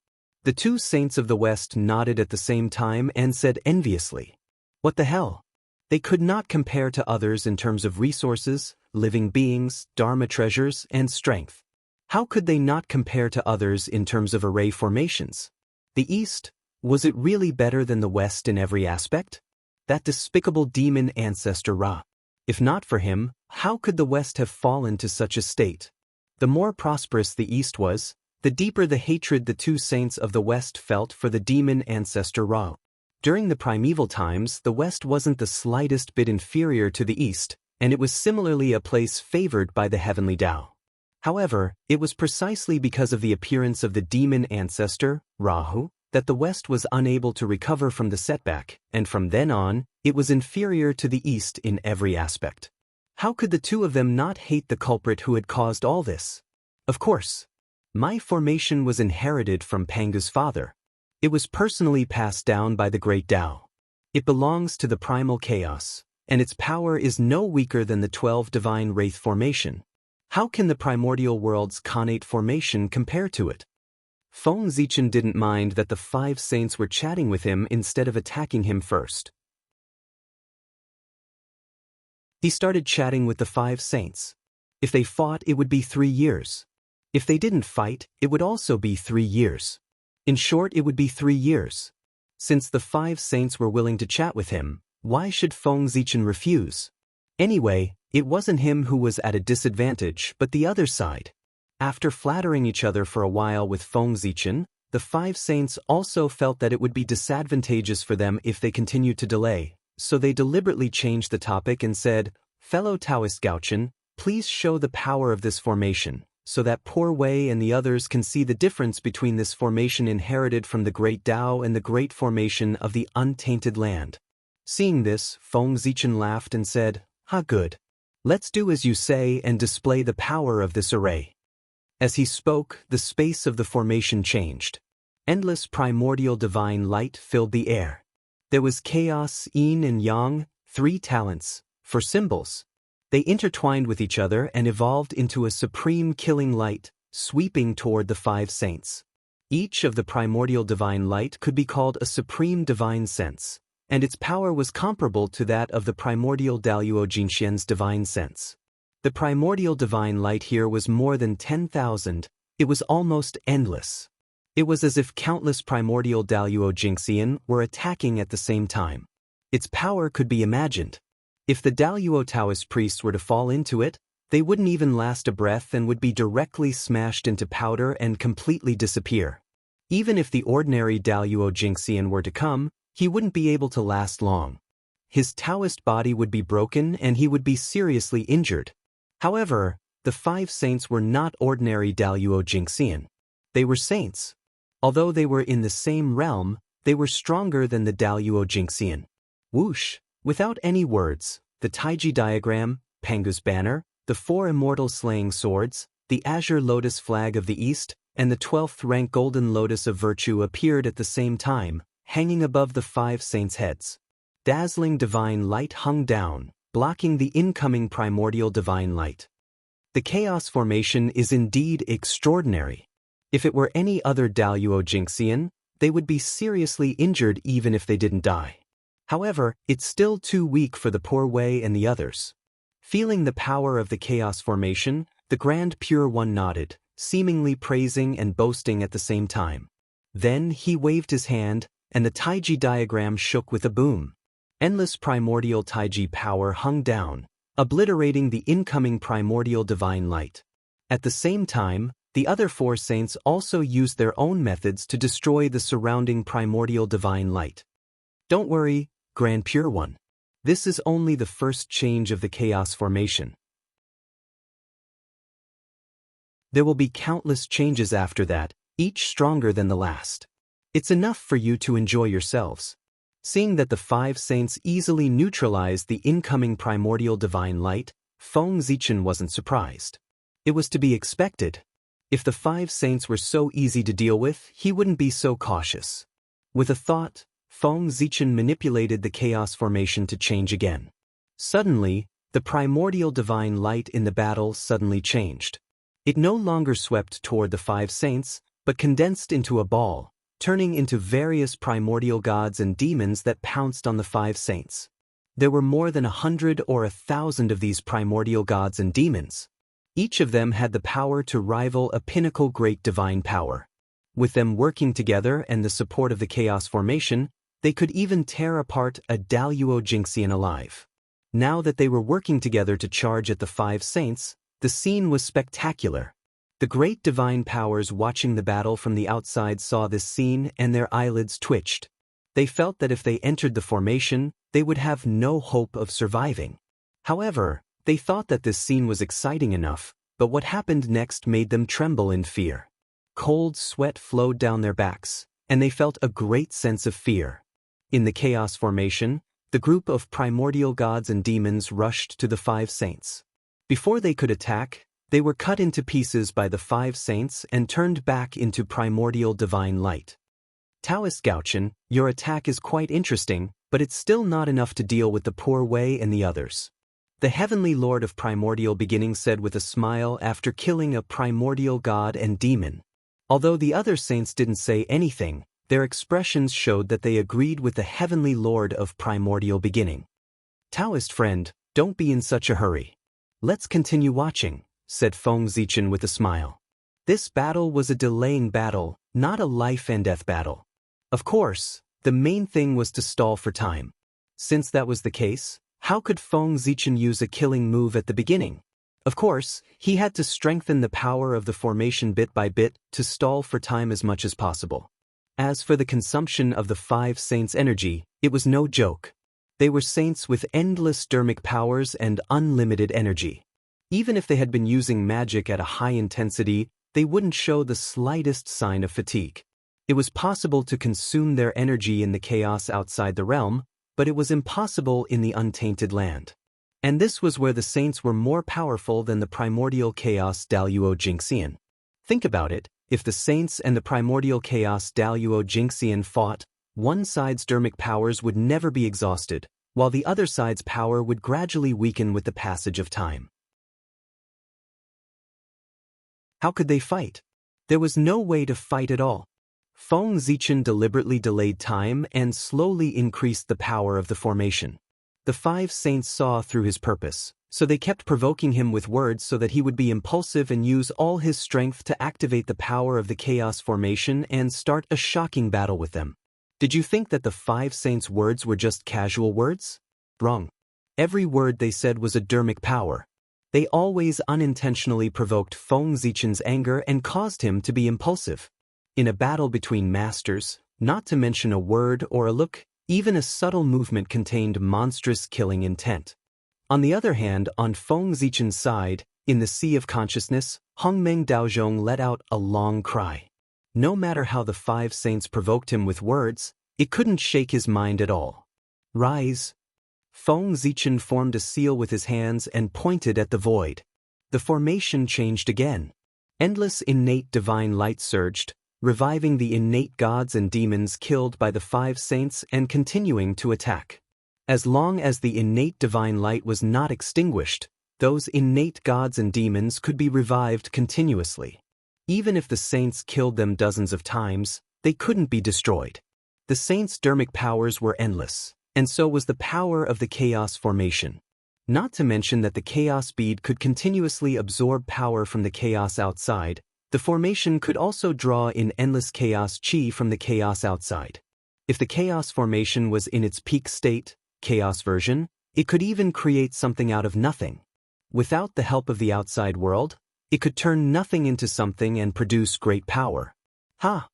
The two saints of the West nodded at the same time and said enviously, what the hell? They could not compare to others in terms of resources, living beings, dharma treasures, and strength. How could they not compare to others in terms of array formations? The East, was it really better than the West in every aspect? That despicable demon ancestor Ra. If not for him, how could the West have fallen to such a state? The more prosperous the East was, the deeper the hatred the two saints of the West felt for the demon ancestor Ra. During the primeval times, the West wasn't the slightest bit inferior to the East, and it was similarly a place favored by the heavenly Tao. However, it was precisely because of the appearance of the demon ancestor, Rahu, that the West was unable to recover from the setback, and from then on, it was inferior to the East in every aspect. How could the two of them not hate the culprit who had caused all this? Of course. My formation was inherited from Pangu's father. It was personally passed down by the great Tao. It belongs to the primal chaos, and its power is no weaker than the 12 divine wraith formation. How can the primordial world's connate formation compare to it? Feng Zichen didn't mind that the 5 saints were chatting with him instead of attacking him first. He started chatting with the 5 saints. If they fought, it would be 3 years. If they didn't fight, it would also be 3 years. In short, it would be 3 years. Since the 5 saints were willing to chat with him, why should Feng Zichen refuse? Anyway, it wasn't him who was at a disadvantage, but the other side. After flattering each other for a while with Feng Zichen, the 5 saints also felt that it would be disadvantageous for them if they continued to delay, so they deliberately changed the topic and said, fellow Taoist Gaochen, please show the power of this formation, so that Poor Wei and the others can see the difference between this formation inherited from the great Tao and the great formation of the untainted land. Seeing this, Feng Zichen laughed and said, "Ha, good. Let's do as you say and display the power of this array." As he spoke, the space of the formation changed. Endless primordial divine light filled the air. There was chaos, yin and yang, 3 talents, for symbols. They intertwined with each other and evolved into a supreme killing light, sweeping toward the 5 saints. Each of the primordial divine light could be called a supreme divine sense, and its power was comparable to that of the primordial Daluo Jingxian's divine sense. The primordial divine light here was more than 10,000, it was almost endless. It was as if countless primordial Daluo Jingxian were attacking at the same time. Its power could be imagined. If the Daluo Taoist priests were to fall into it, they wouldn't even last a breath and would be directly smashed into powder and completely disappear. Even if the ordinary Daluo Jingxian were to come, he wouldn't be able to last long. His Taoist body would be broken and he would be seriously injured. However, the 5 saints were not ordinary Daluo Jingxian. They were saints. Although they were in the same realm, they were stronger than the Daluo Jingxian. Whoosh! Without any words, the Taiji diagram, Pangu's banner, the 4 immortal slaying swords, the azure lotus flag of the East, and the 12th rank golden lotus of virtue appeared at the same time, hanging above the 5 saints' heads. Dazzling divine light hung down, blocking the incoming primordial divine light. The chaos formation is indeed extraordinary. If it were any other Daluo Jingxian, they would be seriously injured even if they didn't die. However, it's still too weak for the Poor Wei and the others. Feeling the power of the chaos formation, the Grand Pure One nodded, seemingly praising and boasting at the same time. Then he waved his hand, and the Taiji diagram shook with a boom. Endless primordial Taiji power hung down, obliterating the incoming primordial divine light. At the same time, the other 4 saints also used their own methods to destroy the surrounding primordial divine light. Don't worry, Grand Pure One. This is only the first change of the chaos formation. There will be countless changes after that, each stronger than the last. It's enough for you to enjoy yourselves." Seeing that the 5 saints easily neutralized the incoming primordial divine light, Feng Zichen wasn't surprised. It was to be expected. If the 5 saints were so easy to deal with, he wouldn't be so cautious. With a thought, Feng Zichen manipulated the chaos formation to change again. Suddenly, the primordial divine light in the battle suddenly changed. It no longer swept toward the 5 saints, but condensed into a ball, turning into various primordial gods and demons that pounced on the 5 saints. There were more than 100 or 1,000 of these primordial gods and demons. Each of them had the power to rival a pinnacle great divine power. With them working together and the support of the chaos formation, they could even tear apart a Daluo Jinxian alive. Now that they were working together to charge at the 5 saints, the scene was spectacular. The great divine powers watching the battle from the outside saw this scene and their eyelids twitched. They felt that if they entered the formation, they would have no hope of surviving. However, they thought that this scene was exciting enough, but what happened next made them tremble in fear. Cold sweat flowed down their backs, and they felt a great sense of fear. In the chaos formation, the group of primordial gods and demons rushed to the 5 saints. Before they could attack, they were cut into pieces by the 5 saints and turned back into primordial divine light. "Taoist Gaochen, your attack is quite interesting, but it's still not enough to deal with the poor Wei and the others," the heavenly lord of primordial beginning said with a smile after killing a primordial god and demon. Although the other saints didn't say anything, their expressions showed that they agreed with the heavenly lord of primordial beginning. "Taoist friend, don't be in such a hurry. Let's continue watching," said Feng Zichen with a smile. This battle was a delaying battle, not a life and death battle. Of course, the main thing was to stall for time. Since that was the case, how could Feng Zichen use a killing move at the beginning? Of course, he had to strengthen the power of the formation bit by bit to stall for time as much as possible. As for the consumption of the 5 saints' energy, it was no joke. They were saints with endless dermic powers and unlimited energy. Even if they had been using magic at a high intensity, they wouldn't show the slightest sign of fatigue. It was possible to consume their energy in the chaos outside the realm, but it was impossible in the untainted land. And this was where the saints were more powerful than the primordial chaos Daluo Jinxian. Think about it, if the saints and the primordial chaos Daluo Jinxian fought, one side's dermic powers would never be exhausted, while the other side's power would gradually weaken with the passage of time. How could they fight? There was no way to fight at all. Feng Zichen deliberately delayed time and slowly increased the power of the formation. The 5 saints saw through his purpose, so they kept provoking him with words so that he would be impulsive and use all his strength to activate the power of the chaos formation and start a shocking battle with them. Did you think that the 5 saints' words were just casual words? Wrong. Every word they said was a dermic power. They always unintentionally provoked Feng Zichen's anger and caused him to be impulsive. In a battle between masters, not to mention a word or a look, even a subtle movement contained monstrous killing intent. On the other hand, on Feng Zichen's side, in the Sea of Consciousness, Hongmeng Daozhong let out a long cry. No matter how the 5 saints provoked him with words, it couldn't shake his mind at all. "Rise." Feng Zichen formed a seal with his hands and pointed at the void. The formation changed again. Endless innate divine light surged, reviving the innate gods and demons killed by the 5 saints and continuing to attack. As long as the innate divine light was not extinguished, those innate gods and demons could be revived continuously. Even if the saints killed them dozens of times, they couldn't be destroyed. The saints' dermic powers were endless, and so was the power of the chaos formation. Not to mention that the chaos bead could continuously absorb power from the chaos outside. The formation could also draw in endless chaos chi from the chaos outside. If the chaos formation was in its peak state, chaos version, it could even create something out of nothing. Without the help of the outside world, it could turn nothing into something and produce great power. Ha!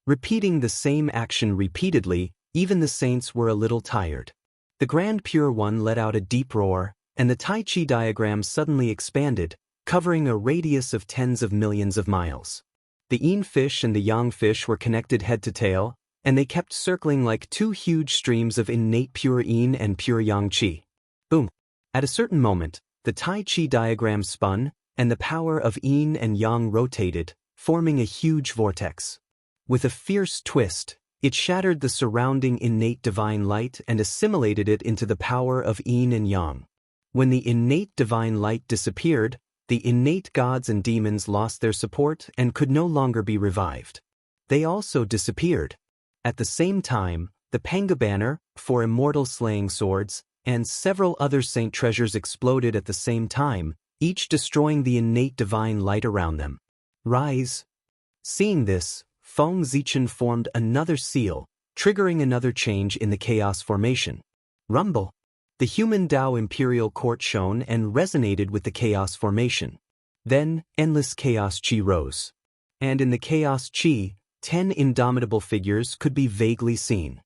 Repeating the same action repeatedly, even the saints were a little tired. The Grand Pure One let out a deep roar, and the Tai Chi diagram suddenly expanded, covering a radius of tens of millions of miles. The Yin fish and the Yang fish were connected head to tail, and they kept circling like two huge streams of innate pure yin and pure yang qi. Boom. At a certain moment, the Tai Chi diagram spun, and the power of yin and yang rotated, forming a huge vortex. With a fierce twist, it shattered the surrounding innate divine light and assimilated it into the power of yin and yang. When the innate divine light disappeared, the innate gods and demons lost their support and could no longer be revived. They also disappeared. At the same time, the Panga banner, for immortal slaying swords, and several other saint treasures exploded at the same time, each destroying the innate divine light around them. Rise. Seeing this, Feng Zichen formed another seal, triggering another change in the chaos formation. Rumble. The human Tao imperial court shone and resonated with the chaos formation. Then, endless chaos chi rose. And in the chaos chi, 10 indomitable figures could be vaguely seen.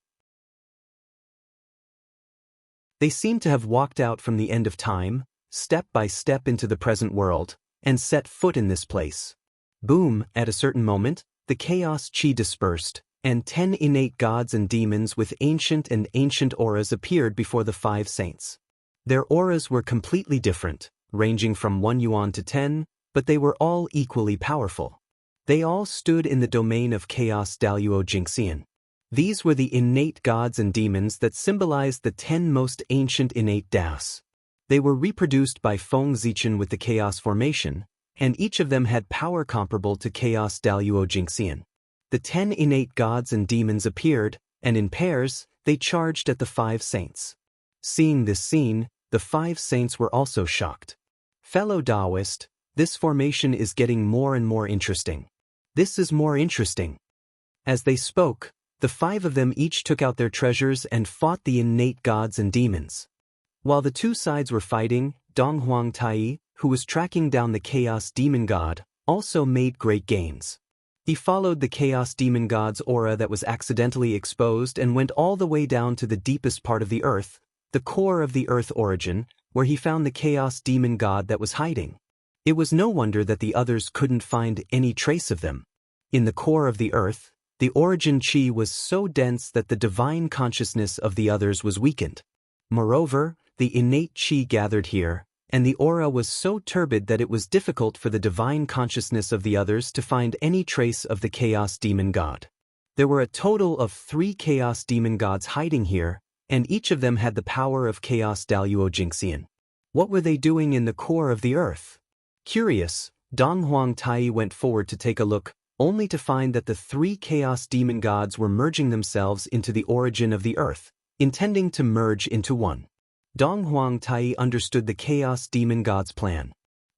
They seemed to have walked out from the end of time, step by step into the present world, and set foot in this place. Boom, at a certain moment, the chaos chi dispersed, and 10 innate gods and demons with ancient auras appeared before the 5 saints. Their auras were completely different, ranging from 1 yuan to 10, but they were all equally powerful. They all stood in the domain of chaos Daluo Jingxian. These were the innate gods and demons that symbolized the 10 most ancient innate Daos. They were reproduced by Feng Zichen with the chaos formation, and each of them had power comparable to chaos Daluo Jingxian. The 10 innate gods and demons appeared, and in pairs, they charged at the 5 saints. Seeing this scene, the 5 saints were also shocked. Fellow Taoist, this formation is getting more and more interesting. This is more interesting. As they spoke, the 5 of them each took out their treasures and fought the innate gods and demons. While the 2 sides were fighting, Donghuang Tai, who was tracking down the chaos demon god, also made great gains. He followed the chaos demon god's aura that was accidentally exposed and went all the way down to the deepest part of the earth, the core of the earth origin, where he found the chaos demon god that was hiding. It was no wonder that the others couldn't find any trace of them. In the core of the earth, the origin chi was so dense that the divine consciousness of the others was weakened. Moreover, the innate chi gathered here, and the aura was so turbid that it was difficult for the divine consciousness of the others to find any trace of the chaos demon god. There were a total of 3 chaos demon gods hiding here, and each of them had the power of chaos Daluo Jingxian. What were they doing in the core of the earth? Curious, Donghuang Tai went forward to take a look, only to find that the 3 chaos demon gods were merging themselves into the origin of the earth, intending to merge into one. Donghuang Tai understood the chaos demon god's plan.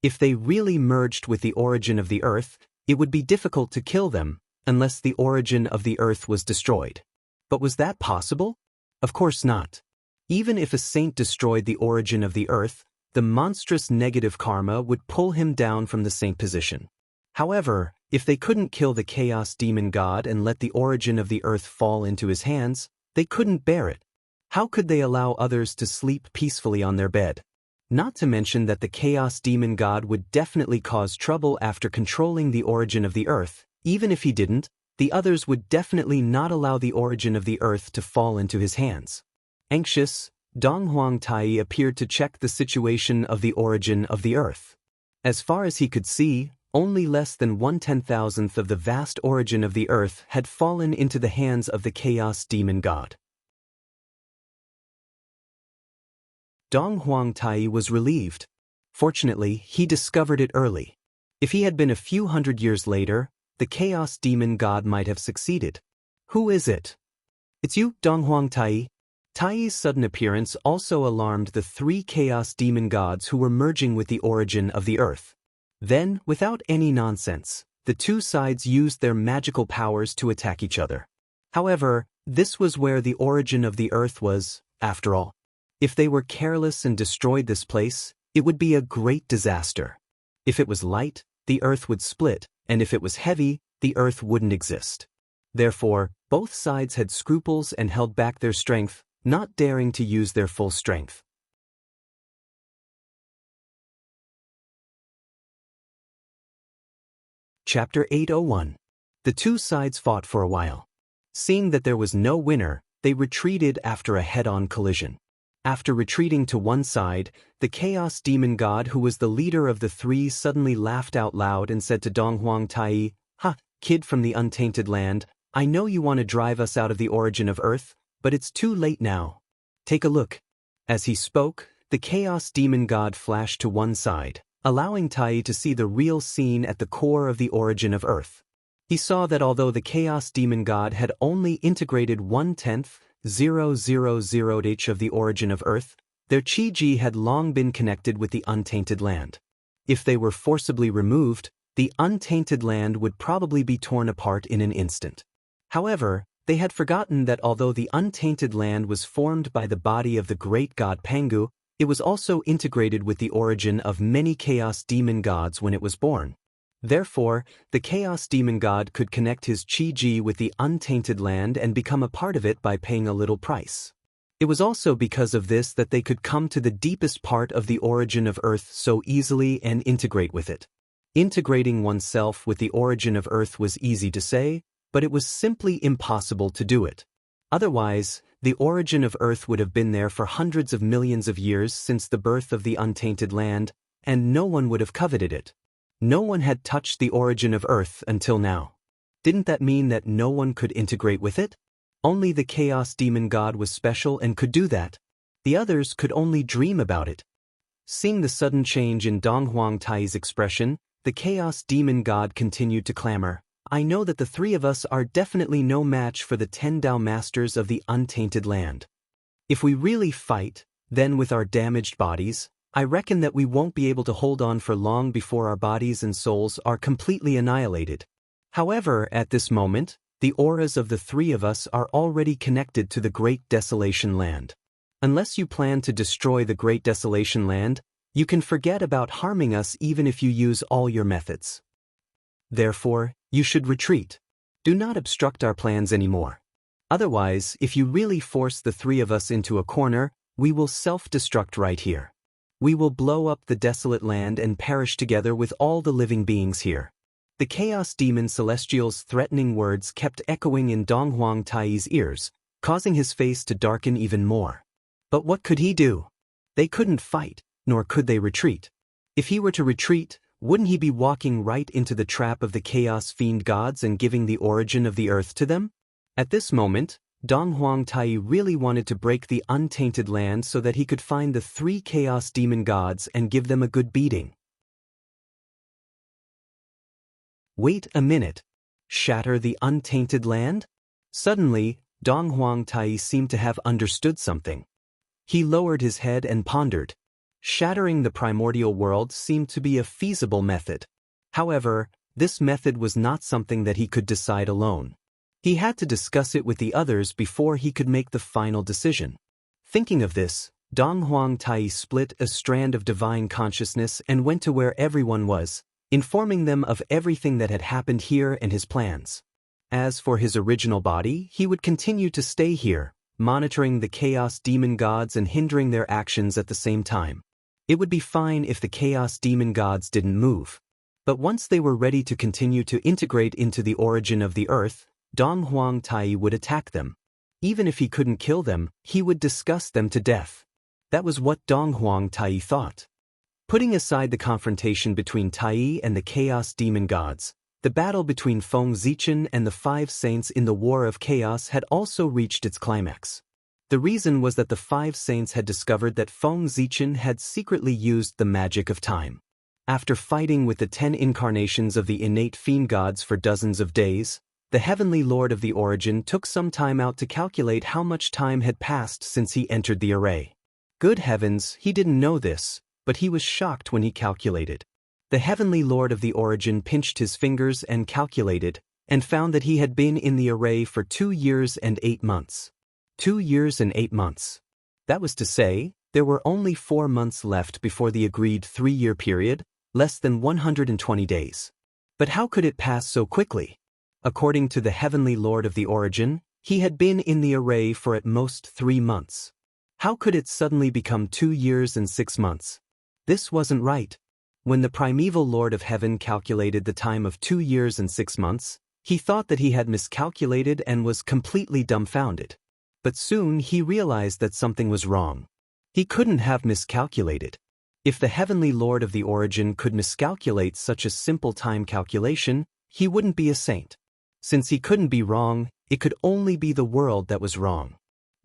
If they really merged with the origin of the earth, it would be difficult to kill them, unless the origin of the earth was destroyed. But was that possible? Of course not. Even if a saint destroyed the origin of the earth, the monstrous negative karma would pull him down from the saint position. However, if they couldn't kill the chaos demon god and let the origin of the earth fall into his hands, they couldn't bear it. How could they allow others to sleep peacefully on their bed? Not to mention that the chaos demon god would definitely cause trouble after controlling the origin of the earth. Even if he didn't, the others would definitely not allow the origin of the earth to fall into his hands. Anxious, Donghuang Tai appeared to check the situation of the origin of the earth. As far as he could see, only less than 1/10,000th of the vast origin of the earth had fallen into the hands of the chaos demon god. Donghuang Tai was relieved. Fortunately, he discovered it early. If he had been a few hundred years later, the chaos demon god might have succeeded. Who is it? It's you, Donghuang Tai. Tai's sudden appearance also alarmed the 3 chaos demon gods who were merging with the origin of the earth. Then, without any nonsense, the 2 sides used their magical powers to attack each other. However, this was where the origin of the earth was, after all. If they were careless and destroyed this place, it would be a great disaster. If it was light, the earth would split, and if it was heavy, the earth wouldn't exist. Therefore, both sides had scruples and held back their strength, not daring to use their full strength. Chapter 801. The 2 sides fought for a while. Seeing that there was no winner, they retreated after a head-on collision. After retreating to one side, the Chaos Demon God who was the leader of the three suddenly laughed out loud and said to Donghuang Tai, "Ha, kid from the untainted land, I know you want to drive us out of the origin of Earth, but it's too late now. Take a look." As he spoke, the Chaos Demon God flashed to one side, allowing Tai to see the real scene at the core of the origin of Earth. He saw that although the Chaos Demon God had only integrated 1/10,000th of the origin of Earth, their Chi-Ji had long been connected with the untainted land. If they were forcibly removed, the untainted land would probably be torn apart in an instant. However, they had forgotten that although the untainted land was formed by the body of the great god Pangu, it was also integrated with the origin of many Chaos Demon Gods when it was born. Therefore, the Chaos Demon God could connect his Chi-Ji with the untainted land and become a part of it by paying a little price. It was also because of this that they could come to the deepest part of the origin of Earth so easily and integrate with it. Integrating oneself with the origin of Earth was easy to say, but it was simply impossible to do it. Otherwise, the origin of Earth would have been there for hundreds of millions of years since the birth of the untainted land, and no one would have coveted it. No one had touched the origin of Earth until now. Didn't that mean that no one could integrate with it? Only the Chaos Demon God was special and could do that. The others could only dream about it. Seeing the sudden change in Donghuang Tai's expression, the Chaos Demon God continued to clamor, "I know that the three of us are definitely no match for the 10 Dao Masters of the untainted land. If we really fight, then with our damaged bodies, I reckon that we won't be able to hold on for long before our bodies and souls are completely annihilated. However, at this moment, the auras of the three of us are already connected to the Great Desolation Land. Unless you plan to destroy the Great Desolation Land, you can forget about harming us even if you use all your methods. Therefore, you should retreat. Do not obstruct our plans anymore. Otherwise, if you really force the three of us into a corner, we will self-destruct right here. We will blow up the desolate land and perish together with all the living beings here." The Chaos Demon Celestial's threatening words kept echoing in Donghuang Tai's ears, causing his face to darken even more. But what could he do? They couldn't fight, nor could they retreat. If he were to retreat, wouldn't he be walking right into the trap of the Chaos Fiend Gods and giving the origin of the Earth to them? At this moment, Donghuang Tai really wanted to break the untainted land so that he could find the three Chaos Demon Gods and give them a good beating. Wait a minute. Shatter the untainted land? Suddenly, Donghuang Tai seemed to have understood something. He lowered his head and pondered. Shattering the primordial world seemed to be a feasible method. However, this method was not something that he could decide alone. He had to discuss it with the others before he could make the final decision. Thinking of this, Donghuang Tai split a strand of divine consciousness and went to where everyone was, informing them of everything that had happened here and his plans. As for his original body, he would continue to stay here, monitoring the Chaos Demon Gods and hindering their actions at the same time. It would be fine if the Chaos Demon Gods didn't move. But once they were ready to continue to integrate into the origin of the Earth, Donghuang Tai would attack them. Even if he couldn't kill them, he would disgust them to death. That was what Donghuang Tai thought. Putting aside the confrontation between Tai and the Chaos Demon Gods, the battle between Feng Zichen and the Five Saints in the War of Chaos had also reached its climax. The reason was that the Five Saints had discovered that Feng Zichen had secretly used the magic of time. After fighting with the 10 incarnations of the innate fiend gods for dozens of days, the Heavenly Lord of the Origin took some time out to calculate how much time had passed since he entered the array. Good heavens, he didn't know this, but he was shocked when he calculated. The Heavenly Lord of the Origin pinched his fingers and calculated, and found that he had been in the array for 2 years and 8 months. 2 years and 8 months. That was to say, there were only 4 months left before the agreed 3-year period, less than 120 days. But how could it pass so quickly? According to the Heavenly Lord of the Origin, he had been in the array for at most 3 months. How could it suddenly become 2 years and 6 months? This wasn't right. When the primeval Lord of Heaven calculated the time of 2 years and 6 months, He thought that he had miscalculated and was completely dumbfounded. But soon he realized that something was wrong. He couldn't have miscalculated. If the Heavenly Lord of the Origin could miscalculate such a simple time calculation, he wouldn't be a saint. Since he couldn't be wrong, it could only be the world that was wrong.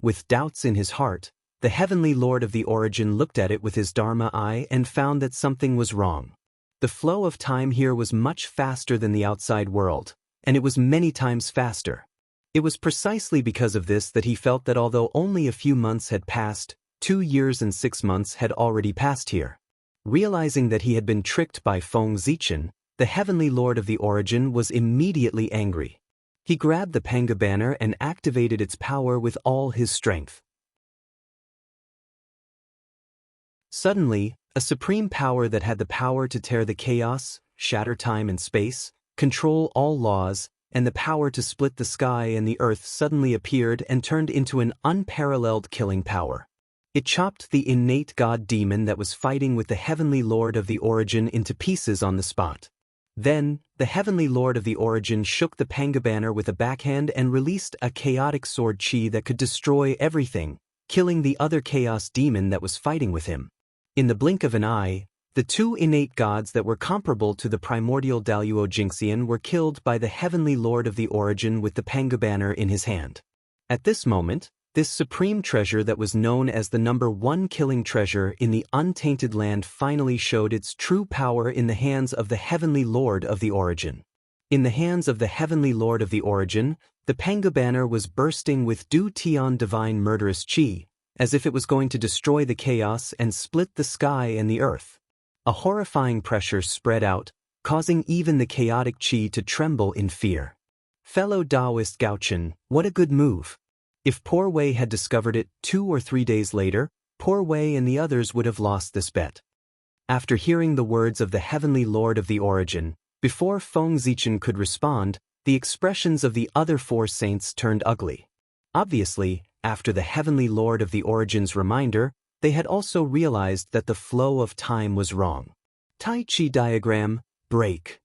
With doubts in his heart, the Heavenly Lord of the Origin looked at it with his Dharma eye and found that something was wrong. The flow of time here was much faster than the outside world, and it was many times faster. It was precisely because of this that he felt that although only a few months had passed, 2 years and 6 months had already passed here. Realizing that he had been tricked by Feng Zichen, the Heavenly Lord of the Origin was immediately angry. He grabbed the Panga banner and activated its power with all his strength. Suddenly, a supreme power that had the power to tear the chaos, shatter time and space, control all laws, and the power to split the sky and the earth suddenly appeared and turned into an unparalleled killing power. It chopped the innate god demon that was fighting with the Heavenly Lord of the Origin into pieces on the spot. Then, the Heavenly Lord of the Origin shook the Panga banner with a backhand and released a chaotic sword chi that could destroy everything, killing the other chaos demon that was fighting with him. In the blink of an eye, the 2 innate gods that were comparable to the primordial Daluo Jingxian were killed by the Heavenly Lord of the Origin with the Panga banner in his hand. At this moment, this supreme treasure that was known as the #1 killing treasure in the untainted land finally showed its true power in the hands of the Heavenly Lord of the Origin. In the hands of the Heavenly Lord of the Origin, the Panga banner was bursting with Du Tian divine murderous chi, as if it was going to destroy the chaos and split the sky and the earth. A horrifying pressure spread out, causing even the chaotic chi to tremble in fear. Fellow Taoist Gaochen, what a good move. If Poor Wei had discovered it 2 or 3 days later, Poor Wei and the others would have lost this bet. After hearing the words of the Heavenly Lord of the Origin, before Feng Zichen could respond, the expressions of the other 4 saints turned ugly. Obviously, after the Heavenly Lord of the Origin's reminder, they had also realized that the flow of time was wrong. Tai Chi diagram, break.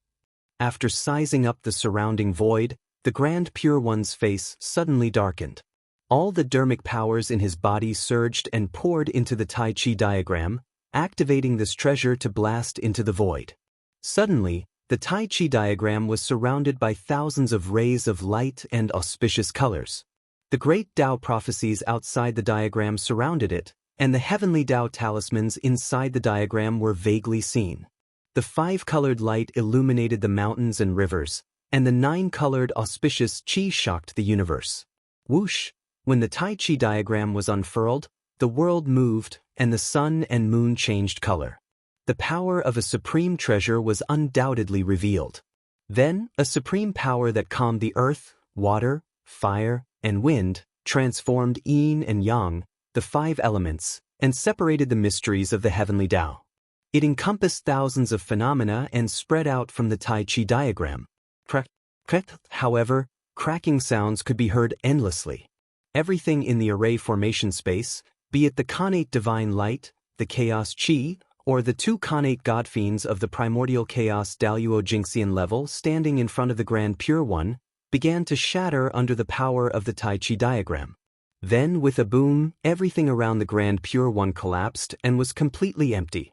After sizing up the surrounding void, the Grand Pure One's face suddenly darkened. All the dermic powers in his body surged and poured into the Tai Chi diagram, activating this treasure to blast into the void. Suddenly, the Tai Chi diagram was surrounded by thousands of rays of light and auspicious colors. The great Tao prophecies outside the diagram surrounded it, and the heavenly Tao talismans inside the diagram were vaguely seen. The 5-colored light illuminated the mountains and rivers, and the 9-colored auspicious chi shocked the universe. Whoosh! When the Tai Chi diagram was unfurled, the world moved, and the sun and moon changed color. The power of a supreme treasure was undoubtedly revealed. Then, a supreme power that calmed the earth, water, fire, and wind, transformed yin and yang, the 5 elements, and separated the mysteries of the heavenly Tao. It encompassed thousands of phenomena and spread out from the Tai Chi diagram. However, cracking sounds could be heard endlessly. Everything in the array formation space, be it the connate divine light, the chaos chi, or the 2 connate god fiends of the primordial chaos Daluo Jingxian level standing in front of the Grand Pure One, began to shatter under the power of the Tai Chi diagram. Then, with a boom, everything around the Grand Pure One collapsed and was completely empty.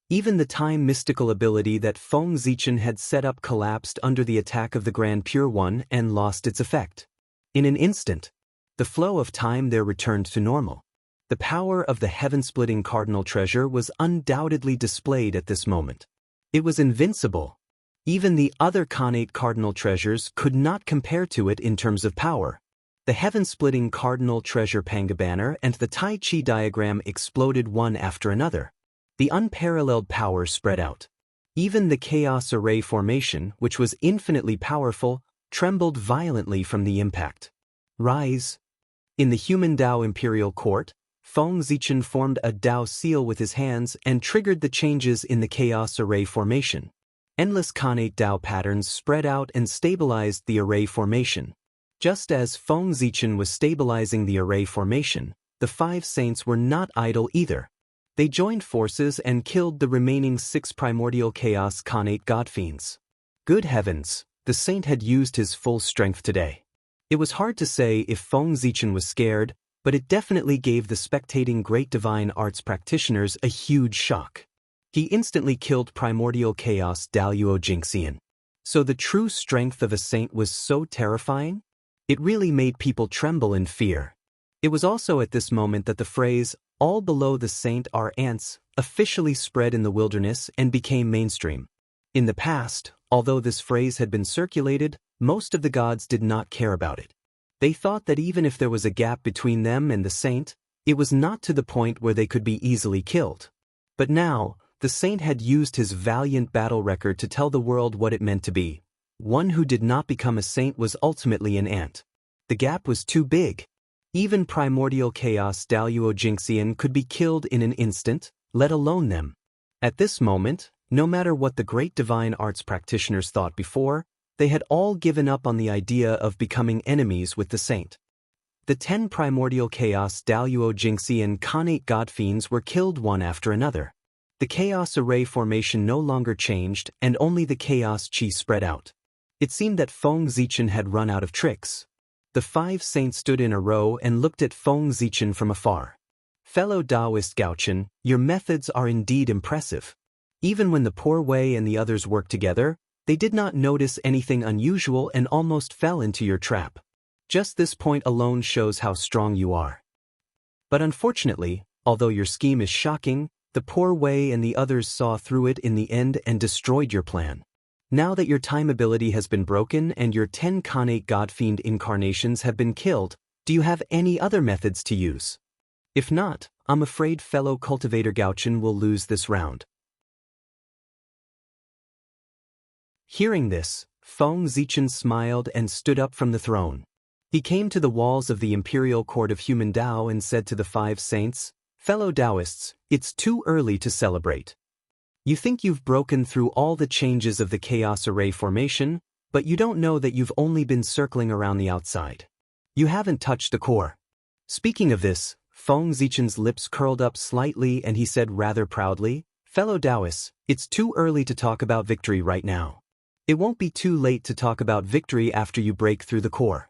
Even the time mystical ability that Feng Zichen had set up collapsed under the attack of the Grand Pure One and lost its effect. In an instant, the flow of time there returned to normal. The power of the heaven-splitting cardinal treasure was undoubtedly displayed at this moment. It was invincible. Even the other connate cardinal treasures could not compare to it in terms of power. The heaven-splitting cardinal treasure Panga banner and the Tai Chi diagram exploded one after another. The unparalleled power spread out. Even the chaos array formation, which was infinitely powerful, trembled violently from the impact. Rise. In the human Tao Imperial Court, Feng Zichen formed a Tao seal with his hands and triggered the changes in the chaos array formation. Endless connate Tao patterns spread out and stabilized the array formation. Just as Feng Zichen was stabilizing the array formation, the 5 saints were not idle either. They joined forces and killed the remaining 6 primordial chaos Khanate godfiends. Good heavens, the saint had used his full strength today. It was hard to say if Feng Zichen was scared, but it definitely gave the spectating great divine arts practitioners a huge shock. He instantly killed primordial chaos Daluo Jingxian. So the true strength of a saint was so terrifying? It really made people tremble in fear. It was also at this moment that the phrase, "all below the saint are ants," officially spread in the wilderness and became mainstream. In the past, although this phrase had been circulated, most of the gods did not care about it. They thought that even if there was a gap between them and the saint, it was not to the point where they could be easily killed. But now, the saint had used his valiant battle record to tell the world what it meant to be. One who did not become a saint was ultimately an ant. The gap was too big. Even primordial chaos Daluo Jingxian could be killed in an instant, let alone them. At this moment, no matter what the great divine arts practitioners thought before, they had all given up on the idea of becoming enemies with the saint. The 10 primordial chaos Daluo Jingxian Khanate godfiends were killed one after another. The chaos array formation no longer changed and only the chaos chi spread out. It seemed that Feng Zichen had run out of tricks. The 5 saints stood in a row and looked at Feng Zichen from afar. Fellow Taoist Gaochen, your methods are indeed impressive. Even when the poor Wei and the others worked together, they did not notice anything unusual and almost fell into your trap. Just this point alone shows how strong you are. But unfortunately, although your scheme is shocking, the poor Wei and the others saw through it in the end and destroyed your plan. Now that your time ability has been broken and your 10 Khanate godfiend incarnations have been killed, do you have any other methods to use? If not, I'm afraid fellow cultivator Gaochen will lose this round. Hearing this, Feng Zichen smiled and stood up from the throne. He came to the walls of the Imperial Court of Human Tao and said to the 5 saints, "Fellow Taoists, it's too early to celebrate. You think you've broken through all the changes of the chaos array formation, but you don't know that you've only been circling around the outside. You haven't touched the core." Speaking of this, Feng Zichen's lips curled up slightly and he said rather proudly, "Fellow Taoists, it's too early to talk about victory right now. It won't be too late to talk about victory after you break through the core."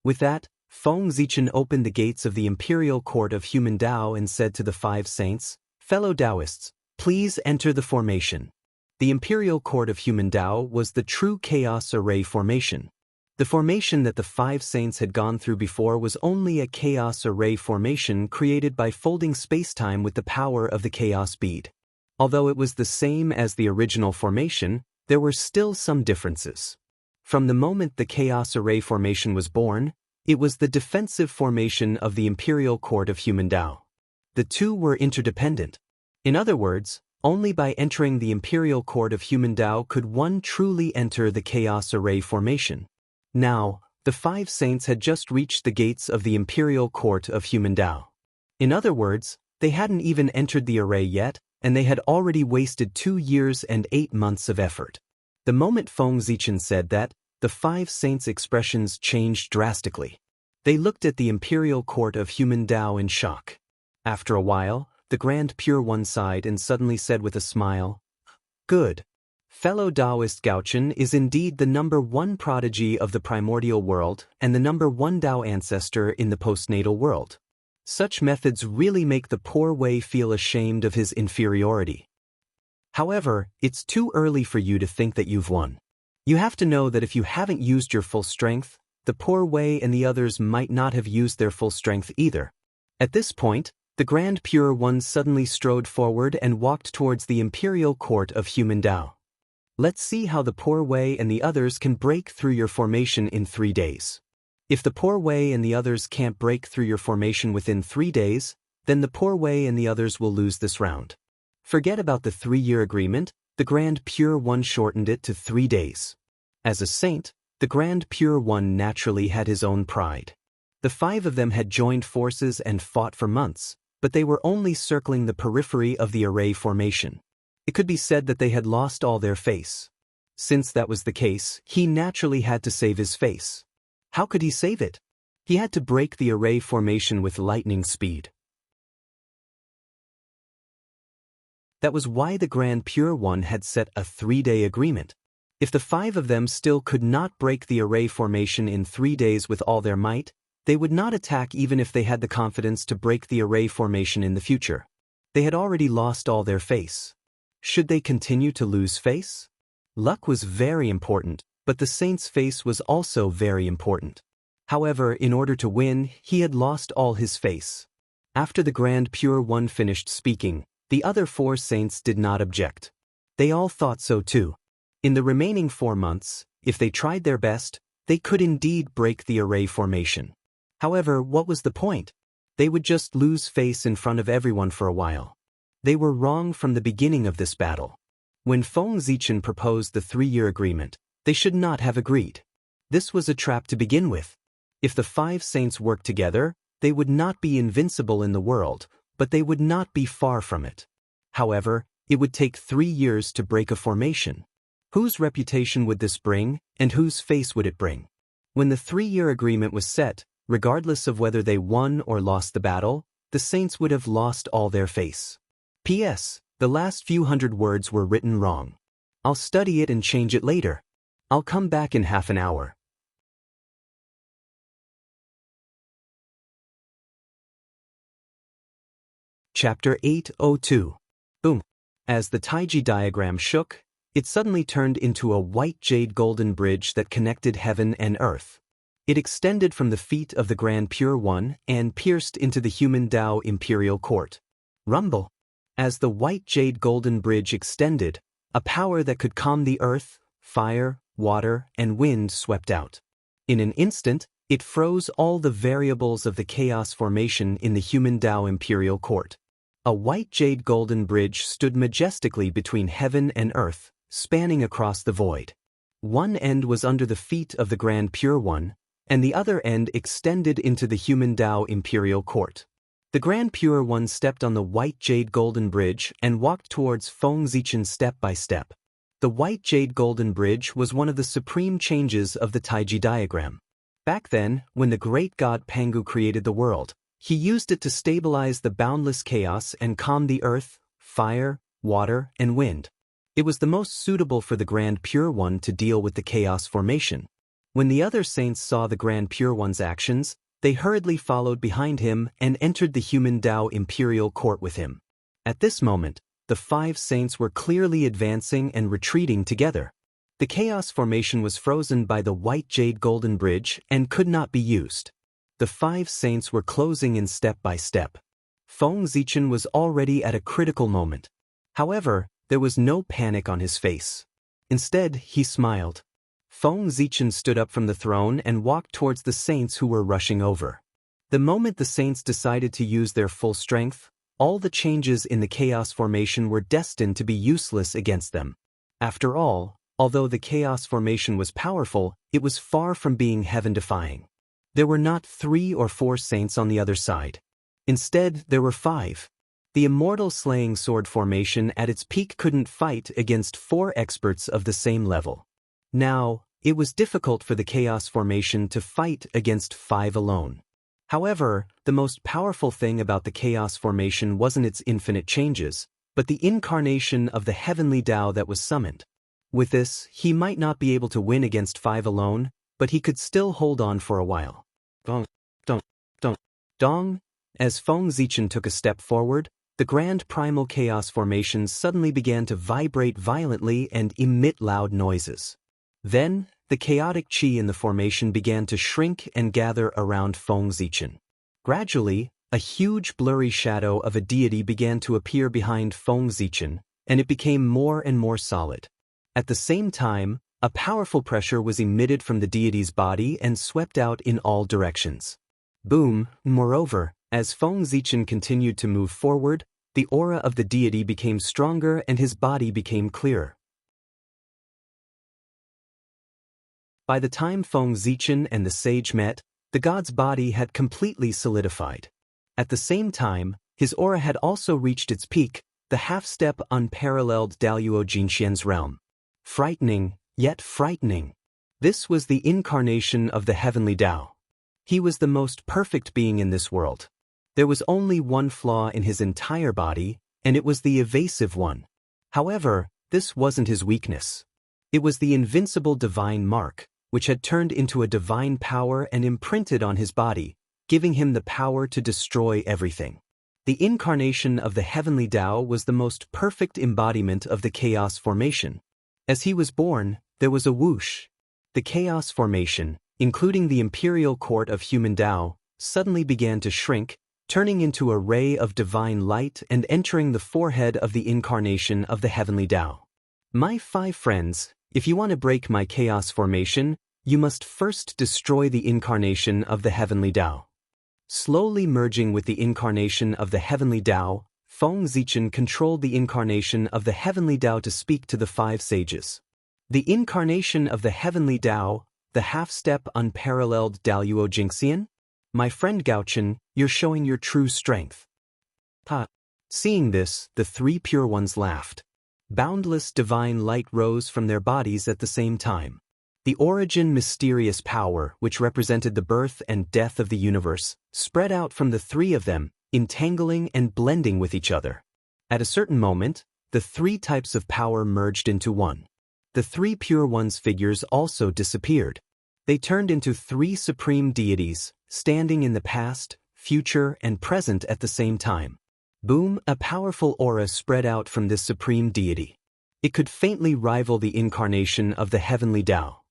With that, Feng Zichen opened the gates of the Imperial Court of Human Tao and said to the 5 saints, "Fellow Taoists, please enter the formation." The Imperial Court of Human Tao was the true chaos array formation. The formation that the 5 saints had gone through before was only a chaos array formation created by folding spacetime with the power of the chaos bead. Although it was the same as the original formation, there were still some differences. From the moment the chaos array formation was born, it was the defensive formation of the Imperial Court of Human Tao. The two were interdependent. In other words, only by entering the Imperial Court of Human Tao could one truly enter the chaos array formation. Now, the 5 saints had just reached the gates of the Imperial Court of Human Tao. In other words, they hadn't even entered the array yet, and they had already wasted 2 years and 8 months of effort. The moment Feng Zichen said that, the 5 saints' expressions changed drastically. They looked at the Imperial Court of Human Tao in shock. After a while, the Grand Pure One sighed and suddenly said with a smile, "Good. Fellow Taoist Gaochen is indeed the #1 prodigy of the primordial world and the #1 Tao ancestor in the postnatal world. Such methods really make the poor Wei feel ashamed of his inferiority. However, it's too early for you to think that you've won. You have to know that if you haven't used your full strength, the poor Wei and the others might not have used their full strength either." At this point, the Grand Pure One suddenly strode forward and walked towards the Imperial Court of Human Tao. "Let's see how the poor Wei and the others can break through your formation in 3 days. If the poor Wei and the others can't break through your formation within 3 days, then the poor Wei and the others will lose this round." Forget about the 3-year agreement, the Grand Pure One shortened it to 3 days. As a saint, the Grand Pure One naturally had his own pride. The 5 of them had joined forces and fought for months, but they were only circling the periphery of the array formation. It could be said that they had lost all their face. Since that was the case, he naturally had to save his face. How could he save it? He had to break the array formation with lightning speed. That was why the Grand Pure One had set a 3-day agreement. If the 5 of them still could not break the array formation in 3 days with all their might, they would not attack even if they had the confidence to break the array formation in the future. They had already lost all their face. Should they continue to lose face? Luck was very important, but the saint's face was also very important. However, in order to win, he had lost all his face. After the Grand Pure One finished speaking, the other 4 saints did not object. They all thought so too. In the remaining 4 months, if they tried their best, they could indeed break the array formation. However, what was the point? They would just lose face in front of everyone for a while. They were wrong from the beginning of this battle. When Feng Zichen proposed the 3-year agreement, they should not have agreed. This was a trap to begin with. If the 5 saints worked together, they would not be invincible in the world, but they would not be far from it. However, it would take 3 years to break a formation. Whose reputation would this bring, and whose face would it bring? When the 3-year agreement was set, regardless of whether they won or lost the battle, the saints would have lost all their face. P.S. The last few hundred words were written wrong. I'll study it and change it later. I'll come back in half an hour. Chapter 802. Boom. As the Taiji diagram shook, it suddenly turned into a white jade golden bridge that connected heaven and earth. It extended from the feet of the Grand Pure One and pierced into the human Tao Imperial Court. Rumble. As the white jade golden bridge extended, a power that could calm the earth, fire, water, and wind swept out. In an instant, it froze all the variables of the chaos formation in the human Tao Imperial Court. A white jade golden bridge stood majestically between heaven and earth, spanning across the void. One end was under the feet of the Grand Pure One, and the other end extended into the human Tao Imperial Court. The Grand Pure One stepped on the white jade golden bridge and walked towards Feng Zichen step by step. The white jade golden bridge was one of the supreme changes of the Taiji diagram. Back then, when the great god Pangu created the world, he used it to stabilize the boundless chaos and calm the earth, fire, water, and wind. It was the most suitable for the Grand Pure One to deal with the chaos formation. When the other saints saw the Grand Pure One's actions, they hurriedly followed behind him and entered the human Tao Imperial Court with him. At this moment, the 5 saints were clearly advancing and retreating together. The chaos formation was frozen by the white jade golden bridge and could not be used. The 5 saints were closing in step by step. Feng Zichen was already at a critical moment. However, there was no panic on his face. Instead, he smiled. Feng Zichen stood up from the throne and walked towards the saints who were rushing over. The moment the saints decided to use their full strength, all the changes in the chaos formation were destined to be useless against them. After all, although the chaos formation was powerful, it was far from being heaven-defying. There were not 3 or 4 saints on the other side. Instead, there were 5. The immortal slaying sword formation at its peak couldn't fight against 4 experts of the same level. Now, it was difficult for the chaos formation to fight against 5 alone. However, the most powerful thing about the chaos formation wasn't its infinite changes, but the incarnation of the heavenly Tao that was summoned. With this, he might not be able to win against 5 alone, but he could still hold on for a while. Dong, dong, dong, dong. As Feng Zichen took a step forward, the grand primal chaos formations suddenly began to vibrate violently and emit loud noises. Then, the chaotic qi in the formation began to shrink and gather around Feng Zichen. Gradually, a huge blurry shadow of a deity began to appear behind Feng Zichen, and it became more and more solid. At the same time, a powerful pressure was emitted from the deity's body and swept out in all directions. Boom! Moreover, as Feng Zichen continued to move forward, the aura of the deity became stronger and his body became clearer. By the time Feng Zichen and the sage met, the god's body had completely solidified. At the same time, his aura had also reached its peak, the half-step unparalleled Daluo Jinxian's realm. Frightening, yet frightening. This was the incarnation of the heavenly Tao. He was the most perfect being in this world. There was only one flaw in his entire body, and it was the evasive one. However, this wasn't his weakness. It was the invincible divine mark, which had turned into a divine power and imprinted on his body, giving him the power to destroy everything. The incarnation of the heavenly Tao was the most perfect embodiment of the chaos formation. As he was born, there was a whoosh. The chaos formation, including the imperial court of human Tao, suddenly began to shrink, turning into a ray of divine light and entering the forehead of the incarnation of the heavenly Tao. My 5 friends, if you want to break my chaos formation, you must first destroy the incarnation of the heavenly Tao. Slowly merging with the incarnation of the heavenly Tao, Feng Zichen controlled the incarnation of the heavenly Tao to speak to the 5 sages. The incarnation of the heavenly Tao, the half-step unparalleled Daluo Jingxian? My friend Gaochen, you're showing your true strength. Ha! Seeing this, the 3 pure ones laughed. Boundless divine light rose from their bodies at the same time. The origin mysterious power, which represented the birth and death of the universe, spread out from the 3 of them, entangling and blending with each other. At a certain moment, the 3 types of power merged into one. The 3 pure ones' figures also disappeared. They turned into 3 supreme deities, standing in the past, future, and present at the same time. Boom! A powerful aura spread out from this supreme deity. It could faintly rival the incarnation of the heavenly Tao.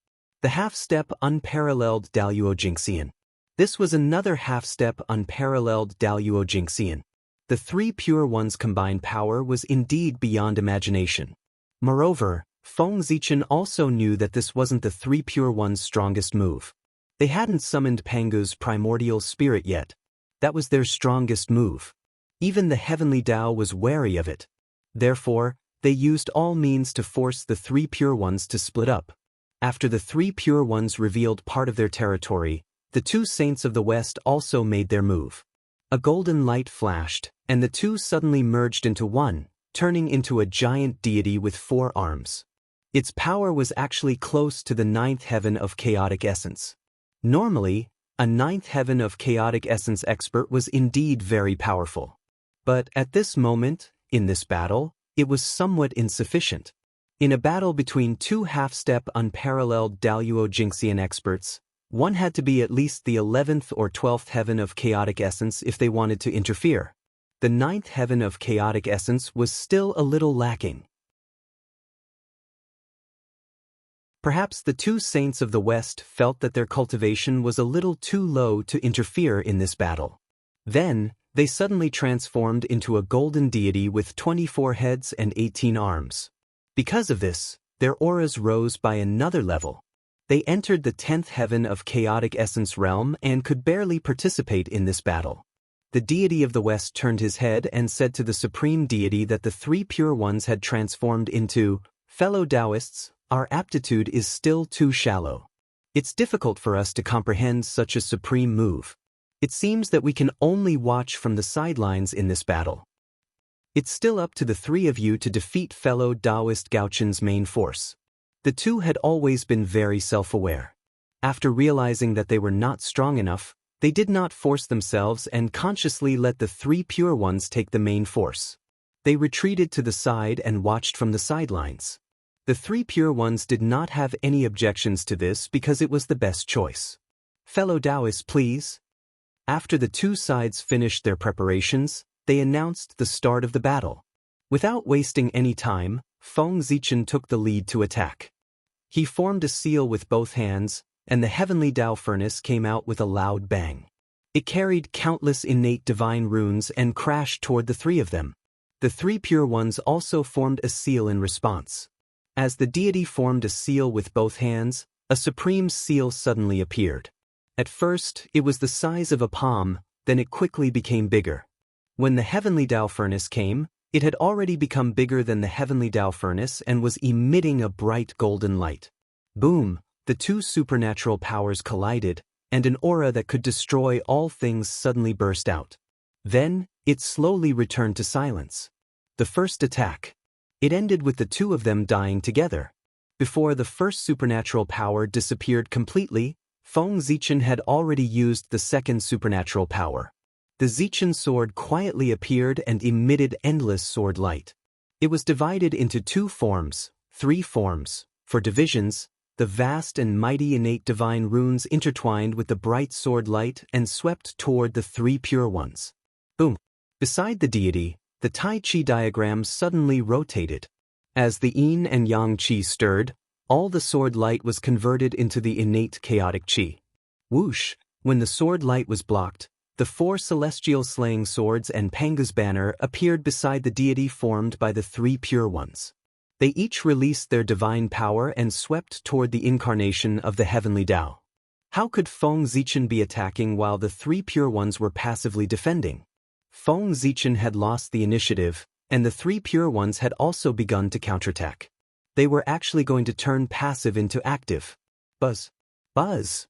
The half-step unparalleled Daluo Jingxian. This was another half-step unparalleled Daluo Jingxian. The 3 pure ones' combined power was indeed beyond imagination. Moreover, Feng Zichen also knew that this wasn't the 3 pure ones' strongest move. They hadn't summoned Pangu's primordial spirit yet. That was their strongest move. Even the heavenly Tao was wary of it. Therefore, they used all means to force the 3 pure ones to split up. After the 3 pure ones revealed part of their territory, the 2 saints of the West also made their move. A golden light flashed, and the 2 suddenly merged into one, turning into a giant deity with 4 arms. Its power was actually close to the 9th heaven of chaotic essence. Normally, a 9th heaven of chaotic essence expert was indeed very powerful. But at this moment, in this battle, it was somewhat insufficient. In a battle between 2 half-step unparalleled Daluo Jingxian experts, one had to be at least the 11th or 12th heaven of chaotic essence if they wanted to interfere. The 9th heaven of chaotic essence was still a little lacking. Perhaps the 2 saints of the West felt that their cultivation was a little too low to interfere in this battle. Then, they suddenly transformed into a golden deity with 24 heads and 18 arms. Because of this, their auras rose by another level. They entered the 10th heaven of chaotic essence realm and could barely participate in this battle. The deity of the West turned his head and said to the supreme deity that the 3 pure ones had transformed into, "Fellow Taoists, our aptitude is still too shallow. It's difficult for us to comprehend such a supreme move. It seems that we can only watch from the sidelines in this battle. It's still up to the 3 of you to defeat fellow Taoist Gaochen's main force." The 2 had always been very self-aware. After realizing that they were not strong enough, they did not force themselves and consciously let the 3 pure ones take the main force. They retreated to the side and watched from the sidelines. The 3 pure ones did not have any objections to this because it was the best choice. "Fellow Taoists, please." After the 2 sides finished their preparations, they announced the start of the battle. Without wasting any time, Feng Zichen took the lead to attack. He formed a seal with both hands, and the heavenly Tao furnace came out with a loud bang. It carried countless innate divine runes and crashed toward the 3 of them. The 3 pure ones also formed a seal in response. As the deity formed a seal with both hands, a supreme seal suddenly appeared. At first, it was the size of a palm, then it quickly became bigger. When the heavenly Tao furnace came, it had already become bigger than the heavenly Tao furnace and was emitting a bright golden light. Boom! The 2 supernatural powers collided, and an aura that could destroy all things suddenly burst out. Then, it slowly returned to silence. The first attack. It ended with the 2 of them dying together. Before the first supernatural power disappeared completely, Feng Zichen had already used the second supernatural power. the Zichen sword quietly appeared and emitted endless sword light. It was divided into three forms, for divisions, the vast and mighty innate divine runes intertwined with the bright sword light and swept toward the three pure ones. Boom! Beside the deity, the Tai Chi diagram suddenly rotated. As the yin and yang chi stirred, all the sword light was converted into the innate chaotic chi. Whoosh! When the sword light was blocked, the four celestial slaying swords and Panga's banner appeared beside the deity formed by the three pure ones. They each released their divine power and swept toward the incarnation of the heavenly Tao. How could Feng Zichen be attacking while the three pure ones were passively defending? Feng Zichen had lost the initiative, and the three pure ones had also begun to counterattack. They were actually going to turn passive into active. Buzz! Buzz!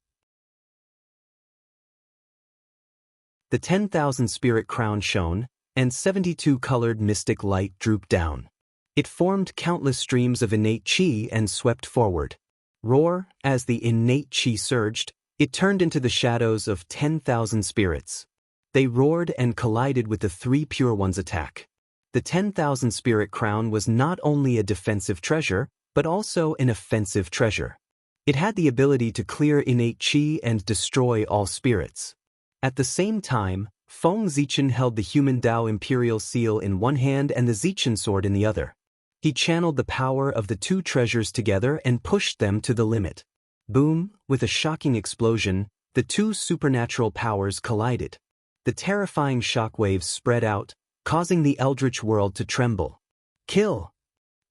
The 10,000 spirit crown shone, and 72 colored mystic light drooped down. It formed countless streams of innate chi and swept forward. Roar! As the innate chi surged, it turned into the shadows of 10,000 spirits. They roared and collided with the three pure ones' attack. The 10,000 spirit crown was not only a defensive treasure, but also an offensive treasure. It had the ability to clear innate chi and destroy all spirits. At the same time, Feng Zichen held the human Tao imperial seal in one hand and the Zichen sword in the other. He channeled the power of the two treasures together and pushed them to the limit. Boom! With a shocking explosion, the two supernatural powers collided. The terrifying shockwaves spread out, causing the eldritch world to tremble. Kill!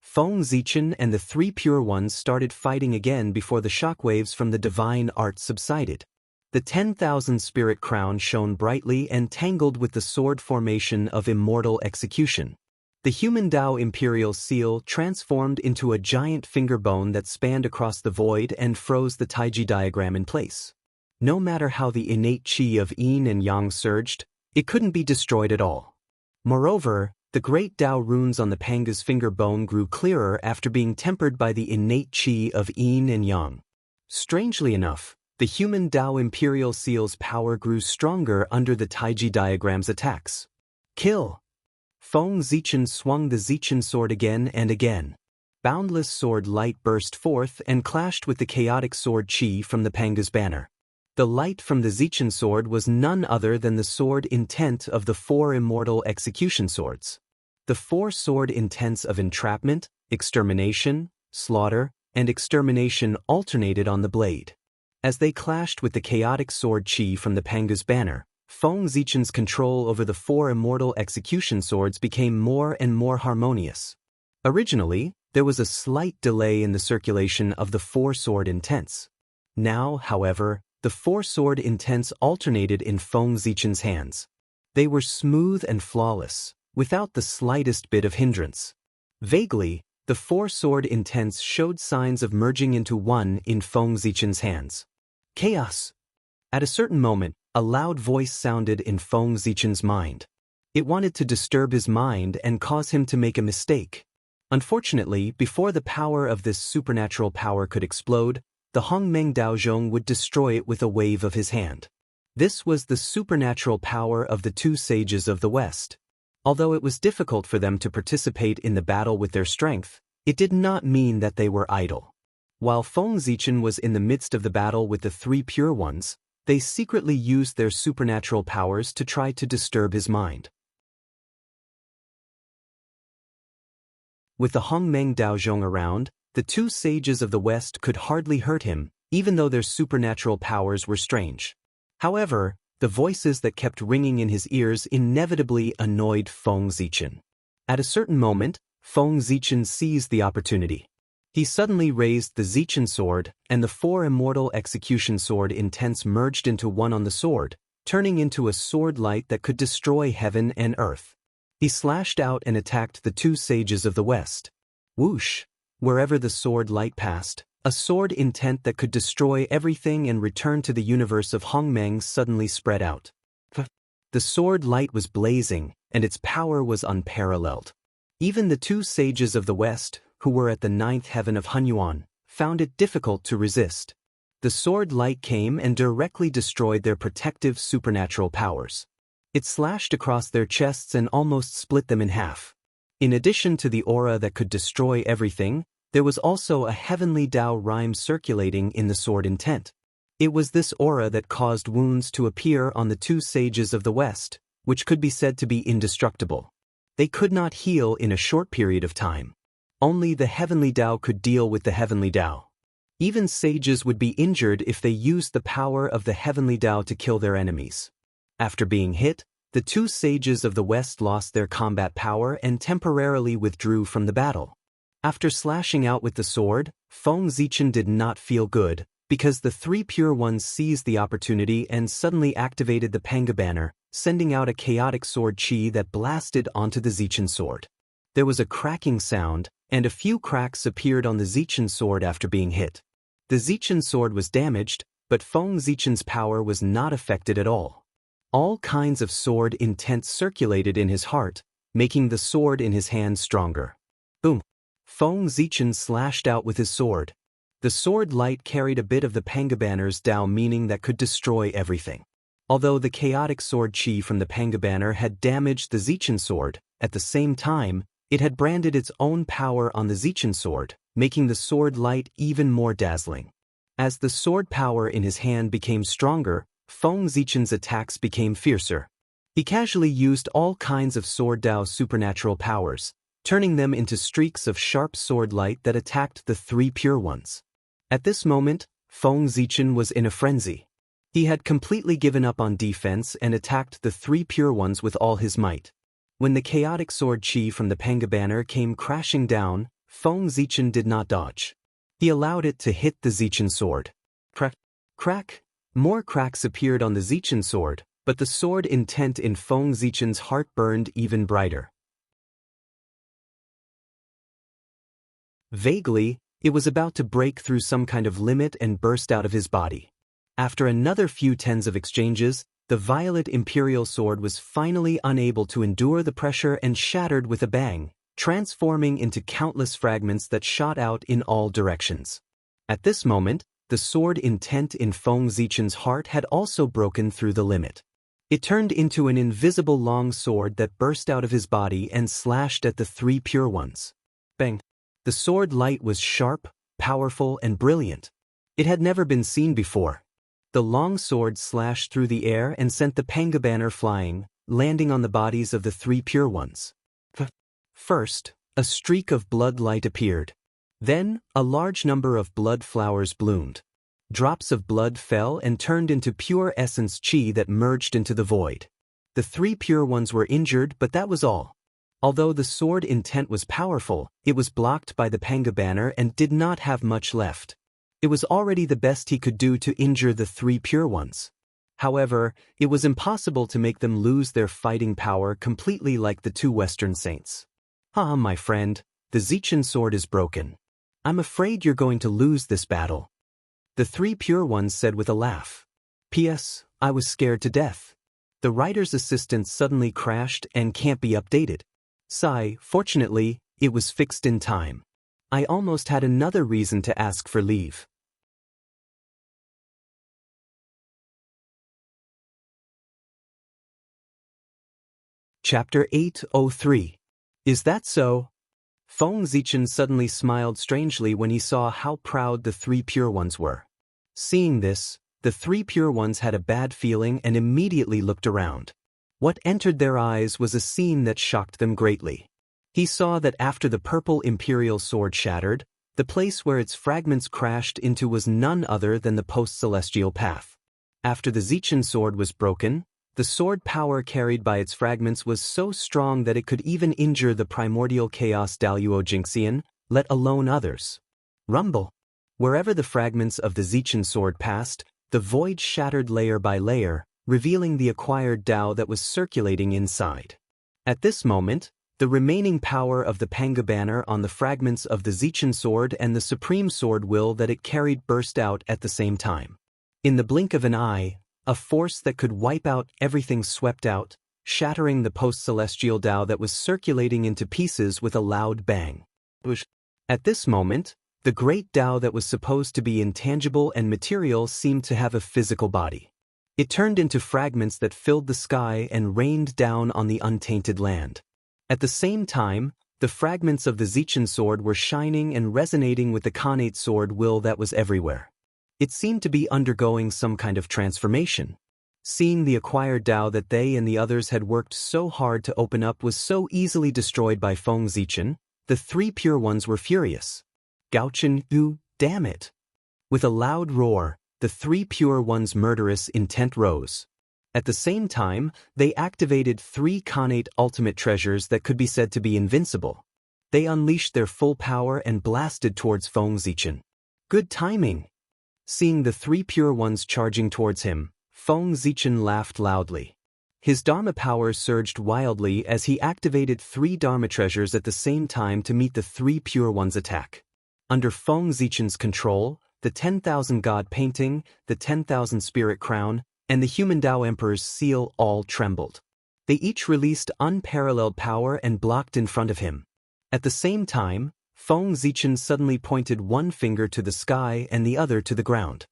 Feng Zichen and the three pure ones started fighting again before the shockwaves from the divine art subsided. The 10,000 spirit crown shone brightly and tangled with the sword formation of immortal execution. The human Tao imperial seal transformed into a giant finger bone that spanned across the void and froze the Taiji diagram in place. No matter how the innate chi of yin and yang surged, it couldn't be destroyed at all. Moreover, the great Tao runes on the Panga's finger bone grew clearer after being tempered by the innate chi of yin and yang. Strangely enough, the human Tao imperial seal's power grew stronger under the Taiji diagram's attacks. Kill! Feng Zichen swung the Zichen sword again and again. Boundless sword light burst forth and clashed with the chaotic sword chi from the Panga's banner. The light from the Zichen sword was none other than the sword intent of the four immortal execution swords. The four sword intents of entrapment, extermination, slaughter, and extermination alternated on the blade. As they clashed with the chaotic sword chi from the Panga's banner, Feng Zichen's control over the four immortal execution swords became more and more harmonious. Originally, there was a slight delay in the circulation of the four sword intents. Now, however, the four sword intents alternated in Feng Zichen's hands. They were smooth and flawless, without the slightest bit of hindrance. Vaguely, the four sword intents showed signs of merging into one in Feng Zichen's hands. Chaos! At a certain moment, a loud voice sounded in Feng Zichen's mind. It wanted to disturb his mind and cause him to make a mistake. Unfortunately, before the power of this supernatural power could explode, the Hongmeng Daozhong would destroy it with a wave of his hand. This was the supernatural power of the two sages of the West. Although it was difficult for them to participate in the battle with their strength, it did not mean that they were idle. While Feng Zichen was in the midst of the battle with the three pure ones, they secretly used their supernatural powers to try to disturb his mind. With the Hongmeng Daozhong around, the two sages of the West could hardly hurt him, even though their supernatural powers were strange. However, the voices that kept ringing in his ears inevitably annoyed Feng Zichen. At a certain moment, Feng Zichen seized the opportunity. He suddenly raised the Zichen sword, and the four immortal execution sword intents merged into one on the sword, turning into a sword light that could destroy heaven and earth. He slashed out and attacked the two sages of the West. Whoosh! Wherever the sword light passed, a sword intent that could destroy everything and return to the universe of Hongmeng suddenly spread out. The sword light was blazing, and its power was unparalleled. Even the two sages of the West, who were at the ninth heaven of Hunyuan, found it difficult to resist. The sword light came and directly destroyed their protective supernatural powers. It slashed across their chests and almost split them in half. In addition to the aura that could destroy everything, there was also a heavenly Tao rhyme circulating in the sword intent. It was this aura that caused wounds to appear on the two sages of the West, which could be said to be indestructible. They could not heal in a short period of time. Only the heavenly Tao could deal with the heavenly Tao. Even sages would be injured if they used the power of the heavenly Tao to kill their enemies. After being hit, the two sages of the West lost their combat power and temporarily withdrew from the battle. After slashing out with the sword, Feng Zichen did not feel good, because the three pure ones seized the opportunity and suddenly activated the Panga banner, sending out a chaotic sword chi that blasted onto the Zichen sword. There was a cracking sound, and a few cracks appeared on the Zichen sword after being hit. The Zichen sword was damaged, but Feng Zichen's power was not affected at all. All kinds of sword intent circulated in his heart, making the sword in his hand stronger. Boom! Feng Zichen slashed out with his sword. The sword light carried a bit of the Panga banner's Tao meaning that could destroy everything. Although the chaotic sword chi from the Panga banner had damaged the Zichen sword, at the same time, it had branded its own power on the Zichen sword, making the sword light even more dazzling. As the sword power in his hand became stronger, Feng Zichen's attacks became fiercer. He casually used all kinds of sword Tao supernatural powers, turning them into streaks of sharp sword light that attacked the three pure ones. At this moment, Feng Zichen was in a frenzy. He had completely given up on defense and attacked the three pure ones with all his might. When the chaotic sword chi from the Panga banner came crashing down, Feng Zichen did not dodge. He allowed it to hit the Zichen sword. Crack! Crack! More cracks appeared on the Zichen sword, but the sword intent in Feng Zichen's heart burned even brighter. Vaguely, it was about to break through some kind of limit and burst out of his body. After another few tens of exchanges, the violet imperial sword was finally unable to endure the pressure and shattered with a bang, transforming into countless fragments that shot out in all directions. At this moment, the sword intent in Feng Zichen's heart had also broken through the limit. It turned into an invisible long sword that burst out of his body and slashed at the three pure ones. Bang! The sword light was sharp, powerful, and brilliant. It had never been seen before. The long sword slashed through the air and sent the Panga banner flying, landing on the bodies of the three pure ones. First, a streak of blood light appeared. Then, a large number of blood flowers bloomed. Drops of blood fell and turned into pure essence chi that merged into the void. The three pure ones were injured, but that was all. Although the sword intent was powerful, it was blocked by the Panga banner and did not have much left. It was already the best he could do to injure the three pure ones. However, it was impossible to make them lose their fighting power completely like the two Western saints. Ah, my friend, the Zichen sword is broken. I'm afraid you're going to lose this battle. The three pure ones said with a laugh. P.S. I was scared to death. The writer's assistant suddenly crashed and can't be updated. Sigh, fortunately, it was fixed in time. I almost had another reason to ask for leave. Chapter 803. Is that so? Feng Zichen suddenly smiled strangely when he saw how proud the three pure ones were. Seeing this, the three pure ones had a bad feeling and immediately looked around. What entered their eyes was a scene that shocked them greatly. He saw that after the purple imperial sword shattered, the place where its fragments crashed into was none other than the post-celestial path. After the Zichen sword was broken, the sword power carried by its fragments was so strong that it could even injure the primordial chaos Daluo Jinxian, let alone others. Rumble! Wherever the fragments of the Zichen sword passed, the void shattered layer by layer, revealing the acquired Tao that was circulating inside. At this moment, the remaining power of the Panga banner on the fragments of the Zichen sword and the supreme sword will that it carried burst out at the same time. In the blink of an eye, a force that could wipe out everything swept out, shattering the post-celestial Tao that was circulating into pieces with a loud bang. At this moment, the great Tao that was supposed to be intangible and material seemed to have a physical body. It turned into fragments that filled the sky and rained down on the untainted land. At the same time, the fragments of the Zichen sword were shining and resonating with the Khanate sword will that was everywhere. It seemed to be undergoing some kind of transformation. Seeing the acquired Tao that they and the others had worked so hard to open up was so easily destroyed by Feng Zichen, the three pure ones were furious. Gaochen, damn it! With a loud roar, the three pure ones' murderous intent rose. At the same time, they activated three Khanate ultimate treasures that could be said to be invincible. They unleashed their full power and blasted towards Feng Zichen. Good timing! Seeing the three pure ones charging towards him, Feng Zichen laughed loudly. His Dharma power surged wildly as he activated three Dharma treasures at the same time to meet the three pure ones' attack. Under Feng Zichen's control, the 10,000 God painting, the 10,000 Spirit crown, and the human Tao Emperor's seal all trembled. They each released unparalleled power and blocked in front of him. At the same time, Feng Zichen suddenly pointed one finger to the sky and the other to the ground.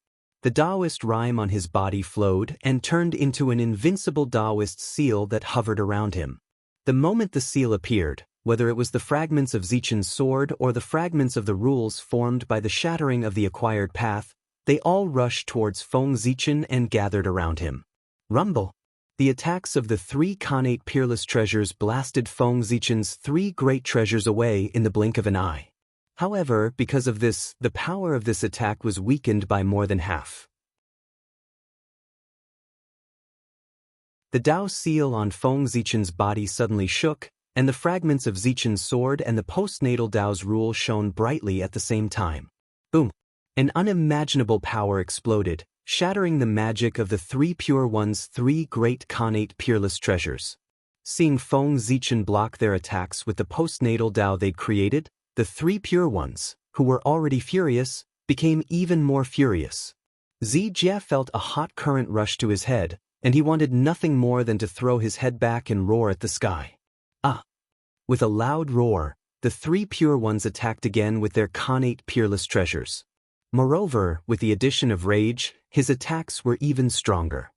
The Taoist rime on his body flowed and turned into an invincible Taoist seal that hovered around him. The moment the seal appeared, whether it was the fragments of Zichen's sword or the fragments of the rules formed by the shattering of the acquired path, they all rushed towards Feng Zichen and gathered around him. Rumble! The attacks of the three Khanate peerless treasures blasted Feng Zichen's three great treasures away in the blink of an eye. However, because of this, the power of this attack was weakened by more than half. The Tao seal on Feng Zichen's body suddenly shook, and the fragments of Zichen's sword and the postnatal Tao's rule shone brightly at the same time. Boom! An unimaginable power exploded, shattering the magic of the three pure ones' three great Khanate peerless treasures. Seeing Feng Zichen block their attacks with the postnatal Tao they'd created, the three pure ones, who were already furious, became even more furious. Zijie felt a hot current rush to his head, and he wanted nothing more than to throw his head back and roar at the sky. Ah! With a loud roar, the three pure ones attacked again with their Khanate peerless treasures. Moreover, with the addition of rage, his attacks were even stronger.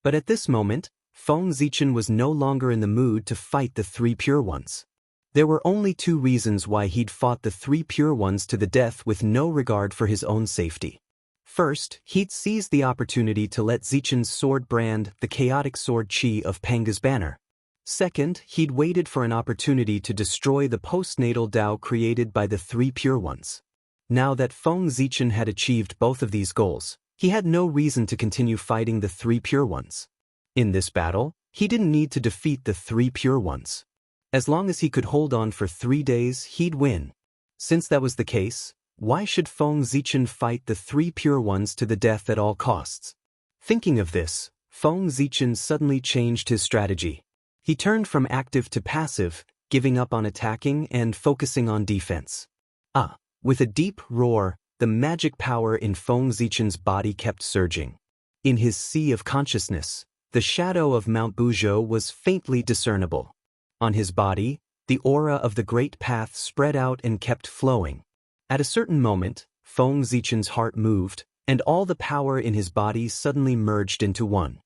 But at this moment, Feng Zichen was no longer in the mood to fight the three pure ones. There were only two reasons why he'd fought the three pure ones to the death with no regard for his own safety. First, he'd seized the opportunity to let Zichen's sword brand the chaotic sword chi of Panga's banner. Second, he'd waited for an opportunity to destroy the postnatal Tao created by the three pure ones. Now that Feng Zichen had achieved both of these goals, he had no reason to continue fighting the three pure ones. In this battle, he didn't need to defeat the three pure ones. As long as he could hold on for 3 days, he'd win. Since that was the case, why should Feng Zichen fight the three pure ones to the death at all costs? Thinking of this, Feng Zichen suddenly changed his strategy. He turned from active to passive, giving up on attacking and focusing on defense. With a deep roar, the magic power in Feng Zichen's body kept surging. In his sea of consciousness, the shadow of Mount Buzhou was faintly discernible. On his body, the aura of the Great Path spread out and kept flowing. At a certain moment, Feng Zichen's heart moved, and all the power in his body suddenly merged into one.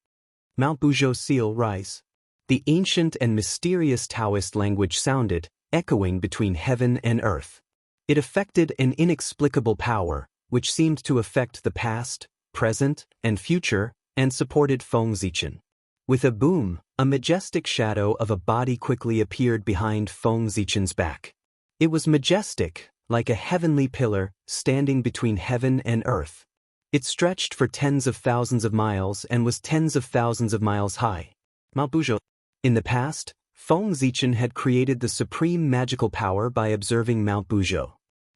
Mount Buzhou seal rise. The ancient and mysterious Taoist language sounded, echoing between heaven and earth. It affected an inexplicable power, which seemed to affect the past, present, and future, and supported Feng Zichen. With a boom, a majestic shadow of a body quickly appeared behind Feng Zichen's back. It was majestic, like a heavenly pillar, standing between heaven and earth. It stretched for tens of thousands of miles and was tens of thousands of miles high. Mount Buzhou. In the past, Feng Zichen had created the supreme magical power by observing Mount Buzhou.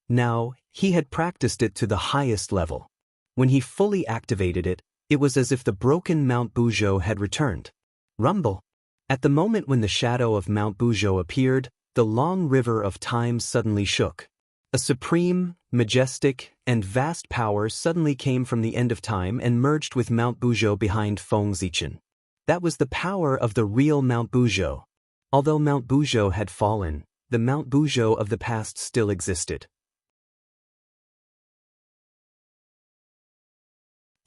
Now, he had practiced it to the highest level. When he fully activated it, it was as if the broken Mount Buzhou had returned. Rumble! At the moment when the shadow of Mount Buzhou appeared, the long river of time suddenly shook. A supreme, majestic, and vast power suddenly came from the end of time and merged with Mount Buzhou behind Feng Zichen. That was the power of the real Mount Buzhou. Although Mount Buzhou had fallen, the Mount Buzhou of the past still existed.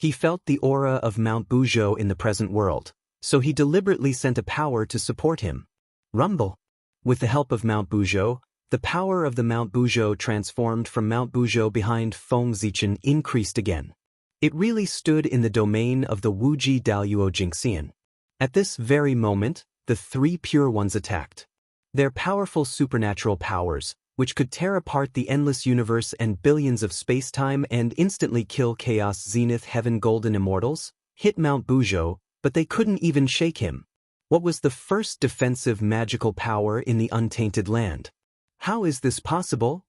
He felt the aura of Mount Buzhou in the present world, so he deliberately sent a power to support him. Rumble. With the help of Mount Buzhou, the power of the Mount Buzhou transformed from Mount Buzhou behind Feng Zichen increased again. It really stood in the domain of the Wuji Daluo Jingxian. At this very moment, the three Pure Ones attacked. Their powerful supernatural powers, which could tear apart the endless universe and billions of space-time and instantly kill Chaos Zenith Heaven Golden Immortals, hit Mount Buzhou, but they couldn't even shake him. What was the first defensive magical power in the untainted land? How is this possible?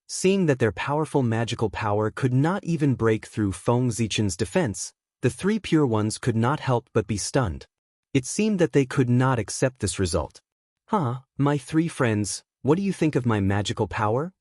Seeing that their powerful magical power could not even break through Feng Zichen's defense, the three Pure Ones could not help but be stunned. It seemed that they could not accept this result. My three friends, what do you think of my magical power?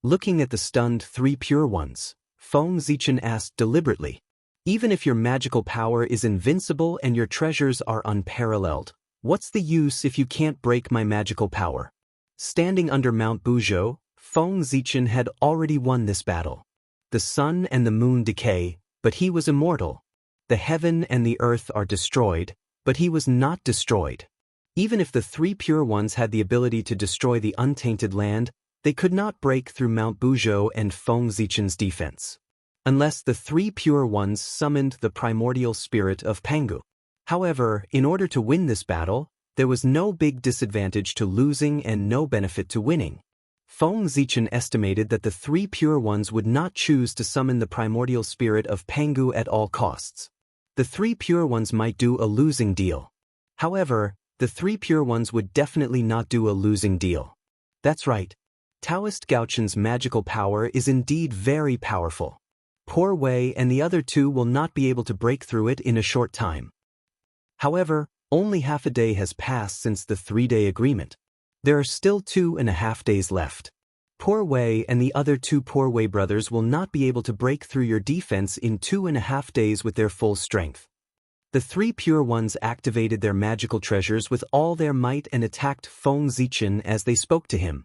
Looking at the stunned three Pure Ones, Feng Zichen asked deliberately. Even if your magical power is invincible and your treasures are unparalleled, what's the use if you can't break my magical power? Standing under Mount Buzhou, Feng Zichen had already won this battle. The sun and the moon decay, but he was immortal. The heaven and the earth are destroyed, but he was not destroyed. Even if the three Pure Ones had the ability to destroy the untainted land, they could not break through Mount Buzhou and Feng Zichen's defense. Unless the three Pure Ones summoned the primordial spirit of Pangu. However, in order to win this battle, there was no big disadvantage to losing and no benefit to winning. Feng Zichen estimated that the three Pure Ones would not choose to summon the primordial spirit of Pangu at all costs. The three Pure Ones might do a losing deal. However, the three Pure Ones would definitely not do a losing deal. That's right. Taoist Gaochun's magical power is indeed very powerful. Poor Wei and the other two will not be able to break through it in a short time. However, only half a day has passed since the 3-day agreement. There are still 2.5 days left. Poor Wei and the other two Poor Wei brothers will not be able to break through your defense in 2.5 days with their full strength. The three Pure Ones activated their magical treasures with all their might and attacked Feng Zichen as they spoke to him.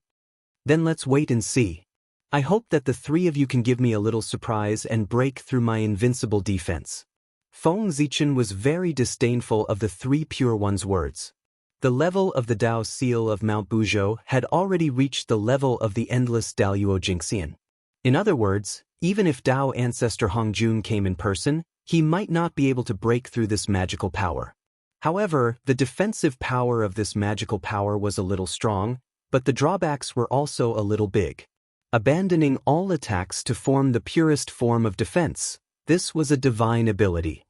Then let's wait and see. I hope that the three of you can give me a little surprise and break through my invincible defense. Feng Zichen was very disdainful of the three Pure Ones' words. The level of the Dao seal of Mount Buzhou had already reached the level of the endless Daluo Jingxian. In other words, even if Dao ancestor Hongjun came in person, he might not be able to break through this magical power. However, the defensive power of this magical power was a little strong, but the drawbacks were also a little big. Abandoning all attacks to form the purest form of defense, this was a divine ability.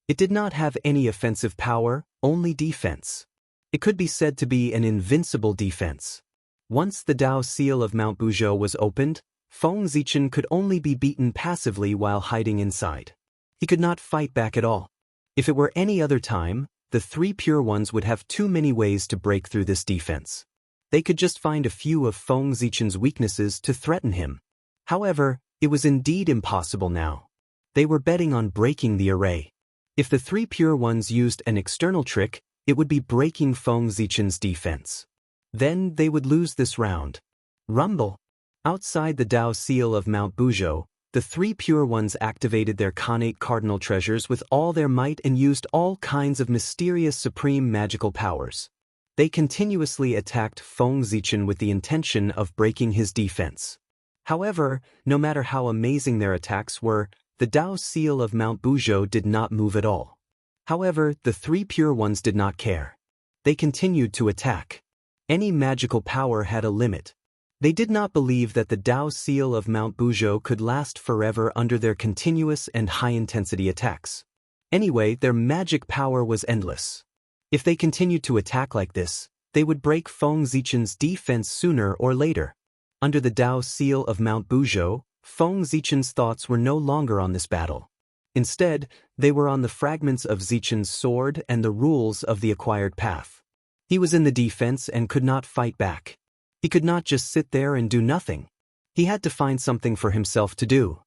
It did not have any offensive power, only defense. It could be said to be an invincible defense. Once the Dao seal of Mount Buzhou was opened, Feng Zichen could only be beaten passively while hiding inside. He could not fight back at all. If it were any other time, the three Pure Ones would have too many ways to break through this defense. They could just find a few of Feng Zichen's weaknesses to threaten him. However, it was indeed impossible now. They were betting on breaking the array. If the three Pure Ones used an external trick, it would be breaking Feng Zichen's defense. Then they would lose this round. Rumble. Outside the Dao seal of Mount Buzhou, the three Pure Ones activated their Khanate cardinal treasures with all their might and used all kinds of mysterious supreme magical powers. They continuously attacked Feng Zichen with the intention of breaking his defense. However, no matter how amazing their attacks were, the Dao seal of Mount Buzhou did not move at all. However, the three Pure Ones did not care. They continued to attack. Any magical power had a limit. They did not believe that the Dao seal of Mount Buzhou could last forever under their continuous and high-intensity attacks. Anyway, their magic power was endless. If they continued to attack like this, they would break Feng Zichen's defense sooner or later. Under the Dao seal of Mount Buzhou, Feng Zichen's thoughts were no longer on this battle. Instead, they were on the fragments of Zichen's sword and the rules of the acquired path. He was in the defense and could not fight back. He could not just sit there and do nothing. He had to find something for himself to do.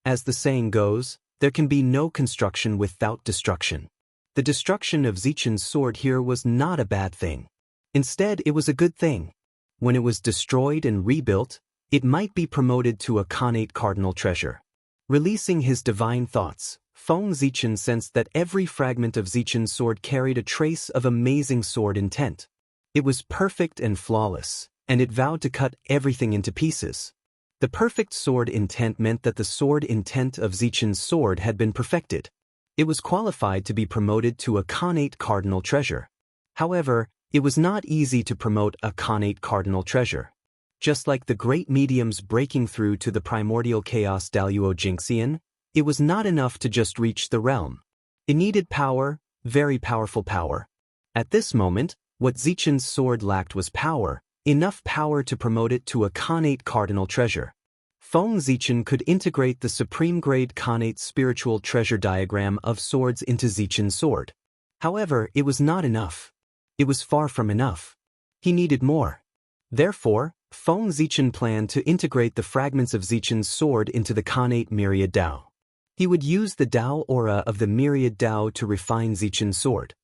As the saying goes, there can be no construction without destruction. The destruction of Zichen's sword here was not a bad thing. Instead, it was a good thing. When it was destroyed and rebuilt, It might be promoted to a Khanate cardinal treasure. Releasing his divine thoughts, Feng Zichen sensed that every fragment of Zichen's sword carried a trace of amazing sword intent. It was perfect and flawless, and it vowed to cut everything into pieces. The perfect sword intent meant that the sword intent of Zichen's sword had been perfected. It was qualified to be promoted to a Khanate cardinal treasure. However, it was not easy to promote a Khanate cardinal treasure. Just like the great mediums breaking through to the primordial chaos Daluo Jingxian, it was not enough to just reach the realm. It needed power, very powerful power. At this moment, what Zichen's sword lacked was power, enough power to promote it to a Khanate cardinal treasure. Feng Zichen could integrate the supreme-grade Khanate spiritual treasure diagram of swords into Zichen's sword. However, it was not enough. It was far from enough. He needed more. Therefore, Feng Zichen planned to integrate the fragments of Zichen's sword into the Khanate Myriad Dao. He would use the Dao aura of the Myriad Dao to refine Zichen's sword.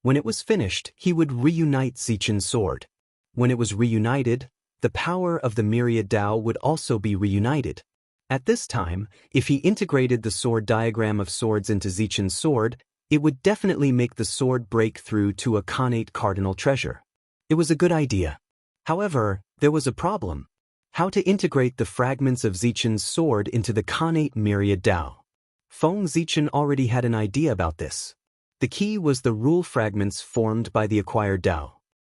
When it was finished, he would reunite Zichen's sword. When it was reunited, the power of the Myriad Dao would also be reunited. At this time, if he integrated the sword diagram of swords into Zichen's sword, it would definitely make the sword break through to a Khanate cardinal treasure. It was a good idea. However, there was a problem. How to integrate the fragments of Zichen's sword into the Khanate Myriad Dao. Feng Zichen already had an idea about this. The key was the rule fragments formed by the acquired Dao.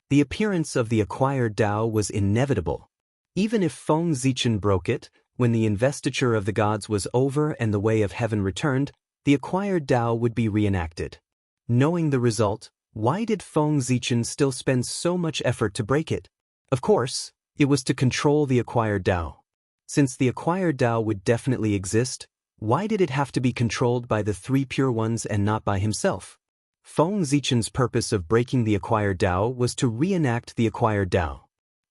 The appearance of the acquired Dao was inevitable. Even if Feng Zichen broke it, when the investiture of the gods was over and the way of heaven returned, the acquired Dao would be reenacted. Knowing the result, why did Feng Zichen still spend so much effort to break it? Of course, it was to control the acquired Dao. Since the acquired Dao would definitely exist, why did it have to be controlled by the three pure ones and not by himself? Feng Zichen's purpose of breaking the acquired Dao was to reenact the acquired Dao.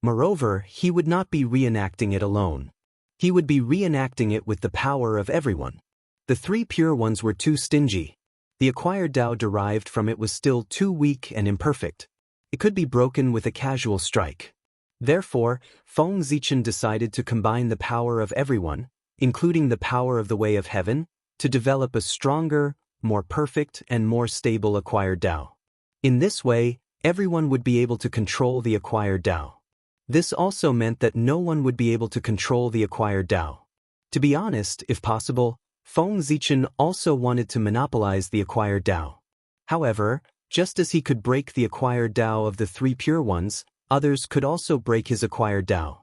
Moreover, he would not be reenacting it alone. He would be reenacting it with the power of everyone. The three pure ones were too stingy. The acquired Dao derived from it was still too weak and imperfect. It could be broken with a casual strike. Therefore, Feng Zichen decided to combine the power of everyone, including the power of the way of heaven, to develop a stronger, more perfect and more stable acquired Dao. In this way, everyone would be able to control the acquired Dao. This also meant that no one would be able to control the acquired Dao. To be honest, if possible, Feng Zichen also wanted to monopolize the acquired Dao. However, just as he could break the acquired Dao of the three pure ones, others could also break his acquired Dao.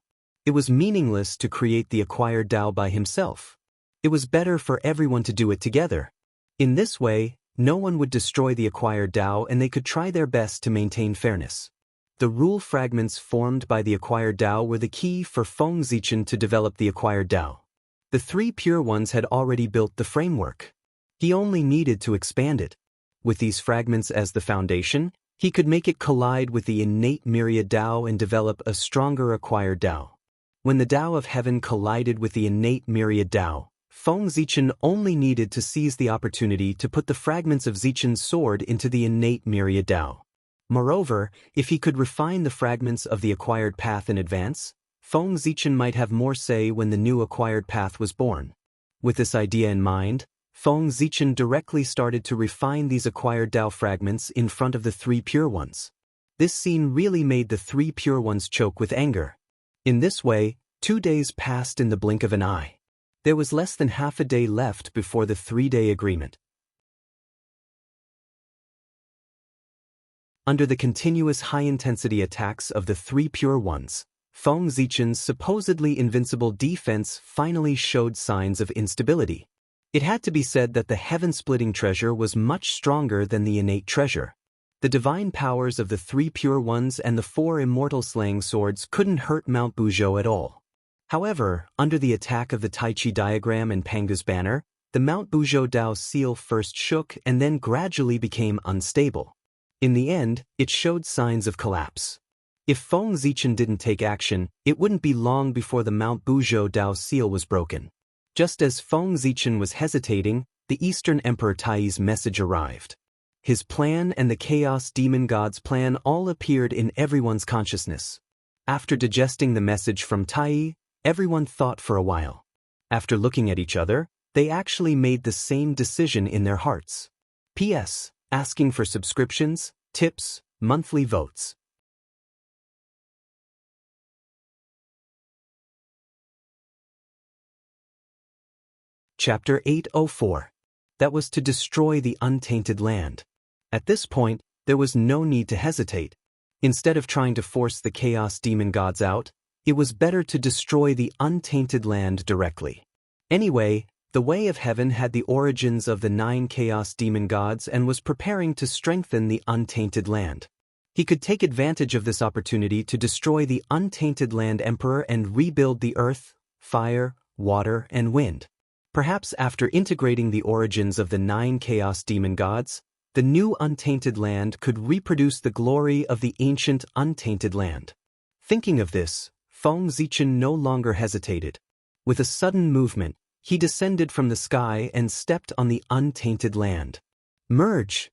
It was meaningless to create the acquired Dao by himself. It was better for everyone to do it together. In this way, no one would destroy the acquired Dao and they could try their best to maintain fairness. The rule fragments formed by the acquired Dao were the key for Feng Zichen to develop the acquired Dao. The three pure ones had already built the framework. He only needed to expand it. With these fragments as the foundation, he could make it collide with the innate Myriad Dao and develop a stronger acquired Dao. When the Dao of heaven collided with the innate Myriad Dao, Feng Zichen only needed to seize the opportunity to put the fragments of Zichen's sword into the innate Myriad Dao. Moreover, if he could refine the fragments of the acquired path in advance, Feng Zichen might have more say when the new acquired path was born. With this idea in mind, Feng Zichen directly started to refine these acquired Dao fragments in front of the three pure ones. This scene really made the three pure ones choke with anger. In this way, 2 days passed in the blink of an eye. There was less than half a day left before the 3-day agreement. Under the continuous high-intensity attacks of the three pure ones, Feng Zichen's supposedly invincible defense finally showed signs of instability. It had to be said that the heaven-splitting treasure was much stronger than the innate treasure. The divine powers of the three pure ones and the 4 immortal slaying swords couldn't hurt Mount Buzhou at all. However, under the attack of the Tai Chi diagram and Pangu's banner, the Mount Buzhou Dao seal first shook and then gradually became unstable. In the end, it showed signs of collapse. If Feng Zichen didn't take action, it wouldn't be long before the Mount Buzhou Dao seal was broken. Just as Feng Zichen was hesitating, the Eastern Emperor Tai's message arrived. His plan and the Chaos Demon God's plan all appeared in everyone's consciousness. After digesting the message from Tai, everyone thought for a while. After looking at each other, they actually made the same decision in their hearts. P.S. Asking for subscriptions, tips, monthly votes. Chapter 804. That was to destroy the untainted land. At this point, there was no need to hesitate. Instead of trying to force the Chaos Demon Gods out, it was better to destroy the untainted land directly. Anyway, the Way of Heaven had the origins of the 9 Chaos Demon Gods and was preparing to strengthen the untainted land. He could take advantage of this opportunity to destroy the untainted land emperor and rebuild the earth, fire, water, and wind. Perhaps after integrating the origins of the 9 Chaos Demon Gods, the new untainted land could reproduce the glory of the ancient untainted land. Thinking of this, Feng Zichen no longer hesitated. With a sudden movement, he descended from the sky and stepped on the untainted land. Merge!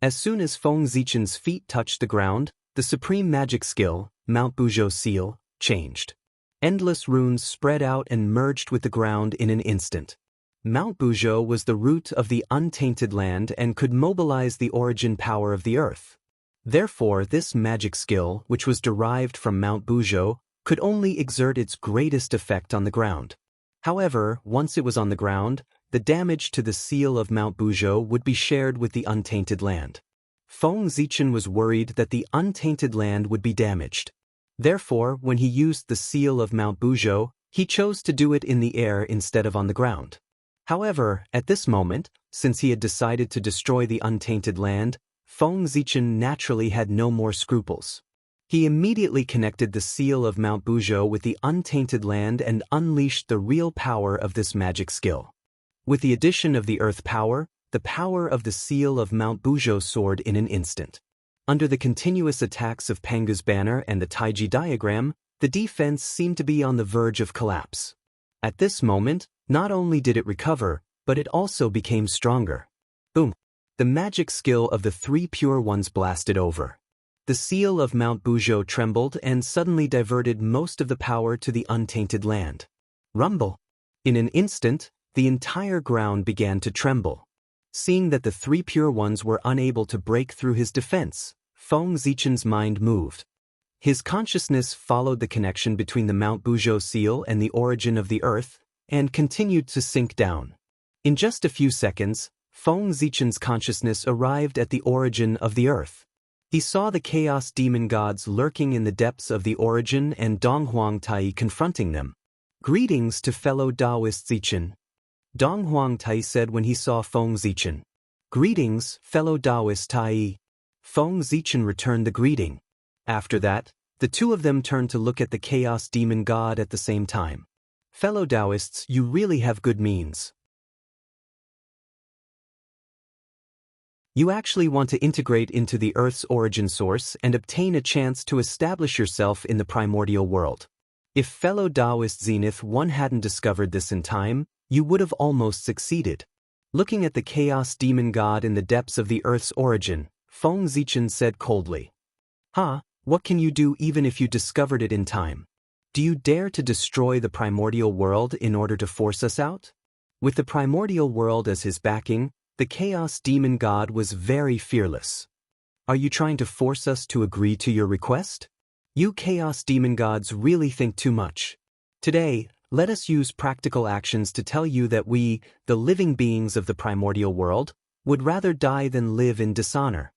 As soon as Feng Zichen's feet touched the ground, the supreme magic skill, Mount Buzhou Seal, changed. Endless runes spread out and merged with the ground in an instant. Mount Buzhou was the root of the untainted land and could mobilize the origin power of the earth. Therefore, this magic skill, which was derived from Mount Buzhou, could only exert its greatest effect on the ground. However, once it was on the ground, the damage to the seal of Mount Buzhou would be shared with the untainted land. Feng Zichen was worried that the untainted land would be damaged. Therefore, when he used the seal of Mount Buzhou, he chose to do it in the air instead of on the ground. However, at this moment, since he had decided to destroy the untainted land, Feng Zichen naturally had no more scruples. He immediately connected the seal of Mount Buzhou with the untainted land and unleashed the real power of this magic skill. With the addition of the earth power, the power of the seal of Mount Buzhou soared in an instant. Under the continuous attacks of Panga's banner and the Taiji diagram, the defense seemed to be on the verge of collapse. At this moment, not only did it recover, but it also became stronger. Boom! The magic skill of the 3 pure ones blasted over. The seal of Mount Buzhou trembled and suddenly diverted most of the power to the untainted land. Rumble! In an instant, the entire ground began to tremble. Seeing that the 3 pure ones were unable to break through his defense, Feng Zichen's mind moved. His consciousness followed the connection between the Mount Buzhou seal and the origin of the earth, and continued to sink down. In just a few seconds, Feng Zichen's consciousness arrived at the origin of the earth. He saw the Chaos Demon Gods lurking in the depths of the origin and Donghuang Tai confronting them. Greetings to fellow Taoist Zichen. Donghuang Tai said when he saw Feng Zichen. Greetings, fellow Taoist Tai. Feng Zichen returned the greeting. After that, the two of them turned to look at the Chaos Demon God at the same time. Fellow Taoists, you really have good means. You actually want to integrate into the Earth's origin source and obtain a chance to establish yourself in the primordial world. If fellow Taoist Zenith 1 hadn't discovered this in time, you would have almost succeeded. Looking at the Chaos Demon God in the depths of the Earth's origin, Feng Zichen said coldly. What can you do even if you discovered it in time? Do you dare to destroy the primordial world in order to force us out? With the primordial world as his backing, the Chaos Demon God was very fearless. Are you trying to force us to agree to your request? You Chaos Demon Gods really think too much. Today, let us use practical actions to tell you that we, the living beings of the primordial world, would rather die than live in dishonor.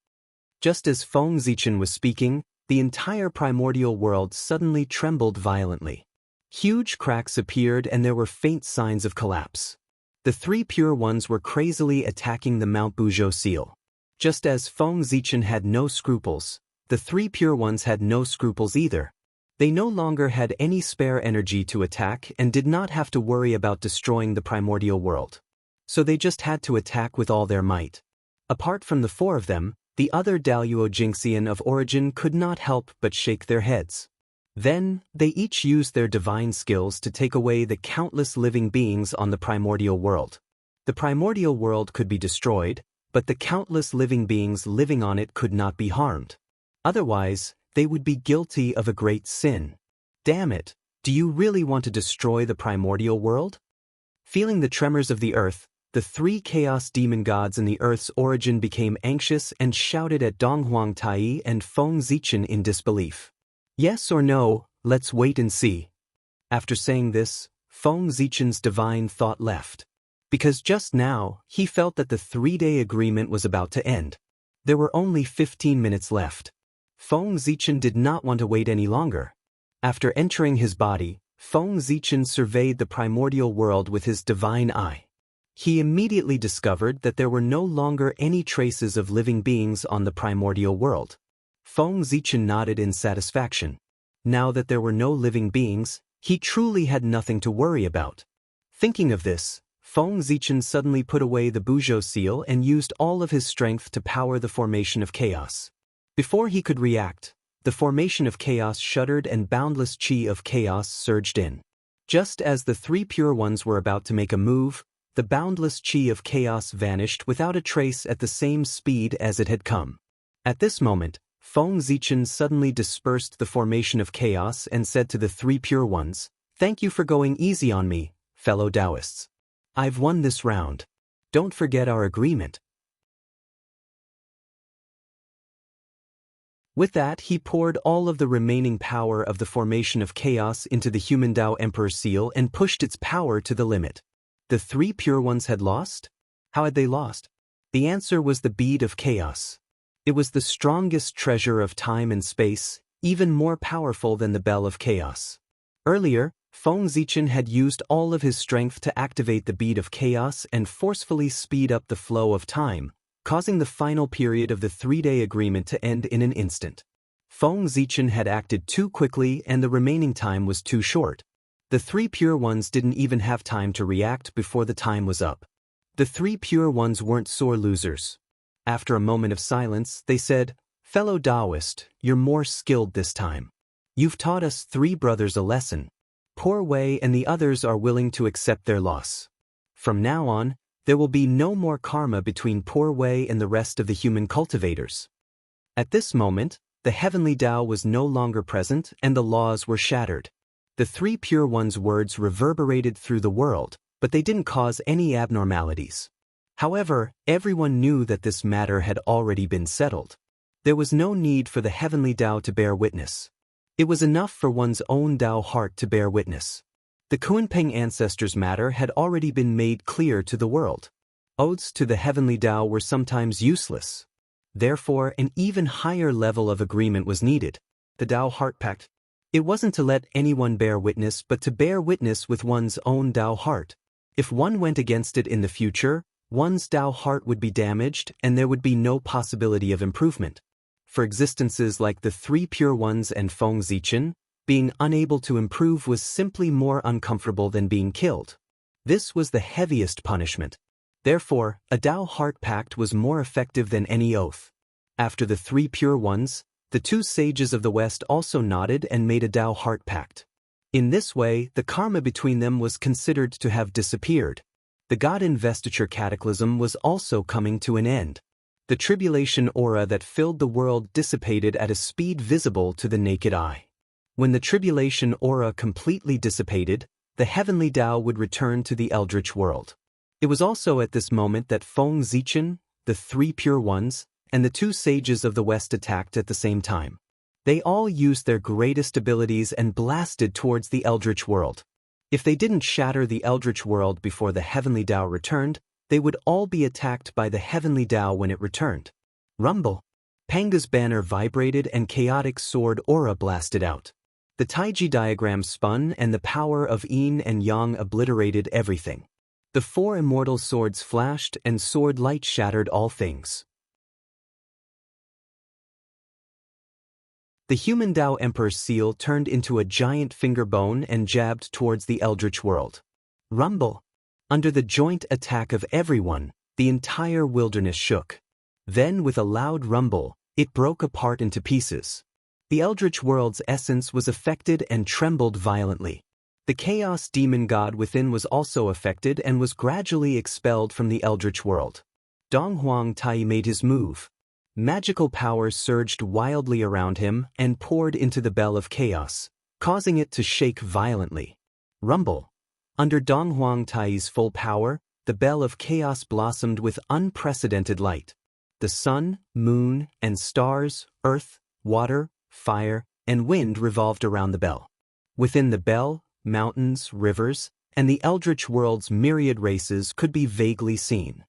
Just as Feng Zichen was speaking, the entire primordial world suddenly trembled violently. Huge cracks appeared and there were faint signs of collapse. The 3 pure ones were crazily attacking the Mount Buzhou seal. Just as Feng Zichen had no scruples, the 3 pure ones had no scruples either. They no longer had any spare energy to attack and did not have to worry about destroying the primordial world. So they just had to attack with all their might. Apart from the 4 of them, the other Daluo Jingxian of origin could not help but shake their heads. Then, they each used their divine skills to take away the countless living beings on the primordial world. The primordial world could be destroyed, but the countless living beings living on it could not be harmed. Otherwise, they would be guilty of a great sin. Damn it, do you really want to destroy the primordial world? Feeling the tremors of the earth, the three chaos demon gods in the earth's origin became anxious and shouted at Donghuang Tai and Feng Zichen in disbelief. Yes or no, let's wait and see. After saying this, Feng Zichen's divine thought left. Because just now, he felt that the 3-day agreement was about to end. There were only 15 minutes left. Feng Zichen did not want to wait any longer. After entering his body, Feng Zichen surveyed the primordial world with his divine eye. He immediately discovered that there were no longer any traces of living beings on the primordial world. Feng Zichen nodded in satisfaction. Now that there were no living beings, he truly had nothing to worry about. Thinking of this, Feng Zichen suddenly put away the Buzhou seal and used all of his strength to power the formation of chaos. Before he could react, the formation of chaos shuddered and boundless qi of chaos surged in. Just as the three pure ones were about to make a move, the boundless qi of chaos vanished without a trace at the same speed as it had come. At this moment, Feng Zichen suddenly dispersed the formation of chaos and said to the three pure ones, "Thank you for going easy on me, fellow Taoists. I've won this round. Don't forget our agreement." With that, he poured all of the remaining power of the formation of chaos into the human Tao Emperor seal and pushed its power to the limit. The three pure ones had lost? How had they lost? The answer was the bead of chaos. It was the strongest treasure of time and space, even more powerful than the bell of chaos. Earlier, Feng Zichen had used all of his strength to activate the bead of chaos and forcefully speed up the flow of time, causing the final period of the 3-day agreement to end in an instant. Feng Zichen had acted too quickly and the remaining time was too short. The three pure ones didn't even have time to react before the time was up. The three pure ones weren't sore losers. After a moment of silence, they said, "Fellow Taoist, you're more skilled this time. You've taught us three brothers a lesson. Poor Wei and the others are willing to accept their loss. From now on, there will be no more karma between Poor Wei and the rest of the human cultivators." At this moment, the heavenly Tao was no longer present and the laws were shattered. The three pure ones' words reverberated through the world, but they didn't cause any abnormalities. However, everyone knew that this matter had already been settled. There was no need for the heavenly Tao to bear witness. It was enough for one's own Tao heart to bear witness. The Kunpeng ancestors' matter had already been made clear to the world. Oaths to the heavenly Tao were sometimes useless. Therefore, an even higher level of agreement was needed. The Tao Heart Pact. It wasn't to let anyone bear witness but to bear witness with one's own Tao heart. If one went against it in the future, one's Tao heart would be damaged and there would be no possibility of improvement. For existences like the three pure ones and Feng Zichen, being unable to improve was simply more uncomfortable than being killed. This was the heaviest punishment. Therefore, a Tao Heart Pact was more effective than any oath. After the three pure ones, the two sages of the West also nodded and made a Tao Heart Pact. In this way, the karma between them was considered to have disappeared. The God Investiture Cataclysm was also coming to an end. The tribulation aura that filled the world dissipated at a speed visible to the naked eye. When the tribulation aura completely dissipated, the heavenly Tao would return to the eldritch world. It was also at this moment that Feng Zichen, the three pure ones, and the two sages of the West attacked at the same time. They all used their greatest abilities and blasted towards the eldritch world. If they didn't shatter the eldritch world before the heavenly Tao returned, they would all be attacked by the heavenly Tao when it returned. Rumble! Panga's banner vibrated and chaotic sword aura blasted out. The Taiji diagram spun and the power of yin and yang obliterated everything. The four immortal swords flashed and sword light shattered all things. The human Tao Emperor's seal turned into a giant finger bone and jabbed towards the eldritch world. Rumble! Under the joint attack of everyone, the entire wilderness shook. Then with a loud rumble, it broke apart into pieces. The eldritch world's essence was affected and trembled violently. The chaos demon god within was also affected and was gradually expelled from the eldritch world. Dong Huang Tai made his move. Magical power surged wildly around him and poured into the Bell of Chaos, causing it to shake violently. Rumble. Under Dong Huang Tai's full power, the Bell of Chaos blossomed with unprecedented light. The sun, moon, and stars, earth, water, fire, and wind revolved around the bell. Within the bell, mountains, rivers, and the eldritch world's myriad races could be vaguely seen.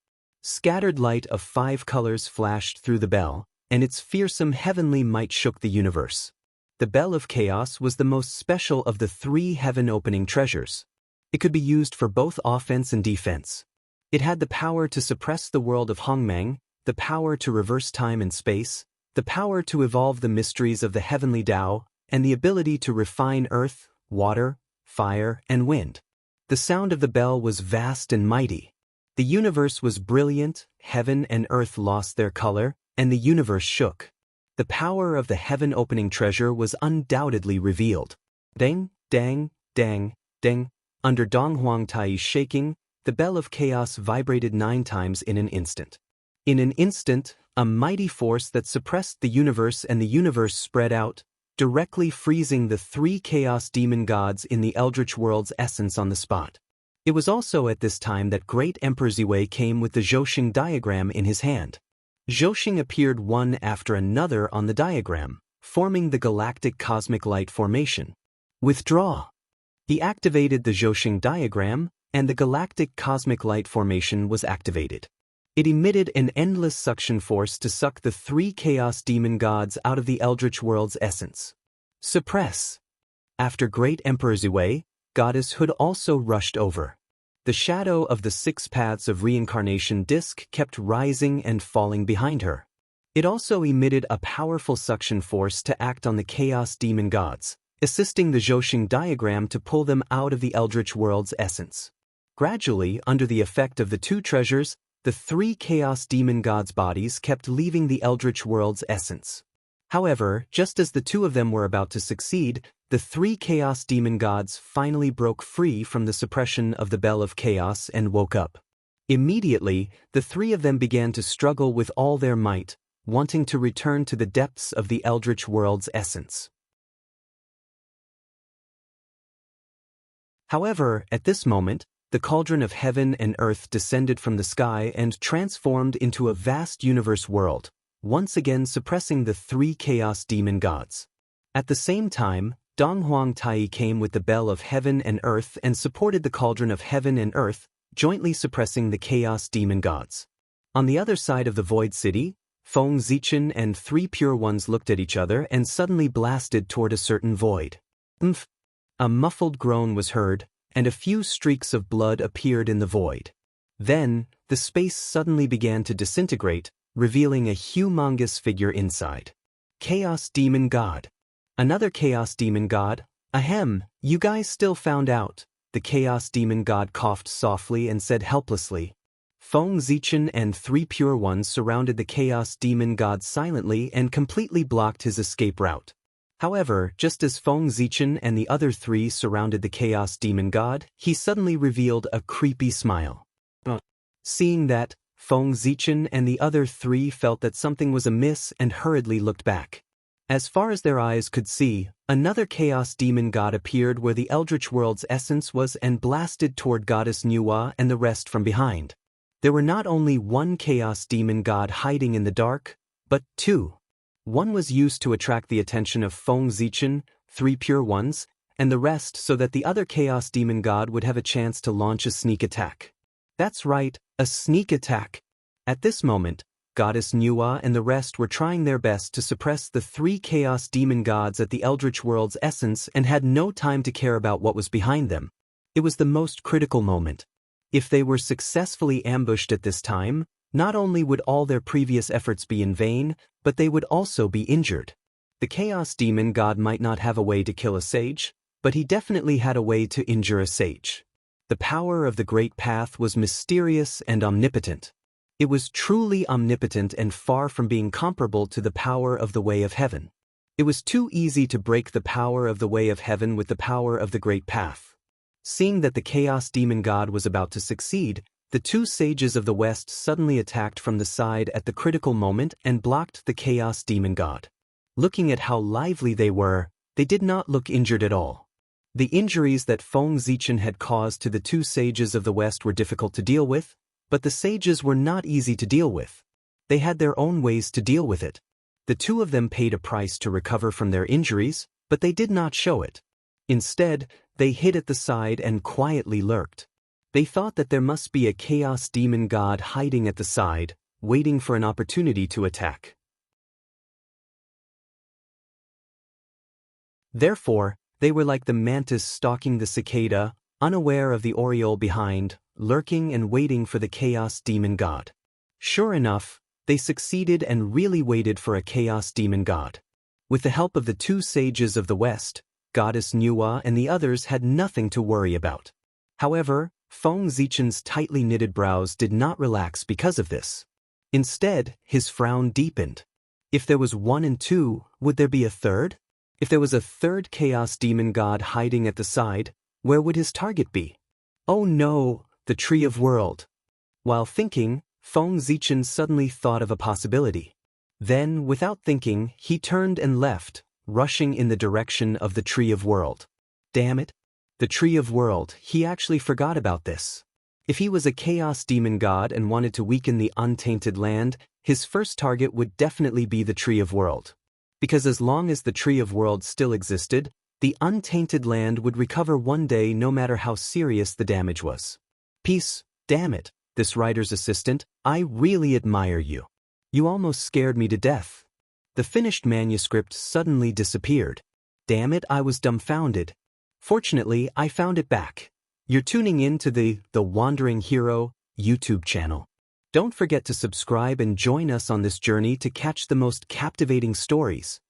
Scattered light of 5 colors flashed through the bell, and its fearsome heavenly might shook the universe. The Bell of Chaos was the most special of the 3 heaven-opening treasures. It could be used for both offense and defense. It had the power to suppress the world of Hongmeng, the power to reverse time and space, the power to evolve the mysteries of the heavenly Tao, and the ability to refine earth, water, fire, and wind. The sound of the bell was vast and mighty. The universe was brilliant, heaven and earth lost their color, and the universe shook. The power of the heaven-opening treasure was undoubtedly revealed. Dang, dang, dang, dang. Under Dong Huang Tai's shaking, the Bell of Chaos vibrated 9 times in an instant. In an instant, a mighty force that suppressed the universe and the universe spread out, directly freezing the 3 chaos demon gods in the eldritch world's essence on the spot. It was also at this time that Great Emperor Ziwei came with the Zhouxing diagram in his hand. Zhouxing appeared one after another on the diagram, forming the galactic cosmic light formation. Withdraw. He activated the Zhouxing diagram, and the galactic cosmic light formation was activated. It emitted an endless suction force to suck the 3 chaos demon gods out of the eldritch world's essence. Suppress. After Great Emperor Ziwei, Goddess Hood also rushed over. The shadow of the 6 paths of reincarnation disk kept rising and falling behind her. It also emitted a powerful suction force to act on the chaos demon gods, assisting the Zhouxing diagram to pull them out of the eldritch world's essence. Gradually, under the effect of the 2 treasures, the 3 chaos demon gods' bodies kept leaving the eldritch world's essence. However, just as the 2 of them were about to succeed, the 3 chaos demon gods finally broke free from the suppression of the Bell of Chaos and woke up. Immediately, the 3 of them began to struggle with all their might, wanting to return to the depths of the eldritch world's essence. However, at this moment, the cauldron of heaven and earth descended from the sky and transformed into a vast universe world, once again suppressing the 3 chaos demon gods. At the same time, Dong Huang Tai came with the Bell of Heaven and Earth and supported the Cauldron of Heaven and Earth, jointly suppressing the Chaos Demon Gods. On the other side of the Void City, Feng Zichen and 3 Pure Ones looked at each other and suddenly blasted toward a certain void. Umph! A muffled groan was heard, and a few streaks of blood appeared in the void. Then, the space suddenly began to disintegrate, revealing a humongous figure inside. Chaos Demon God. Another Chaos Demon God. Ahem, you guys still found out. The Chaos Demon God coughed softly and said helplessly. Feng Zichen and 3 Pure Ones surrounded the Chaos Demon God silently and completely blocked his escape route. However, just as Feng Zichen and the other 3 surrounded the Chaos Demon God, he suddenly revealed a creepy smile. Seeing that, Feng Zichen and the other 3 felt that something was amiss and hurriedly looked back. As far as their eyes could see, another Chaos Demon God appeared where the Eldritch World's essence was and blasted toward Goddess Nuwa and the rest from behind. There were not only 1 Chaos Demon God hiding in the dark, but 2. One was used to attract the attention of Feng Zichen, 3 Pure Ones, and the rest so that the other Chaos Demon God would have a chance to launch a sneak attack. That's right, a sneak attack. At this moment, Goddess Nuwa and the rest were trying their best to suppress the 3 Chaos Demon Gods at the Eldritch World's essence and had no time to care about what was behind them. It was the most critical moment. If they were successfully ambushed at this time, not only would all their previous efforts be in vain, but they would also be injured. The Chaos Demon God might not have a way to kill a sage, but he definitely had a way to injure a sage. The power of the Great Path was mysterious and omnipotent. It was truly omnipotent and far from being comparable to the power of the Way of Heaven. It was too easy to break the power of the Way of Heaven with the power of the Great Path. Seeing that the Chaos Demon God was about to succeed, The two sages of the West suddenly attacked from the side at the critical moment and blocked the Chaos Demon God. Looking at how lively they were, they did not look injured at all. The injuries that Feng Zichen had caused to the two sages of the West were difficult to deal with, but the sages were not easy to deal with. They had their own ways to deal with it. The two of them paid a price to recover from their injuries, but they did not show it. Instead, they hid at the side and quietly lurked. They thought that there must be a Chaos Demon God hiding at the side, waiting for an opportunity to attack. Therefore, they were like the mantis stalking the cicada, unaware of the oriole behind, lurking and waiting for the Chaos Demon God. Sure enough, they succeeded and really waited for a Chaos Demon God. With the help of the two sages of the West, Goddess Nuwa and the others had nothing to worry about. However, Feng Zichen's tightly knitted brows did not relax because of this. Instead, his frown deepened. If there was one and two, would there be a third? If there was a third Chaos Demon God hiding at the side, where would his target be? Oh no, the Tree of World. While thinking, Feng Zichen suddenly thought of a possibility. Then, without thinking, he turned and left, rushing in the direction of the Tree of World. Damn it. The Tree of World, he actually forgot about this. If he was a Chaos Demon God and wanted to weaken the untainted land, his first target would definitely be the Tree of World. Because as long as the Tree of World still existed, the untainted land would recover one day no matter how serious the damage was. Peace, damn it, this writer's assistant, I really admire you. You almost scared me to death. The finished manuscript suddenly disappeared. Damn it, I was dumbfounded. Fortunately, I found it back. You're tuning in to the Wandering Hero YouTube channel. Don't forget to subscribe and join us on this journey to catch the most captivating stories.